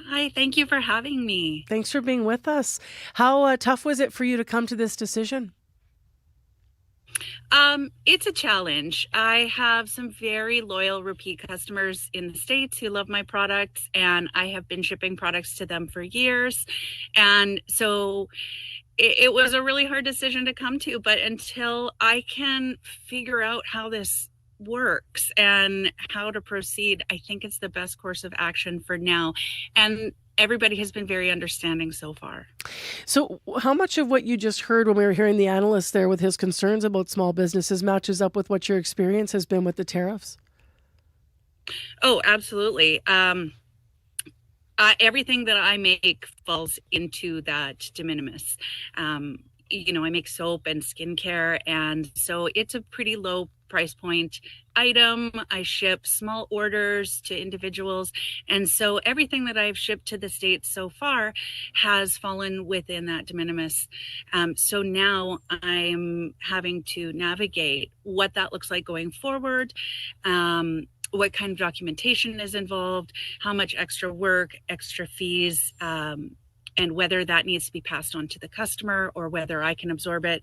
Hi, thank you for having me. Thanks for being with us. How tough was it for you to come to this decision? It's a challenge. I have some very loyal repeat customers in the States who love my products, and I have been shipping products to them for years. And so it was a really hard decision to come to, but until I can figure out how this works and how to proceed, I think it's the best course of action for now. And everybody has been very understanding so far. So how much of what you just heard when we were hearing the analyst there with his concerns about small businesses matches up with what your experience has been with the tariffs? Oh, absolutely. Everything that I make falls into that de minimis. I make soap and skincare, and so it's a pretty low price point item. I ship small orders to individuals, and so everything that I've shipped to the States so far has fallen within that de minimis. So now I'm having to navigate what that looks like going forward. What kind of documentation is involved, how much extra work, extra fees, and whether that needs to be passed on to the customer or whether I can absorb it.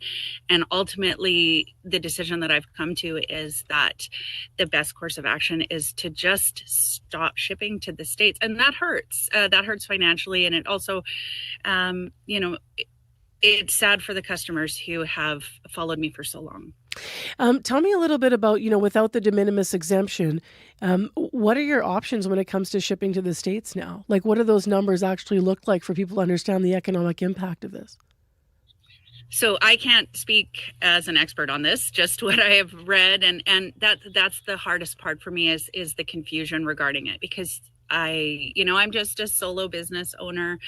And ultimately, the decision that I've come to is that the best course of action is to just stop shipping to the States. And that hurts. That hurts financially. And it also, it's sad for the customers who have followed me for so long. Tell me a little bit about, without the de minimis exemption, what are your options when it comes to shipping to the States now? Like, what do those numbers actually look like for people to understand the economic impact of this? So I can't speak as an expert on this, just what I have read. And that's the hardest part for me is the confusion regarding it, because I'm just a solo business owner.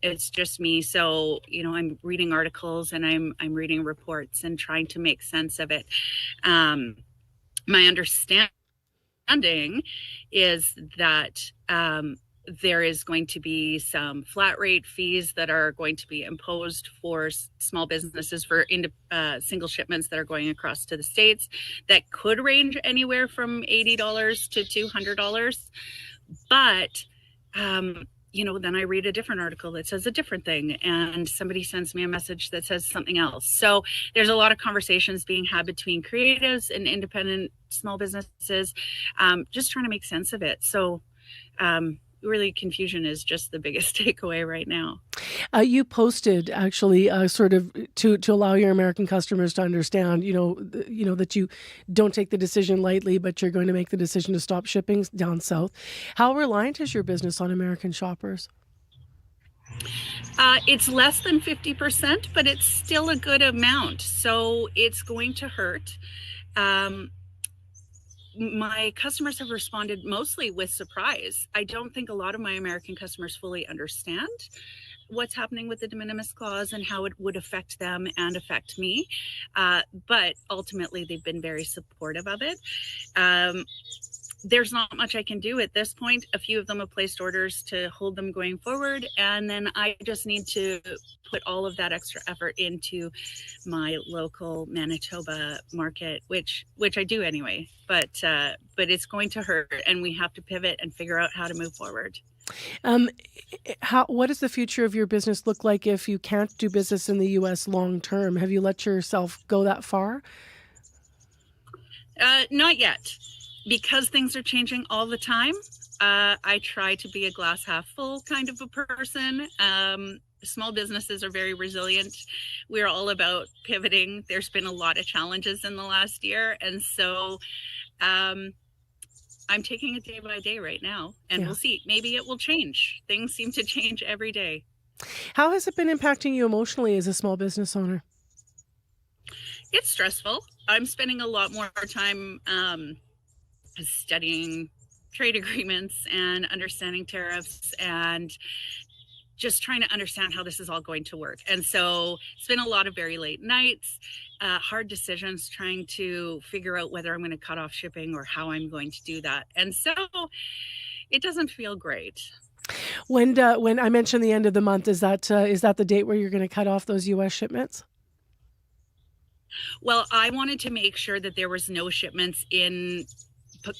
It's just me. So, I'm reading articles and I'm reading reports and trying to make sense of it. My understanding is that there is going to be some flat rate fees that are going to be imposed for small businesses for single shipments that are going across to the States that could range anywhere from $80 to $200. But, then I read a different article that says a different thing, and somebody sends me a message that says something else. So there's a lot of conversations being had between creatives and independent small businesses, just trying to make sense of it. So, really, confusion is just the biggest takeaway right now. You posted actually sort of to allow your American customers to understand, that you don't take the decision lightly, but you're going to make the decision to stop shipping down south. How reliant is your business on American shoppers? It's less than 50%, but it's still a good amount. So it's going to hurt. My customers have responded mostly with surprise. I don't think a lot of my American customers fully understand what's happening with the de minimis clause and how it would affect them and affect me. But ultimately, they've been very supportive of it. There's not much I can do at this point. A few of them have placed orders to hold them going forward. And then I just need to put all of that extra effort into my local Manitoba market, which I do anyway. But it's going to hurt, and we have to pivot and figure out how to move forward. What does the future of your business look like if you can't do business in the U.S. long term? Have you let yourself go that far? Not yet. Because things are changing all the time, I try to be a glass half full kind of a person. Small businesses are very resilient. We're all about pivoting. There's been a lot of challenges in the last year. And so I'm taking it day by day right now, and we'll see. Maybe it will change. Things seem to change every day. How has it been impacting you emotionally as a small business owner? It's stressful. I'm spending a lot more time studying trade agreements and understanding tariffs and just trying to understand how this is all going to work. And so it's been a lot of very late nights, hard decisions, trying to figure out whether I'm going to cut off shipping or how I'm going to do that. And so it doesn't feel great. When I mentioned the end of the month, is that the date where you're going to cut off those U.S. shipments? Well, I wanted to make sure that there was no shipments in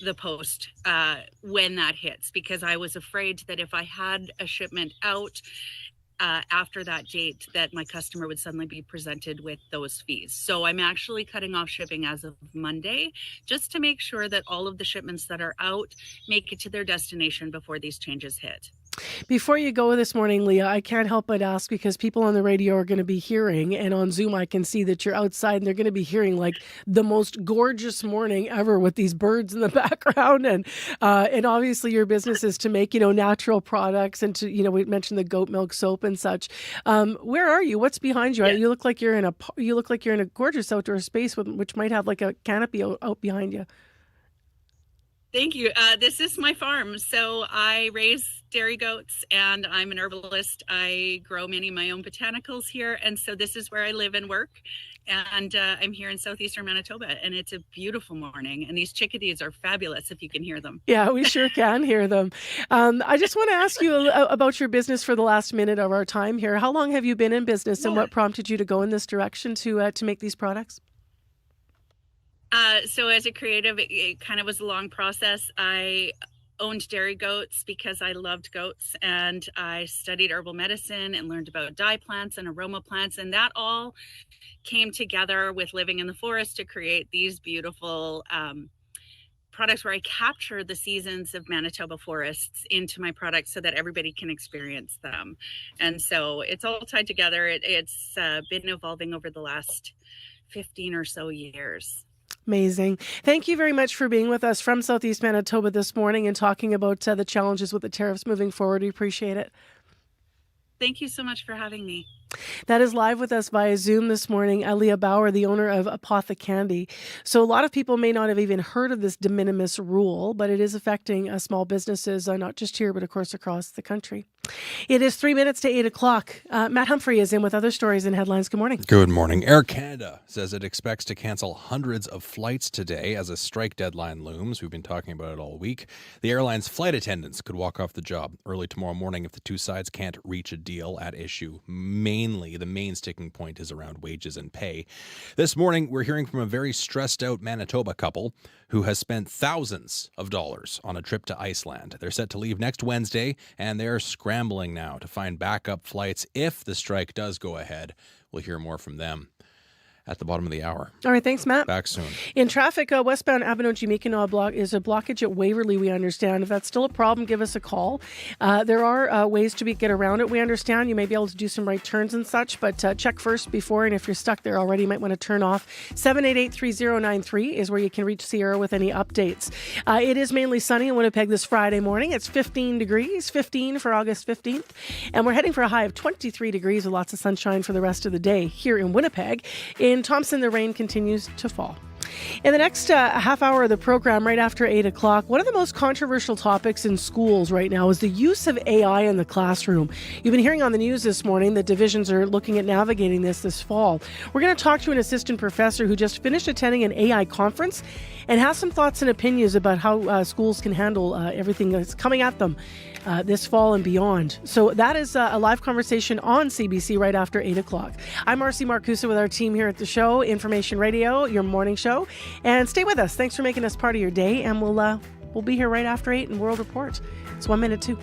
the post when that hits, because I was afraid that if I had a shipment out after that date, that my customer would suddenly be presented with those fees. So I'm actually cutting off shipping as of Monday, just to make sure that all of the shipments that are out make it to their destination before these changes hit. Before you go this morning, Leah, I can't help but ask, because people on the radio are going to be hearing, and on Zoom I can see that you're outside, and they're going to be hearing like the most gorgeous morning ever with these birds in the background, and obviously your business is to make natural products, and to we mentioned the goat milk soap and such. Where are you? What's behind you? Yeah. You look like you're in a gorgeous outdoor space which might have like a canopy out behind you. Thank you. This is my farm. So I raise dairy goats, and I'm an herbalist. I grow many of my own botanicals here. And so this is where I live and work. And I'm here in southeastern Manitoba, and it's a beautiful morning. And these chickadees are fabulous if you can hear them. Yeah, we sure can hear them. I just want to ask you about your business for the last minute of our time here. How long have you been in business, and what prompted you to go in this direction to make these products? So as a creative, it kind of was a long process. I owned dairy goats because I loved goats, and I studied herbal medicine and learned about dye plants and aroma plants, and that all came together with living in the forest to create these beautiful products where I capture the seasons of Manitoba forests into my products so that everybody can experience them. And so it's all tied together. It's been evolving over the last 15 or so years. Amazing. Thank you very much for being with us from Southeast Manitoba this morning and talking about the challenges with the tariffs moving forward. We appreciate it. Thank you so much for having me. That is live with us via Zoom this morning, Leah Bauer, the owner of Apothecandi. So a lot of people may not have even heard of this de minimis rule, but it is affecting small businesses, not just here, but of course across the country. It is 3 minutes to 8 o'clock. Matt Humphrey is in with other stories and headlines. Good morning. Good morning. Air Canada says it expects to cancel hundreds of flights today as a strike deadline looms. We've been talking about it all week. The airline's flight attendants could walk off the job early tomorrow morning if the two sides can't reach a deal at issue. Mainly, the main sticking point is around wages and pay. This morning, we're hearing from a very stressed out Manitoba couple who has spent thousands of dollars on a trip to Iceland. They're set to leave next Wednesday, and they're scrambling now to find backup flights if the strike does go ahead. We'll hear more from them at the bottom of the hour. All right, thanks, Matt. Back soon. In traffic, westbound Abinogi-Mi'kmaq is a blockage at Waverley, we understand. If that's still a problem, give us a call. There are ways to get around it, we understand. You may be able to do some right turns and such, but check first before, and if you're stuck there already, you might want to turn off. 788-3093 is where you can reach Sierra with any updates. It is mainly sunny in Winnipeg this Friday morning. It's 15 degrees, 15 for August 15th, and we're heading for a high of 23 degrees with lots of sunshine for the rest of the day here in Winnipeg. In Thompson, the rain continues to fall. In the next half hour of the program, right after 8 o'clock, one of the most controversial topics in schools right now is the use of AI in the classroom. You've been hearing on the news this morning that divisions are looking at navigating this fall. We're going to talk to an assistant professor who just finished attending an AI conference and has some thoughts and opinions about how schools can handle everything that's coming at them this fall and beyond. So that is a live conversation on CBC right after 8 o'clock. I'm Marcy Marcusa with our team here at the show, Information Radio, your morning show. And stay with us. Thanks for making us part of your day. And we'll be here right after 8 in World Report. It's 1 minute to.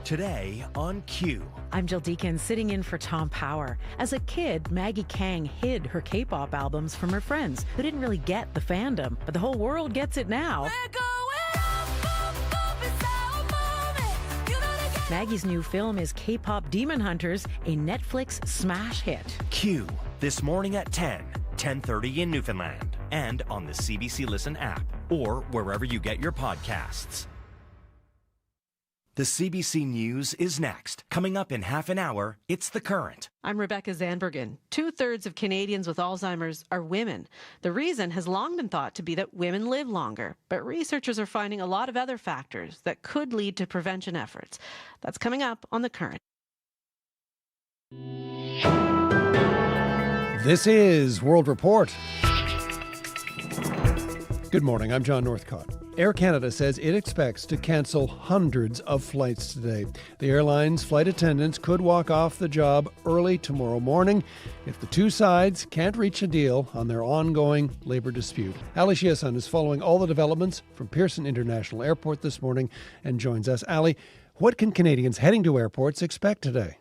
Today on Q. I'm Jill Deacon, sitting in for Tom Power. As a kid, Maggie Kang hid her K-pop albums from her friends who didn't really get the fandom, but the whole world gets it now. Maggie's new film is K-pop Demon Hunters, a Netflix smash hit. Q, this morning at 10:30 in Newfoundland, and on the CBC Listen app, or wherever you get your podcasts. The CBC News is next. Coming up in half an hour, it's The Current. I'm Rebecca Zandbergen. 2/3 of Canadians with Alzheimer's are women. The reason has long been thought to be that women live longer, but researchers are finding a lot of other factors that could lead to prevention efforts. That's coming up on The Current. This is World Report. Good morning, I'm John Northcott. Air Canada says it expects to cancel hundreds of flights today. The airline's flight attendants could walk off the job early tomorrow morning if the two sides can't reach a deal on their ongoing labor dispute. Ali Shiasan is following all the developments from Pearson International Airport this morning and joins us. Ali, what can Canadians heading to airports expect today?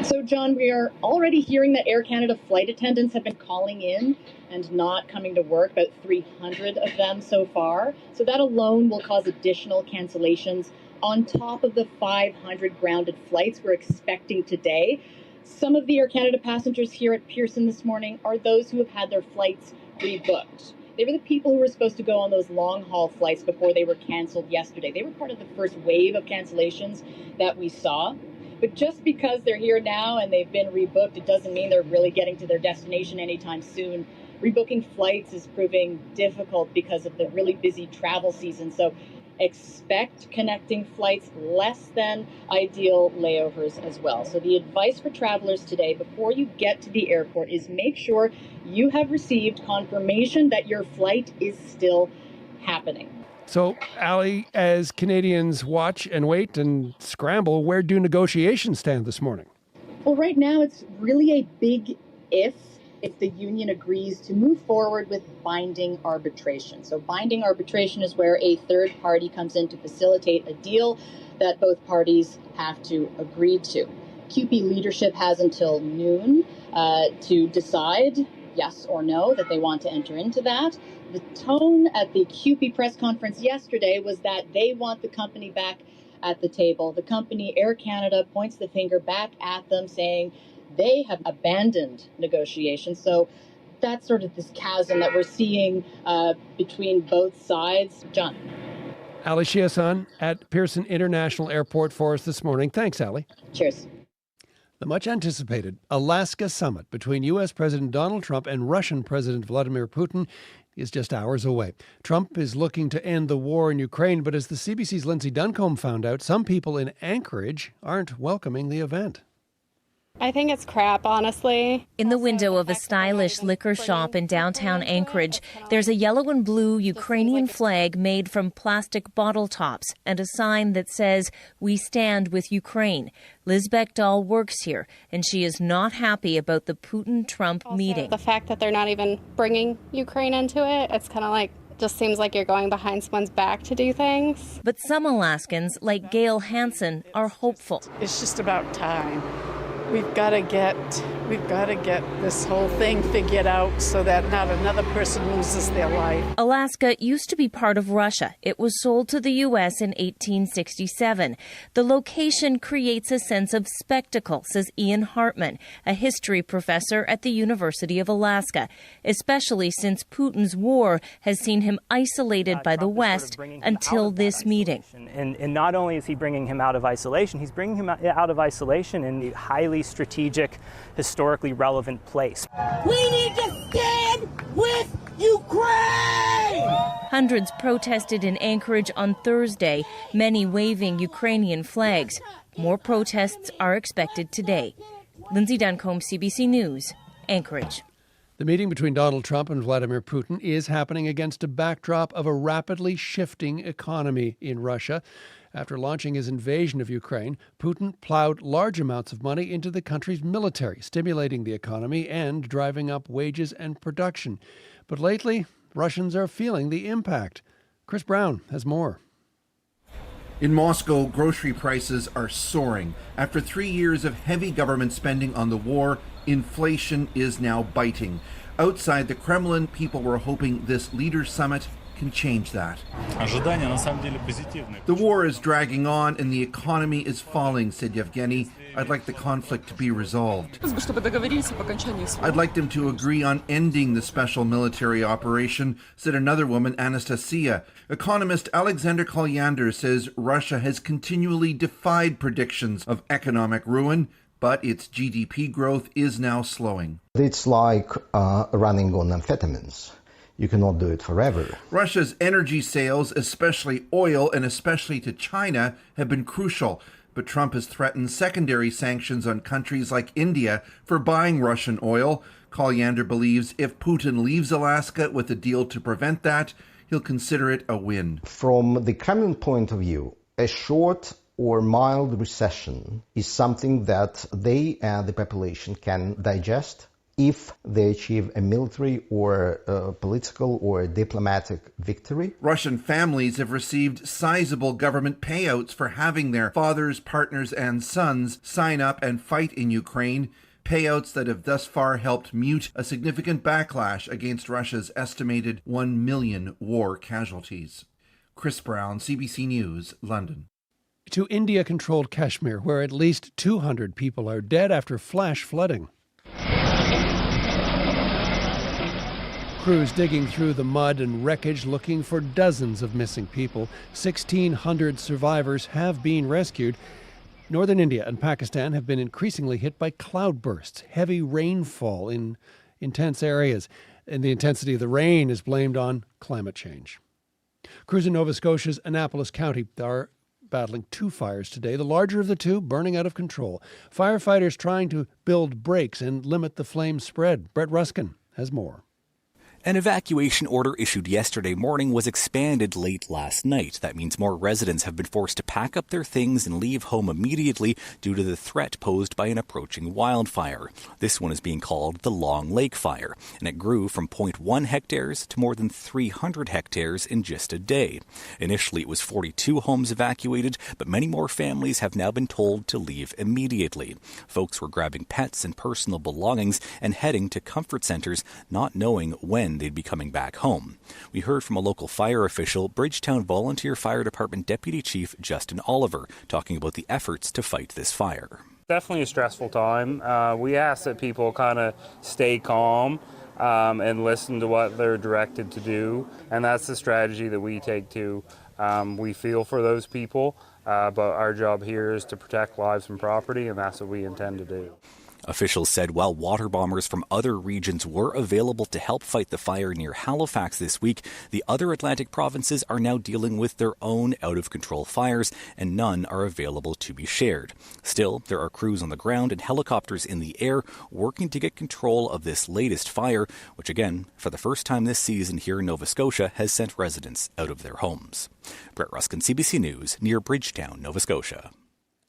So, John, we are already hearing that Air Canada flight attendants have been calling in and not coming to work, about 300 of them so far. So that alone will cause additional cancellations on top of the 500 grounded flights we're expecting today. Some of the Air Canada passengers here at Pearson this morning are those who have had their flights rebooked. They were the people who were supposed to go on those long-haul flights before they were canceled yesterday. They were part of the first wave of cancellations that we saw. But just because they're here now and they've been rebooked, it doesn't mean they're really getting to their destination anytime soon. Rebooking flights is proving difficult because of the really busy travel season. So expect connecting flights, less than ideal layovers as well. So the advice for travelers today before you get to the airport is make sure you have received confirmation that your flight is still happening. So, Ali, as Canadians watch and wait and scramble, where do negotiations stand this morning? Well, right now it's really a big if the union agrees to move forward with binding arbitration. So binding arbitration is where a third party comes in to facilitate a deal that both parties have to agree to. CUPE leadership has until noon to decide yes or no that they want to enter into that. The tone at the CUPE press conference yesterday was that they want the company back at the table. The company, Air Canada, points the finger back at them, saying they have abandoned negotiations. So that's sort of this chasm that we're seeing between both sides. John. Ali Shiasan at Pearson International Airport for us this morning. Thanks, Ali. Cheers. The much anticipated Alaska summit between U.S. President Donald Trump and Russian President Vladimir Putin is just hours away. Trump is looking to end the war in Ukraine, but as the CBC's Lindsay Duncombe found out, some people in Anchorage aren't welcoming the event. I think it's crap, honestly. In the window of a stylish liquor shop in downtown Anchorage, there's a yellow and blue Ukrainian flag made from plastic bottle tops and a sign that says, "We stand with Ukraine." Liz Beckdahl works here, and she is not happy about the Putin-Trump meeting. The fact that they're not even bringing Ukraine into it, it's kind of like, just seems like you're going behind someone's back to do things. But some Alaskans, like Gail Hansen, are hopeful. It's just about time. We've got to get this whole thing figured out so that not another person loses their life. Alaska used to be part of Russia. It was sold to the U.S. in 1867. The location creates a sense of spectacle, says Ian Hartman, a history professor at the University of Alaska, especially since Putin's war has seen him isolated by the West until this meeting. And not only is he bringing him out of isolation, he's bringing him out of isolation in the highly strategic, historically relevant place. We need to stand with Ukraine! Hundreds protested in Anchorage on Thursday, many waving Ukrainian flags. More protests are expected today. Lindsay Duncombe, CBC News, Anchorage. The meeting between Donald Trump and Vladimir Putin is happening against a backdrop of a rapidly shifting economy in Russia. After launching his invasion of Ukraine, Putin plowed large amounts of money into the country's military, stimulating the economy and driving up wages and production. But lately, Russians are feeling the impact. Chris Brown has more. In Moscow, grocery prices are soaring. After 3 years of heavy government spending on the war, inflation is now biting. Outside the Kremlin, people were hoping this leaders' summit can change that. The war is dragging on and the economy is falling, said Yevgeny. I'd like the conflict to be resolved. I'd like them to agree on ending the special military operation, said another woman, Anastasia. Economist Alexander Kolyander says Russia has continually defied predictions of economic ruin, but its GDP growth is now slowing. It's like running on amphetamines. You cannot do it forever. Russia's energy sales, especially oil and especially to China, have been crucial. But Trump has threatened secondary sanctions on countries like India for buying Russian oil. Kolyander believes if Putin leaves Alaska with a deal to prevent that, he'll consider it a win. From the Kremlin point of view, a short or mild recession is something that they and the population can digest if they achieve a military or a political or diplomatic victory. Russian families have received sizable government payouts for having their fathers, partners, and sons sign up and fight in Ukraine, payouts that have thus far helped mute a significant backlash against Russia's estimated 1 million war casualties. Chris Brown, CBC News, London. To India-controlled Kashmir, where at least 200 people are dead after flash flooding. Crews digging through the mud and wreckage looking for dozens of missing people. 1,600 survivors have been rescued. Northern India and Pakistan have been increasingly hit by cloudbursts, heavy rainfall in intense areas, and the intensity of the rain is blamed on climate change. Crews in Nova Scotia's Annapolis County are battling two fires today, the larger of the two burning out of control. Firefighters trying to build breaks and limit the flame spread. Brett Ruskin has more. An evacuation order issued yesterday morning was expanded late last night. That means more residents have been forced to pack up their things and leave home immediately due to the threat posed by an approaching wildfire. This one is being called the Long Lake Fire, and it grew from 0.1 hectares to more than 300 hectares in just a day. Initially, it was 42 homes evacuated, but many more families have now been told to leave immediately. Folks were grabbing pets and personal belongings and heading to comfort centers, not knowing when they'd be coming back home. We heard from a local fire official, Bridgetown Volunteer Fire Department Deputy Chief Justin Oliver, talking about the efforts to fight this fire. Definitely a stressful time. We ask that people kind of stay calm and listen to what they're directed to do, and that's the strategy that we take too. We feel for those people, but our job here is to protect lives and property, and that's what we intend to do. Officials said while water bombers from other regions were available to help fight the fire near Halifax this week, the other Atlantic provinces are now dealing with their own out-of-control fires, and none are available to be shared. Still, there are crews on the ground and helicopters in the air working to get control of this latest fire, which again, for the first time this season here in Nova Scotia, has sent residents out of their homes. Brett Ruskin, CBC News, near Bridgetown, Nova Scotia.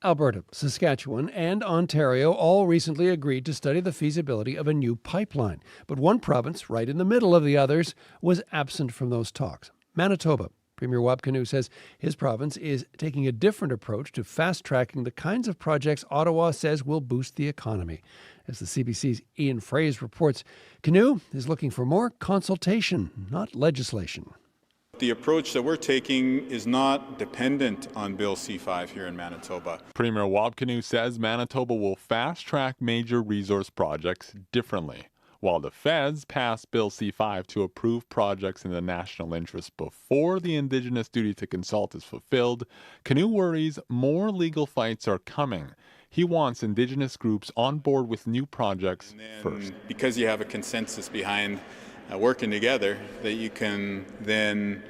Alberta, Saskatchewan, and Ontario all recently agreed to study the feasibility of a new pipeline. But one province, right in the middle of the others, was absent from those talks. Manitoba. Premier Wabkanu says his province is taking a different approach to fast-tracking the kinds of projects Ottawa says will boost the economy. As the CBC's Ian Fraze reports, Canoe is looking for more consultation, not legislation. The approach that we're taking is not dependent on Bill C-5 here in Manitoba. Premier Wabkanu says Manitoba will fast-track major resource projects differently. While the feds passed Bill C-5 to approve projects in the national interest before the Indigenous duty to consult is fulfilled, Canoe worries more legal fights are coming. He wants Indigenous groups on board with new projects first. Because you have a consensus behind working together, that you can then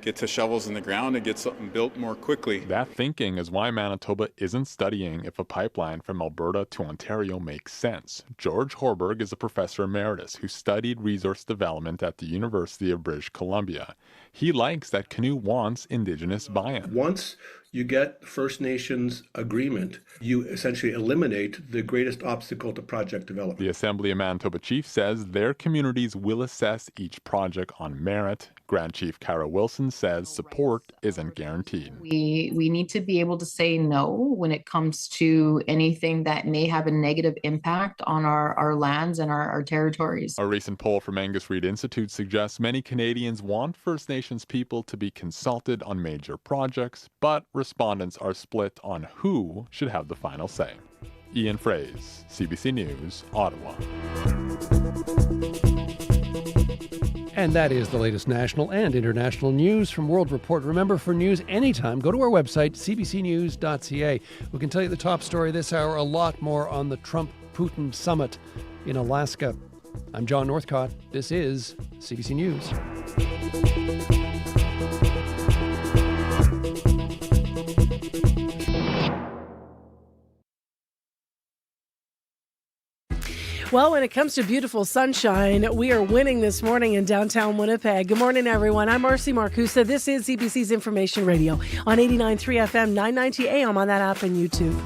get to shovels in the ground and get something built more quickly. That thinking is why Manitoba isn't studying if a pipeline from Alberta to Ontario makes sense. George Horberg is a professor emeritus who studied resource development at the University of British Columbia. He likes that Canoe wants Indigenous buy-in. Once you get First Nations agreement, you essentially eliminate the greatest obstacle to project development. The Assembly of Manitoba chief says their communities will assess each project on merit. Grand Chief Cara Wilson says support isn't guaranteed. We need to be able to say no when it comes to anything that may have a negative impact on our lands and our territories. A recent poll from Angus Reid Institute suggests many Canadians want First Nations people to be consulted on major projects, but respondents are split on who should have the final say. Ian Fraze, CBC News, Ottawa. And that is the latest national and international news from World Report. Remember, for news anytime, go to our website, cbcnews.ca. We can tell you the top story this hour, a lot more on the Trump-Putin summit in Alaska. I'm John Northcott. This is CBC News. Well, when it comes to beautiful sunshine, we are winning this morning in downtown Winnipeg. Good morning, everyone. I'm Marcy Marcusa. This is CBC's Information Radio on 89.3 FM, 990 AM on that app and YouTube.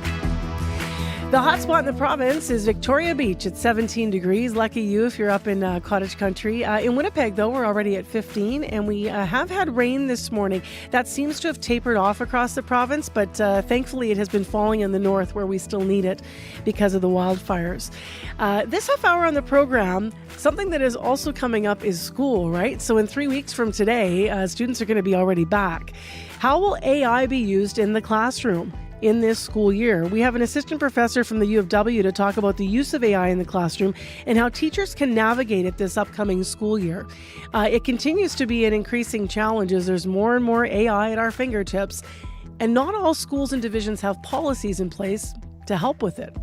The hot spot in the province is Victoria Beach at 17 degrees. Lucky you if you're up in cottage country. In Winnipeg, though, we're already at 15, and we have had rain this morning. That seems to have tapered off across the province, but thankfully it has been falling in the north where we still need it because of the wildfires. This half hour on the program, something that is also coming up is school, right? So in 3 weeks from today, students are going to be already back. How will AI be used in the classroom in this school year? We have an assistant professor from the U of W to talk about the use of AI in the classroom and how teachers can navigate it this upcoming school year. It continues to be an increasing challenge as there's more and more AI at our fingertips, and not all schools and divisions have policies in place to help with it.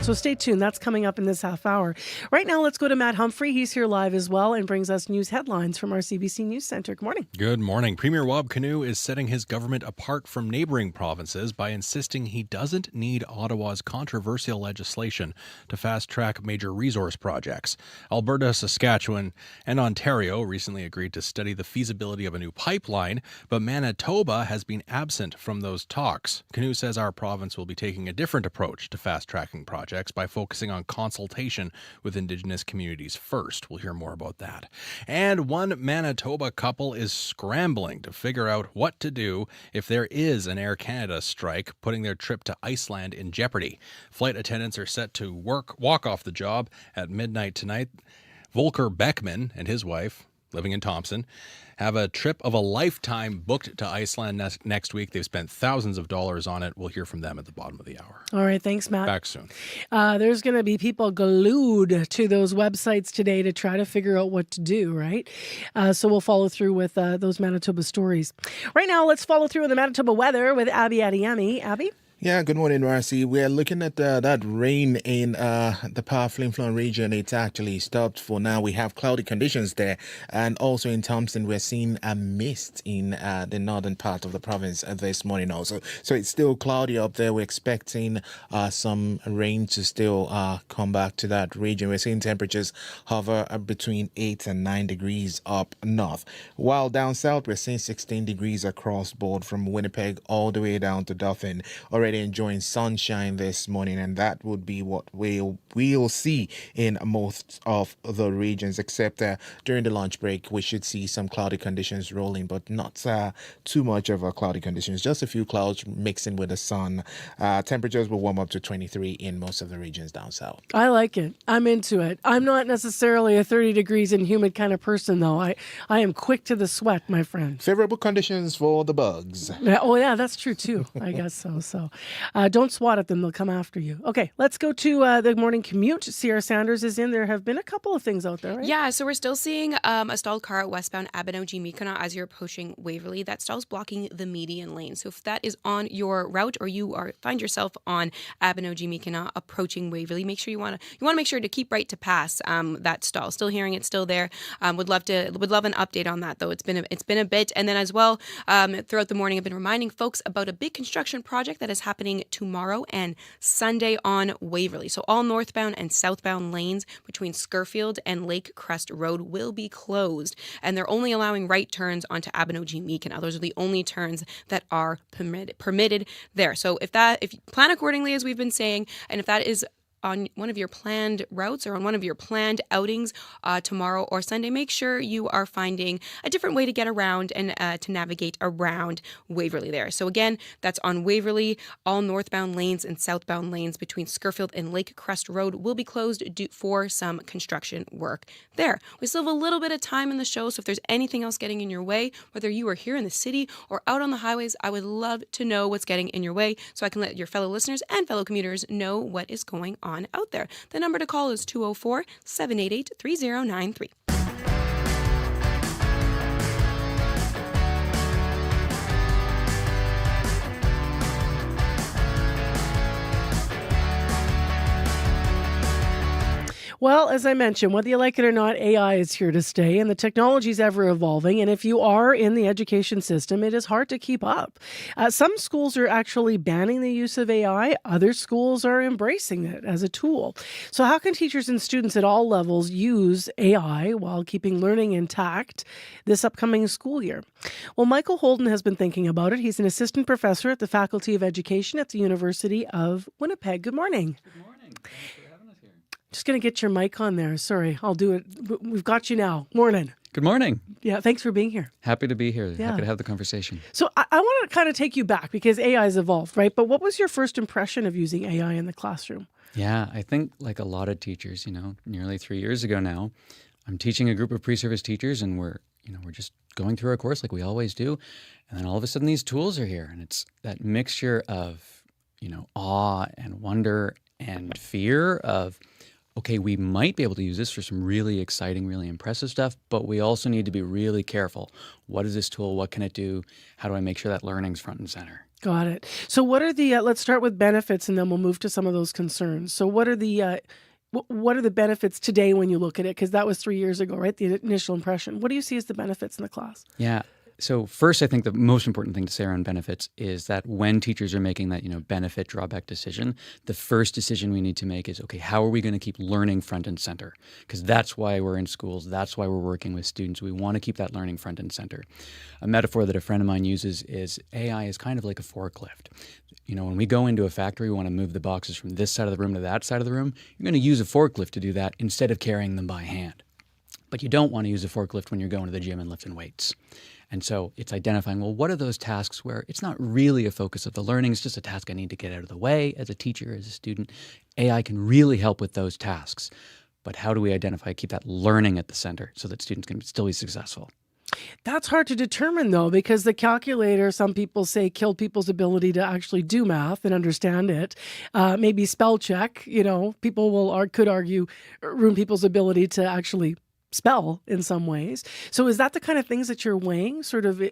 So stay tuned. That's coming up in this half hour. Right now, let's go to Matt Humphrey. He's here live as well and brings us news headlines from our CBC News Center. Good morning. Good morning. Premier Wabkanu is setting his government apart from neighboring provinces by insisting he doesn't need Ottawa's controversial legislation to fast-track major resource projects. Alberta, Saskatchewan, and Ontario recently agreed to study the feasibility of a new pipeline, but Manitoba has been absent from those talks. Canoe says our province will be taking a different approach to fast-tracking projects by focusing on consultation with Indigenous communities first. We'll hear more about that. And one Manitoba couple is scrambling to figure out what to do if there is an Air Canada strike, putting their trip to Iceland in jeopardy. Flight attendants are set to walk off the job at midnight tonight. Volker Beckman and his wife living in Thompson, have a trip of a lifetime booked to Iceland next week. They've spent thousands of dollars on it. We'll hear from them at the bottom of the hour. All right. Thanks, Matt. Back soon. There's going to be people glued to those websites today to try to figure out what to do, right? So we'll follow through with those Manitoba stories. Right now, let's follow through with the Manitoba weather with Abby Adiyemi. Abby? Yeah, good morning, Marcy. We're looking at that rain in the Flin Flon region. It's actually stopped for now. We have cloudy conditions there. And also in Thompson, we're seeing a mist in the northern part of the province this morning also. So it's still cloudy up there. We're expecting some rain to still come back to that region. We're seeing temperatures hover between 8 and 9 degrees up north. While down south, we're seeing 16 degrees across board from Winnipeg all the way down to Dauphin. Already enjoying sunshine this morning, and that would be what we'll see in most of the regions, except during the lunch break we should see some cloudy conditions rolling, but not too much of a cloudy conditions, just a few clouds mixing with the sun. Temperatures will warm up to 23 in most of the regions down south. I like it. I'm into it. I'm not necessarily a 30 degrees and humid kind of person, though. I am quick to the sweat, my friend. Favorable conditions for the bugs. Yeah, that's true too. I guess so. Don't swat at them. They'll come after you. Okay, let's go to the morning commute. Sierra Sanders is in. There have been a couple of things out there, right? Yeah, so we're still seeing a stalled car at westbound Abinogi-Mikona as you're approaching Waverly. That stall's blocking the median lane. So if that is on your route or you find yourself on Abinogi-Mikona approaching Waverly, make sure you want to make sure to keep right to pass that stall. Still hearing it's still there. Would love an update on that though. It's been a bit. And then as well, throughout the morning, I've been reminding folks about a big construction project that is happening tomorrow and Sunday on Waverly. So all northbound and southbound lanes between Scurfield and Lake Crest Road will be closed, and they're only allowing right turns onto Abinogi-Mikona. Those are the only turns that are permitted there. So if you plan accordingly, as we've been saying, and if that is on one of your planned routes or on one of your planned outings tomorrow or Sunday, make sure you are finding a different way to get around and to navigate around Waverly there. So again, that's on Waverly. All northbound lanes and southbound lanes between Scurfield and Lake Crest Road will be closed for some construction work there. We still have a little bit of time in the show, so if there's anything else getting in your way, whether you are here in the city or out on the highways, I would love to know what's getting in your way so I can let your fellow listeners and fellow commuters know what is going on out there. The number to call is 204-788-3093. Well, as I mentioned, whether you like it or not, AI is here to stay and the technology is ever evolving. And if you are in the education system, it is hard to keep up. Some schools are actually banning the use of AI. Other schools are embracing it as a tool. So how can teachers and students at all levels use AI while keeping learning intact this upcoming school year? Well, Michael Holden has been thinking about it. He's an assistant professor at the Faculty of Education at the University of Winnipeg. Good morning. Good morning. Thanks for having us here. Just going to get your mic on there. Sorry, I'll do it. We've got you now. Morning. Good morning. Yeah, thanks for being here. Happy to be here. Yeah. Happy to have the conversation. So I want to kind of take you back because AI has evolved, right? But what was your first impression of using AI in the classroom? Yeah, I think like a lot of teachers, nearly 3 years ago now, I'm teaching a group of pre-service teachers and we're just going through our course like we always do. And then all of a sudden these tools are here and it's that mixture of, awe and wonder and fear of, okay, we might be able to use this for some really exciting, really impressive stuff, but we also need to be really careful. What is this tool? What can it do? How do I make sure that learning's front and center? Got it. So what are the, let's start with benefits and then we'll move to some of those concerns. So what are the benefits today when you look at it? Because that was 3 years ago, right? The initial impression. What do you see as the benefits in the class? Yeah. So first, I think the most important thing to say around benefits is that when teachers are making that, benefit drawback decision, the first decision we need to make is, okay, how are we going to keep learning front and center? Because that's why we're in schools. That's why we're working with students. We want to keep that learning front and center. A metaphor that a friend of mine uses is AI is kind of like a forklift. When we go into a factory, we want to move the boxes from this side of the room to that side of the room. You're going to use a forklift to do that instead of carrying them by hand. But you don't want to use a forklift when you're going to the gym and lifting weights. And so it's identifying, well, what are those tasks where it's not really a focus of the learning, it's just a task I need to get out of the way as a teacher, as a student. AI can really help with those tasks. but how do we identify, keep that learning at the center so that students can still be successful? That's hard to determine, though, because the calculator, some people say, killed people's ability to actually do math and understand it. Maybe spell check, people could argue, ruin people's ability to actually spell in some ways. So is that the kind of things that you're weighing? Sort of,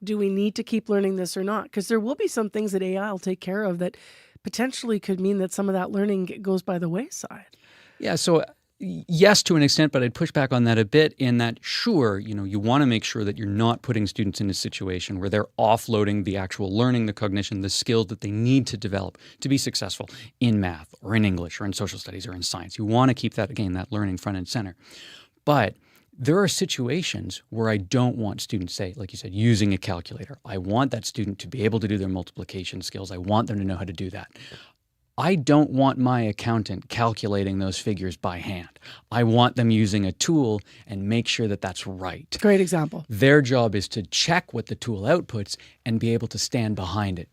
do we need to keep learning this or not? Because there will be some things that AI will take care of that potentially could mean that some of that learning goes by the wayside. Yeah, so yes, to an extent, but I'd push back on that a bit in that, sure, you want to make sure that you're not putting students in a situation where they're offloading the actual learning, the cognition, the skills that they need to develop to be successful in math or in English or in social studies or in science. You want to keep that, again, that learning front and center. But there are situations where I don't want students, say, like you said, using a calculator. I want that student to be able to do their multiplication skills. I want them to know how to do that. I don't want my accountant calculating those figures by hand. I want them using a tool and make sure that that's right. Great example. Their job is to check what the tool outputs and be able to stand behind it.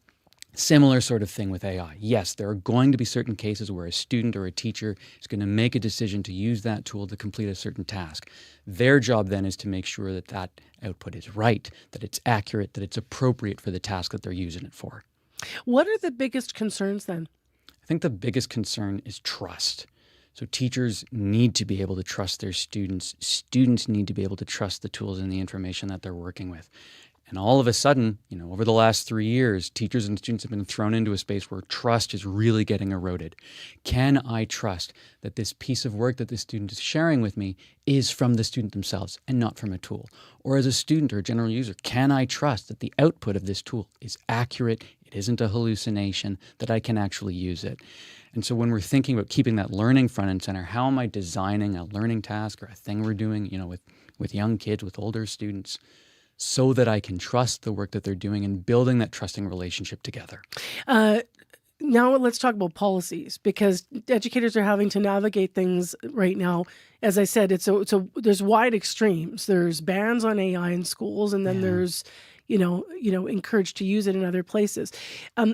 Similar sort of thing with AI. Yes, there are going to be certain cases where a student or a teacher is going to make a decision to use that tool to complete a certain task. Their job then is to make sure that that output is right, that it's accurate, that it's appropriate for the task that they're using it for. What are the biggest concerns then? I think the biggest concern is trust. So teachers need to be able to trust their students. Students need to be able to trust the tools and the information that they're working with. And all of a sudden, over the last 3 years, teachers and students have been thrown into a space where trust is really getting eroded. Can I trust that this piece of work that the student is sharing with me is from the student themselves and not from a tool? Or as a student or a general user, can I trust that the output of this tool is accurate, it isn't a hallucination, that I can actually use it? And so when we're thinking about keeping that learning front and center, how am I designing a learning task or a thing we're doing, with young kids, with older students, so that I can trust the work that they're doing and building that trusting relationship together? Now let's talk about policies, because educators are having to navigate things right now. As I said, there's wide extremes. There's bans on AI in schools, and then there's, encouraged to use it in other places.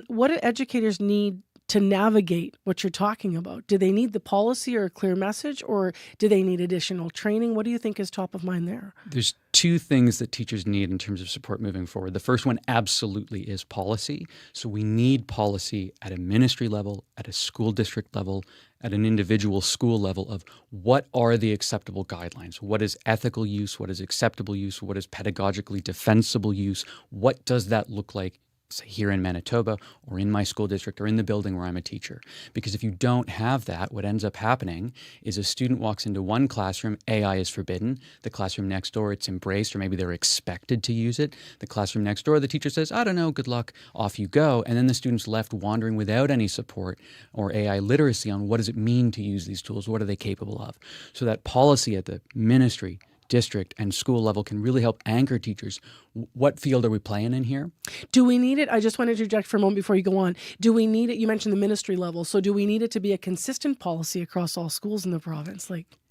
What do educators need to navigate what you're talking about? Do they need the policy or a clear message, or do they need additional training? What do you think is top of mind there? There's two things that teachers need in terms of support moving forward. The first one absolutely is policy. So we need policy at a ministry level, at a school district level, at an individual school level of what are the acceptable guidelines? What is ethical use? What is acceptable use? What is pedagogically defensible use? What does that look like, say, here in Manitoba or in my school district or in the building where I'm a teacher? Because if you don't have that, what ends up happening is a student walks into one classroom, AI is forbidden. The classroom next door, it's embraced, or maybe they're expected to use it. The classroom next door, the teacher says, I don't know, good luck, off you go. And then the student's left wandering without any support or AI literacy on what does it mean to use these tools? What are they capable of? So that policy at the ministry, district, and school level can really help anchor teachers. What field are we playing in here? Do we need it? I just want to interject for a moment before you go on. Do we need it? You mentioned the ministry level. So do we need it to be a consistent policy across all schools in the province?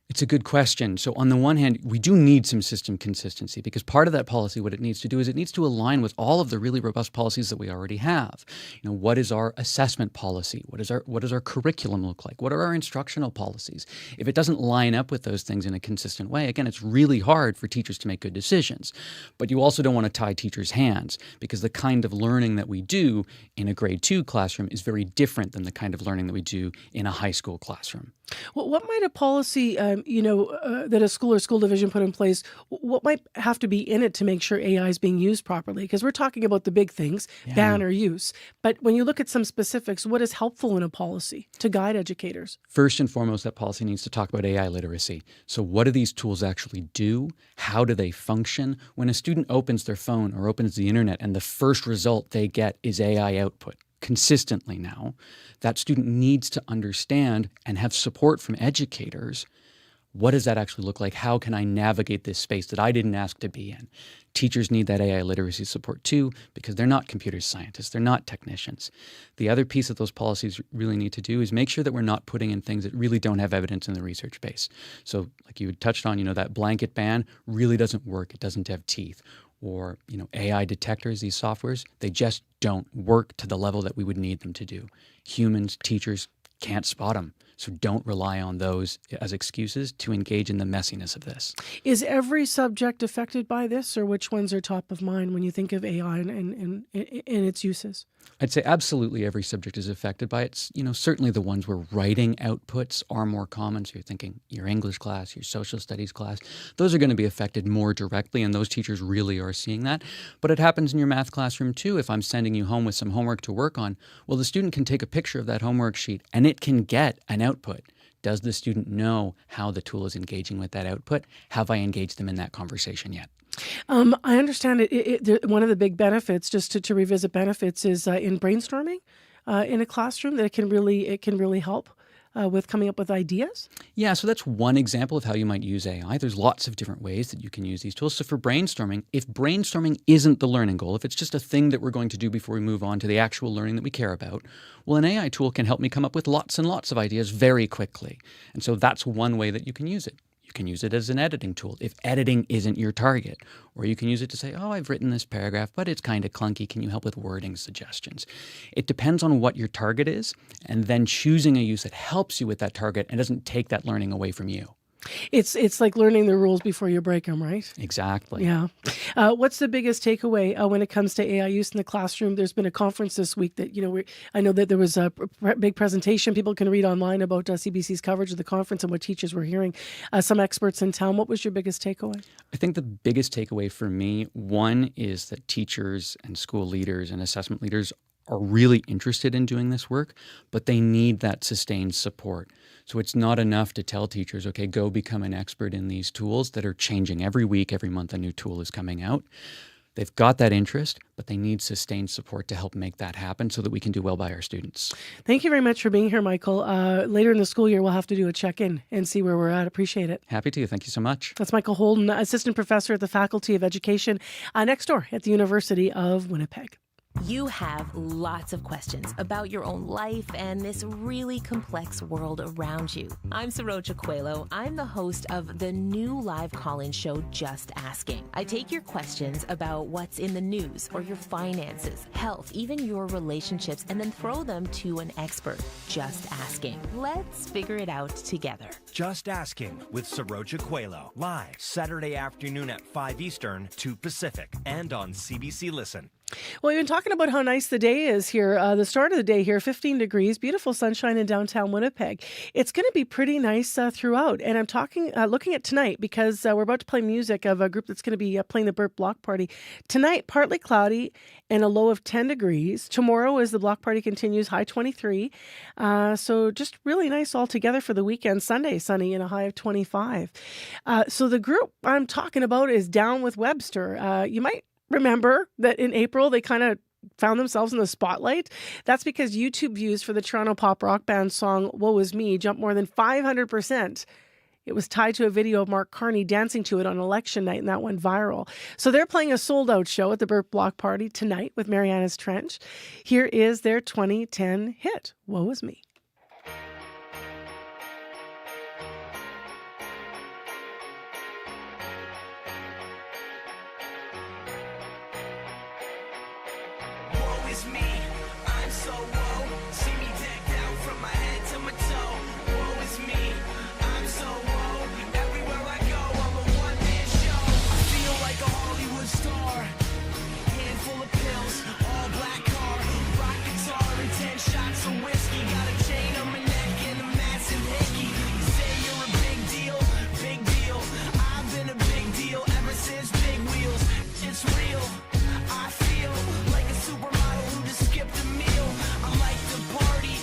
It's a good question. So on the one hand, we do need some system consistency, because part of that policy, what it needs to do is it needs to align with all of the really robust policies that we already have. What is our assessment policy? What does our curriculum look like? What are our instructional policies? If it doesn't line up with those things in a consistent way, again, it's really hard for teachers to make good decisions. But you also don't want to tie teachers' hands, because the kind of learning that we do in a grade 2 classroom is very different than the kind of learning that we do in a high school classroom. Well, what might a policy, that a school or school division put in place, what might have to be in it to make sure AI is being used properly? Because we're talking about the big things, ban or use. But when you look at some specifics, what is helpful in a policy to guide educators? First and foremost, that policy needs to talk about AI literacy. So what do these tools actually do? How do they function? When a student opens their phone or opens the internet and the first result they get is AI output, consistently now, that student needs to understand and have support from educators. What does that actually look like? How can I navigate this space that I didn't ask to be in? Teachers need that AI literacy support too, because they're not computer scientists, they're not technicians. The other piece that those policies really need to do is make sure that we're not putting in things that really don't have evidence in the research base. So like you touched on, that blanket ban really doesn't work. It doesn't have teeth. Or, AI detectors, these softwares, they just don't work to the level that we would need them to do. Humans, teachers can't spot them. So don't rely on those as excuses to engage in the messiness of this. Is every subject affected by this, or which ones are top of mind when you think of AI and its uses? I'd say absolutely every subject is affected by it. Certainly the ones where writing outputs are more common. So you're thinking your English class, your social studies class, those are going to be affected more directly, and those teachers really are seeing that. But it happens in your math classroom too. If I'm sending you home with some homework to work on, well, the student can take a picture of that homework sheet and it can get an output. Does the student know how the tool is engaging with that output? Have I engaged them in that conversation yet? I understand one of the big benefits, just to revisit benefits, is in brainstorming in a classroom, that it can really help with coming up with ideas. Yeah, so that's one example of how you might use AI. There's lots of different ways that you can use these tools. So for brainstorming, if brainstorming isn't the learning goal, if it's just a thing that we're going to do before we move on to the actual learning that we care about, well, an AI tool can help me come up with lots and lots of ideas very quickly. And so that's one way that you can use it. You can use it as an editing tool if editing isn't your target. Or you can use it to say, oh, I've written this paragraph, but it's kind of clunky. Can you help with wording suggestions? It depends on what your target is, and then choosing a use that helps you with that target and doesn't take that learning away from you. It's like learning the rules before you break them, right? Exactly. Yeah. What's the biggest takeaway when it comes to AI use in the classroom? There's been a conference this week that, I know that there was a big presentation. People can read online about CBC's coverage of the conference and what teachers were hearing. Some experts in town. What was your biggest takeaway? I think the biggest takeaway for me, one, is that teachers and school leaders and assessment leaders are really interested in doing this work, but they need that sustained support. So it's not enough to tell teachers, okay, go become an expert in these tools that are changing every week, every month a new tool is coming out. They've got that interest, but they need sustained support to help make that happen so that we can do well by our students. Thank you very much for being here, Michael. Later in the school year, we'll have to do a check-in and see where we're at. Appreciate it. Happy to. Thank you so much. That's Michael Holden, Assistant Professor at the Faculty of Education next door at the University of Winnipeg. You have lots of questions about your own life and this really complex world around you. I'm Saroja Coelho. I'm the host of the new live call-in show, Just Asking. I take your questions about what's in the news or your finances, health, even your relationships, and then throw them to an expert. Just Asking. Let's figure it out together. Just Asking with Saroja Coelho. Live Saturday afternoon at 5 Eastern, 2 Pacific, and on CBC Listen. Well, we've been talking about how nice the day is here. The start of the day here, 15 degrees, beautiful sunshine in downtown Winnipeg. It's going to be pretty nice throughout. And I'm looking at tonight because we're about to play music of a group that's going to be playing the Burt Block Party. Tonight, partly cloudy and a low of 10 degrees. Tomorrow, as the Block Party continues, high 23. So just really nice altogether for the weekend. Sunday, sunny and a high of 25. So the group I'm talking about is Down with Webster. You might remember that in April, they kind of found themselves in the spotlight. That's because YouTube views for the Toronto pop rock band song Woe Is Me jumped more than 500%. It was tied to a video of Mark Carney dancing to it on election night, and that went viral. So they're playing a sold-out show at the Burt Block Party tonight with Mariana's Trench. Here is their 2010 hit, Woe Is Me. Like a supermodel who just skipped a meal. I like to party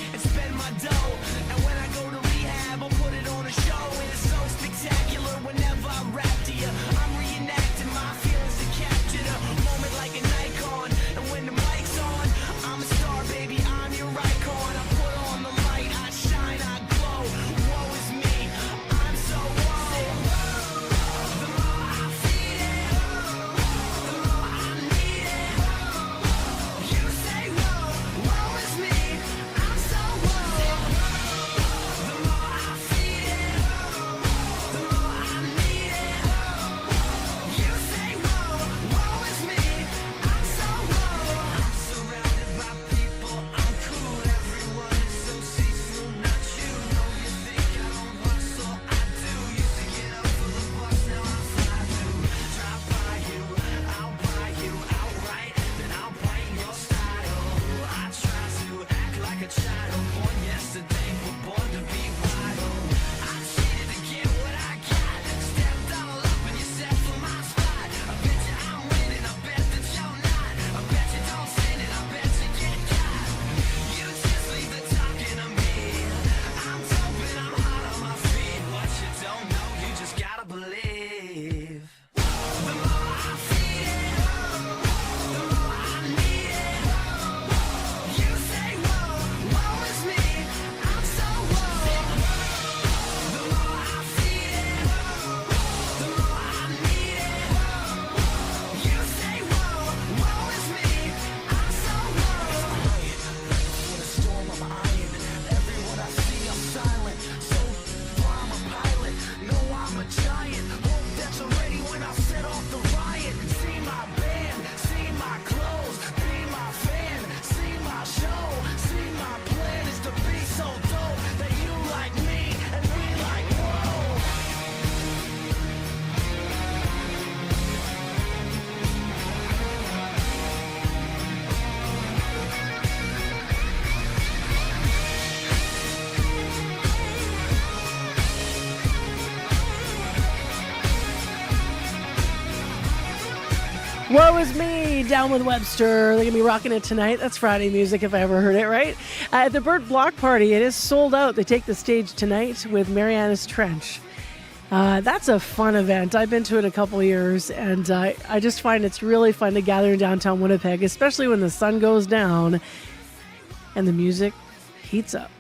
Woe is me, Down with Webster. They're going to be rocking it tonight. That's Friday music if I ever heard it, right? At the Burt Block Party, it is sold out. They take the stage tonight with Mariana's Trench. That's a fun event. I've been to it a couple of years, and I just find it's really fun to gather in downtown Winnipeg, especially when the sun goes down and the music heats up.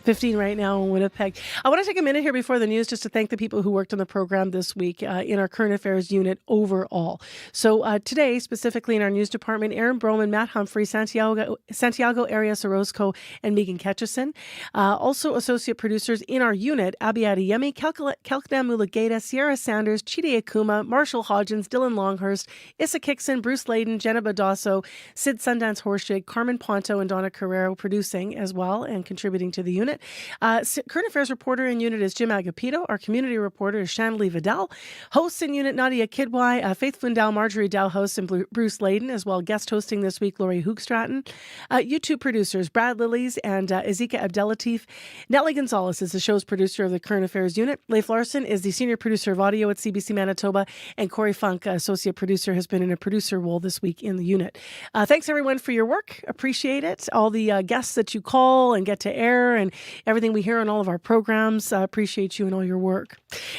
15 right now in Winnipeg. I want to take a minute here before the news just to thank the people who worked on the program this week in our current affairs unit overall. So today, specifically in our news department, Aaron Broman, Matt Humphrey, Santiago Arias Orozco, and Megan Ketchison. Also associate producers in our unit, Abby Adeyemi, Kelkana Mulugeta, Sierra Sanders, Chide Akuma, Marshall Hodgins, Dylan Longhurst, Issa Kickson, Bruce Layden, Jenna Badasso, Sid Sundance Horshig, Carmen Ponto, and Donna Carrero producing as well and contributing to the unit. Current affairs reporter in unit is Jim Agapito. Our community reporter is Shanley Vidal. Hosts in unit, Nadia Kidwai, Faith Flindell, Marjorie Dowhouse, and Bruce Layden, as well. Guest hosting this week, Lori Hoogstraten. YouTube producers, Brad Lillies and Ezeka Abdelatif. Nellie Gonzalez is the show's producer of the current affairs unit. Leif Larson is the senior producer of audio at CBC Manitoba. And Corey Funk, associate producer, has been in a producer role this week in the unit. Thanks, everyone, for your work. Appreciate it. All the guests that you call and get to air and everything we hear on all of our programs. Appreciate you and all your work.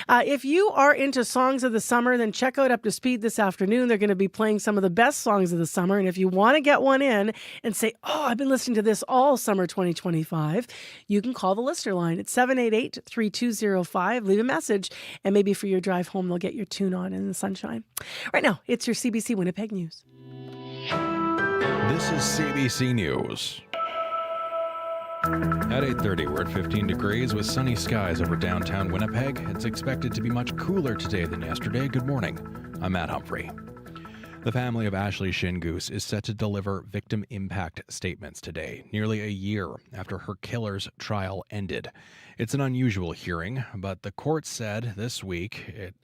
If you are into songs of the summer, then check out Up to Speed this afternoon. They're going to be playing some of the best songs of the summer. And if you want to get one in and say, oh, I've been listening to this all summer 2025, you can call the listener line at 788-3205. Leave a message, and maybe for your drive home, they'll get your tune on in the sunshine. Right now, it's your CBC Winnipeg News. This is CBC News. At 8:30, we're at 15 degrees with sunny skies over downtown Winnipeg. It's expected to be much cooler today than yesterday. Good morning. I'm Matt Humphrey. The family of Ashley Shingoose is set to deliver victim impact statements today, nearly a year after her killer's trial ended. It's an unusual hearing, but the court said this week it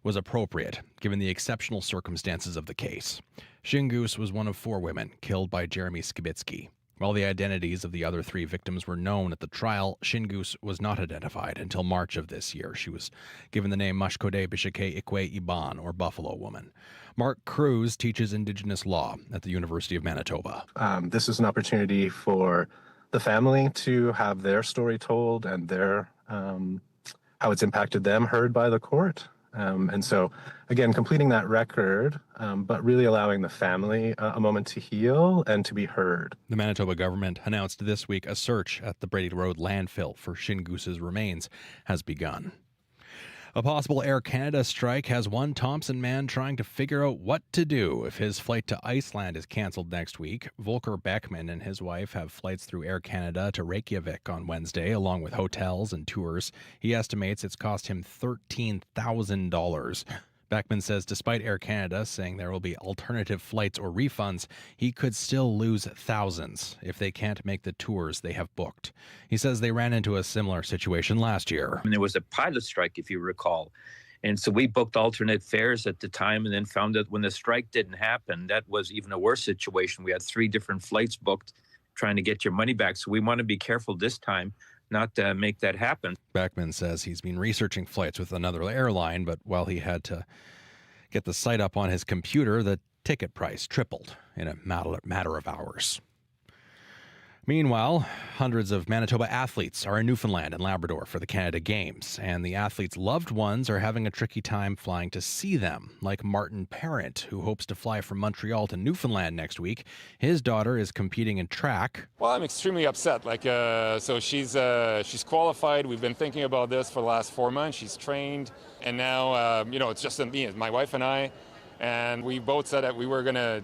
was appropriate, given the exceptional circumstances of the case. Shingoose was one of 4 women killed by Jeremy Skibitsky. While the identities of the other 3 victims were known at the trial, Shingoose was not identified until March of this year. She was given the name Mashkode Bishake Ikwe Iban, or Buffalo Woman. Mark Cruz teaches Indigenous law at the University of Manitoba. This is an opportunity for the family to have their story told and their how it's impacted them heard by the court. And so, again, completing that record, but really allowing the family a moment to heal and to be heard. The Manitoba government announced this week a search at the Brady Road landfill for Shingoose's remains has begun. A possible Air Canada strike has one Thompson man trying to figure out what to do if his flight to Iceland is cancelled next week. Volker Beckman and his wife have flights through Air Canada to Reykjavik on Wednesday, along with hotels and tours. He estimates it's cost him $13,000. Beckman says despite Air Canada saying there will be alternative flights or refunds, he could still lose thousands if they can't make the tours they have booked. He says they ran into a similar situation last year. And there was a pilot strike, if you recall. And so we booked alternate fares at the time and then found that when the strike didn't happen, that was even a worse situation. We had 3 different flights booked trying to get your money back. So we want to be careful this time not to make that happen. Beckman says he's been researching flights with another airline, but while he had to get the site up on his computer, the ticket price tripled in a matter of hours. Meanwhile, hundreds of Manitoba athletes are in Newfoundland and Labrador for the Canada Games, and the athletes' loved ones are having a tricky time flying to see them, like Martin Parent, who hopes to fly from Montreal to Newfoundland next week. His daughter is competing in track. Well, I'm extremely upset. So she's qualified. We've been thinking about this for the last 4 months. She's trained, and now, it's just me, my wife and I, and we both said that we were going to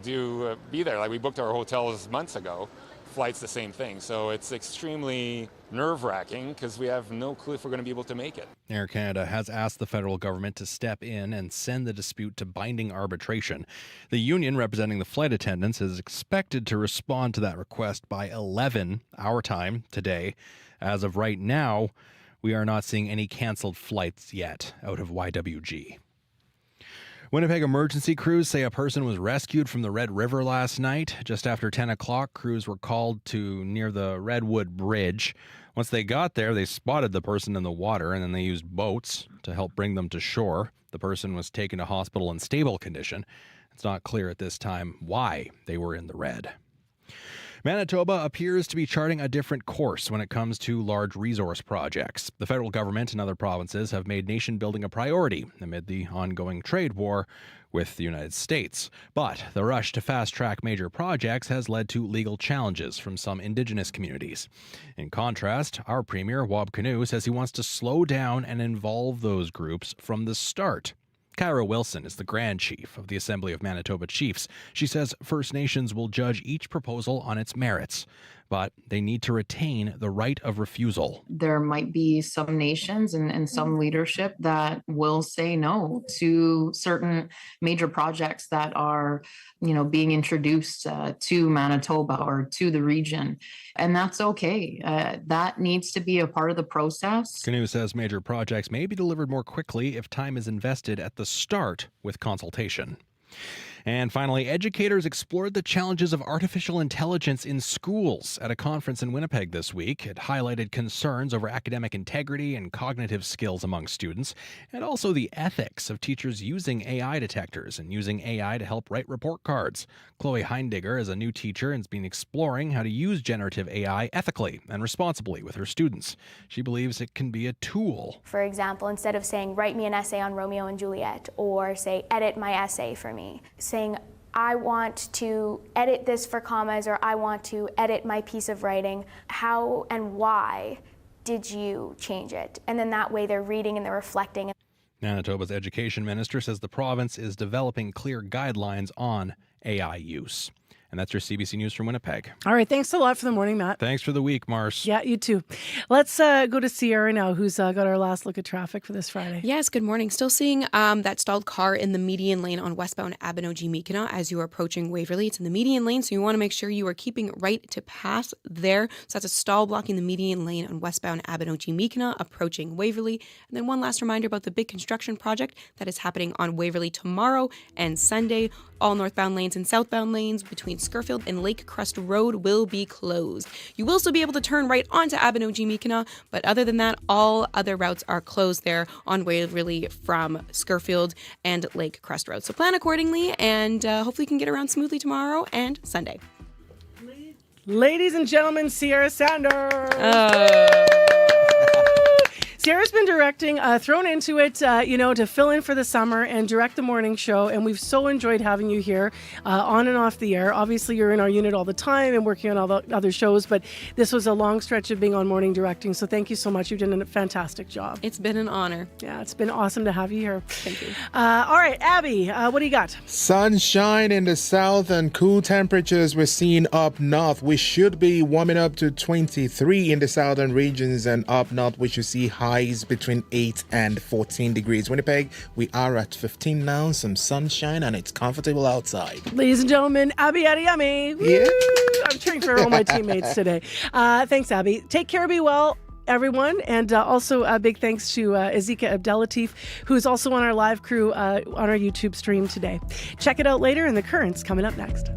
be there. We booked our hotels months ago. Flights, the same thing. So it's extremely nerve-wracking because we have no clue if we're going to be able to make it. Air Canada has asked the federal government to step in and send the dispute to binding arbitration. The union representing the flight attendants is expected to respond to that request by 11 our time today. As of right now, we are not seeing any canceled flights yet out of YWG. Winnipeg emergency crews say a person was rescued from the Red River last night. Just after 10 o'clock, crews were called to near the Redwood Bridge. Once they got there, they spotted the person in the water, and then they used boats to help bring them to shore. The person was taken to hospital in stable condition. It's not clear at this time why they were in the red. Manitoba appears to be charting a different course when it comes to large resource projects. The federal government and other provinces have made nation building a priority amid the ongoing trade war with the United States. But the rush to fast-track major projects has led to legal challenges from some Indigenous communities. In contrast, our Premier, Wab Kinew, says he wants to slow down and involve those groups from the start. Kyra Wilson is the Grand Chief of the Assembly of Manitoba Chiefs. She says First Nations will judge each proposal on its merits, but they need to retain the right of refusal. There might be some nations and some leadership that will say no to certain major projects that are, being introduced to Manitoba or to the region. And that's okay. That needs to be a part of the process. Kinew says major projects may be delivered more quickly if time is invested at the start with consultation. And finally, educators explored the challenges of artificial intelligence in schools at a conference in Winnipeg this week. It highlighted concerns over academic integrity and cognitive skills among students, and also the ethics of teachers using AI detectors and using AI to help write report cards. Chloe Heindigger is a new teacher and has been exploring how to use generative AI ethically and responsibly with her students. She believes it can be a tool. For example, instead of saying, write me an essay on Romeo and Juliet, or say, edit my essay for me, saying, I want to edit this for commas, or I want to edit my piece of writing. How and why did you change it? And then that way they're reading and they're reflecting. Manitoba's education minister says the province is developing clear guidelines on AI use. And that's your CBC News from Winnipeg. All right. Thanks a lot for the morning, Matt. Thanks for the week, Mars. Yeah, you too. Let's go to Sierra now, who's got our last look at traffic for this Friday. Yes, good morning. Still seeing that stalled car in the median lane on westbound Abinogi-Mikina as you are approaching Waverley. It's in the median lane, so you want to make sure you are keeping right to pass there. So that's a stall blocking the median lane on westbound Abinogi-Mikina approaching Waverley. And then one last reminder about the big construction project that is happening on Waverley tomorrow and Sunday. All northbound lanes and southbound lanes between Scurfield and Lake Crest Road will be closed. You will still be able to turn right onto Abinogi-Mikina, but other than that, all other routes are closed there on Waverley from Scurfield and Lake Crest Road. So plan accordingly, and hopefully you can get around smoothly tomorrow and Sunday. Ladies and gentlemen, Sierra Sanders. Sarah's been directing, thrown into it, to fill in for the summer and direct the morning show. And we've so enjoyed having you here on and off the air. Obviously, you're in our unit all the time and working on all the other shows. But this was a long stretch of being on morning directing. So thank you so much. You've done a fantastic job. It's been an honor. Yeah, it's been awesome to have you here. Thank you. All right, Abby, what do you got? Sunshine in the south and cool temperatures we're seeing up north. We should be warming up to 23 in the southern regions, and up north we should see highs between 8 and 14 degrees. Winnipeg, we are at 15 now, some sunshine, and it's comfortable outside. Ladies and gentlemen, Abby Adiyami. Yeah. I'm cheering for all my teammates today. Thanks, Abby. Take care, be well, everyone. And also a big thanks to Ezeka Abdelatif, who's also on our live crew on our YouTube stream today. Check it out later, and The Current's coming up next.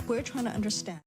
We're trying to understand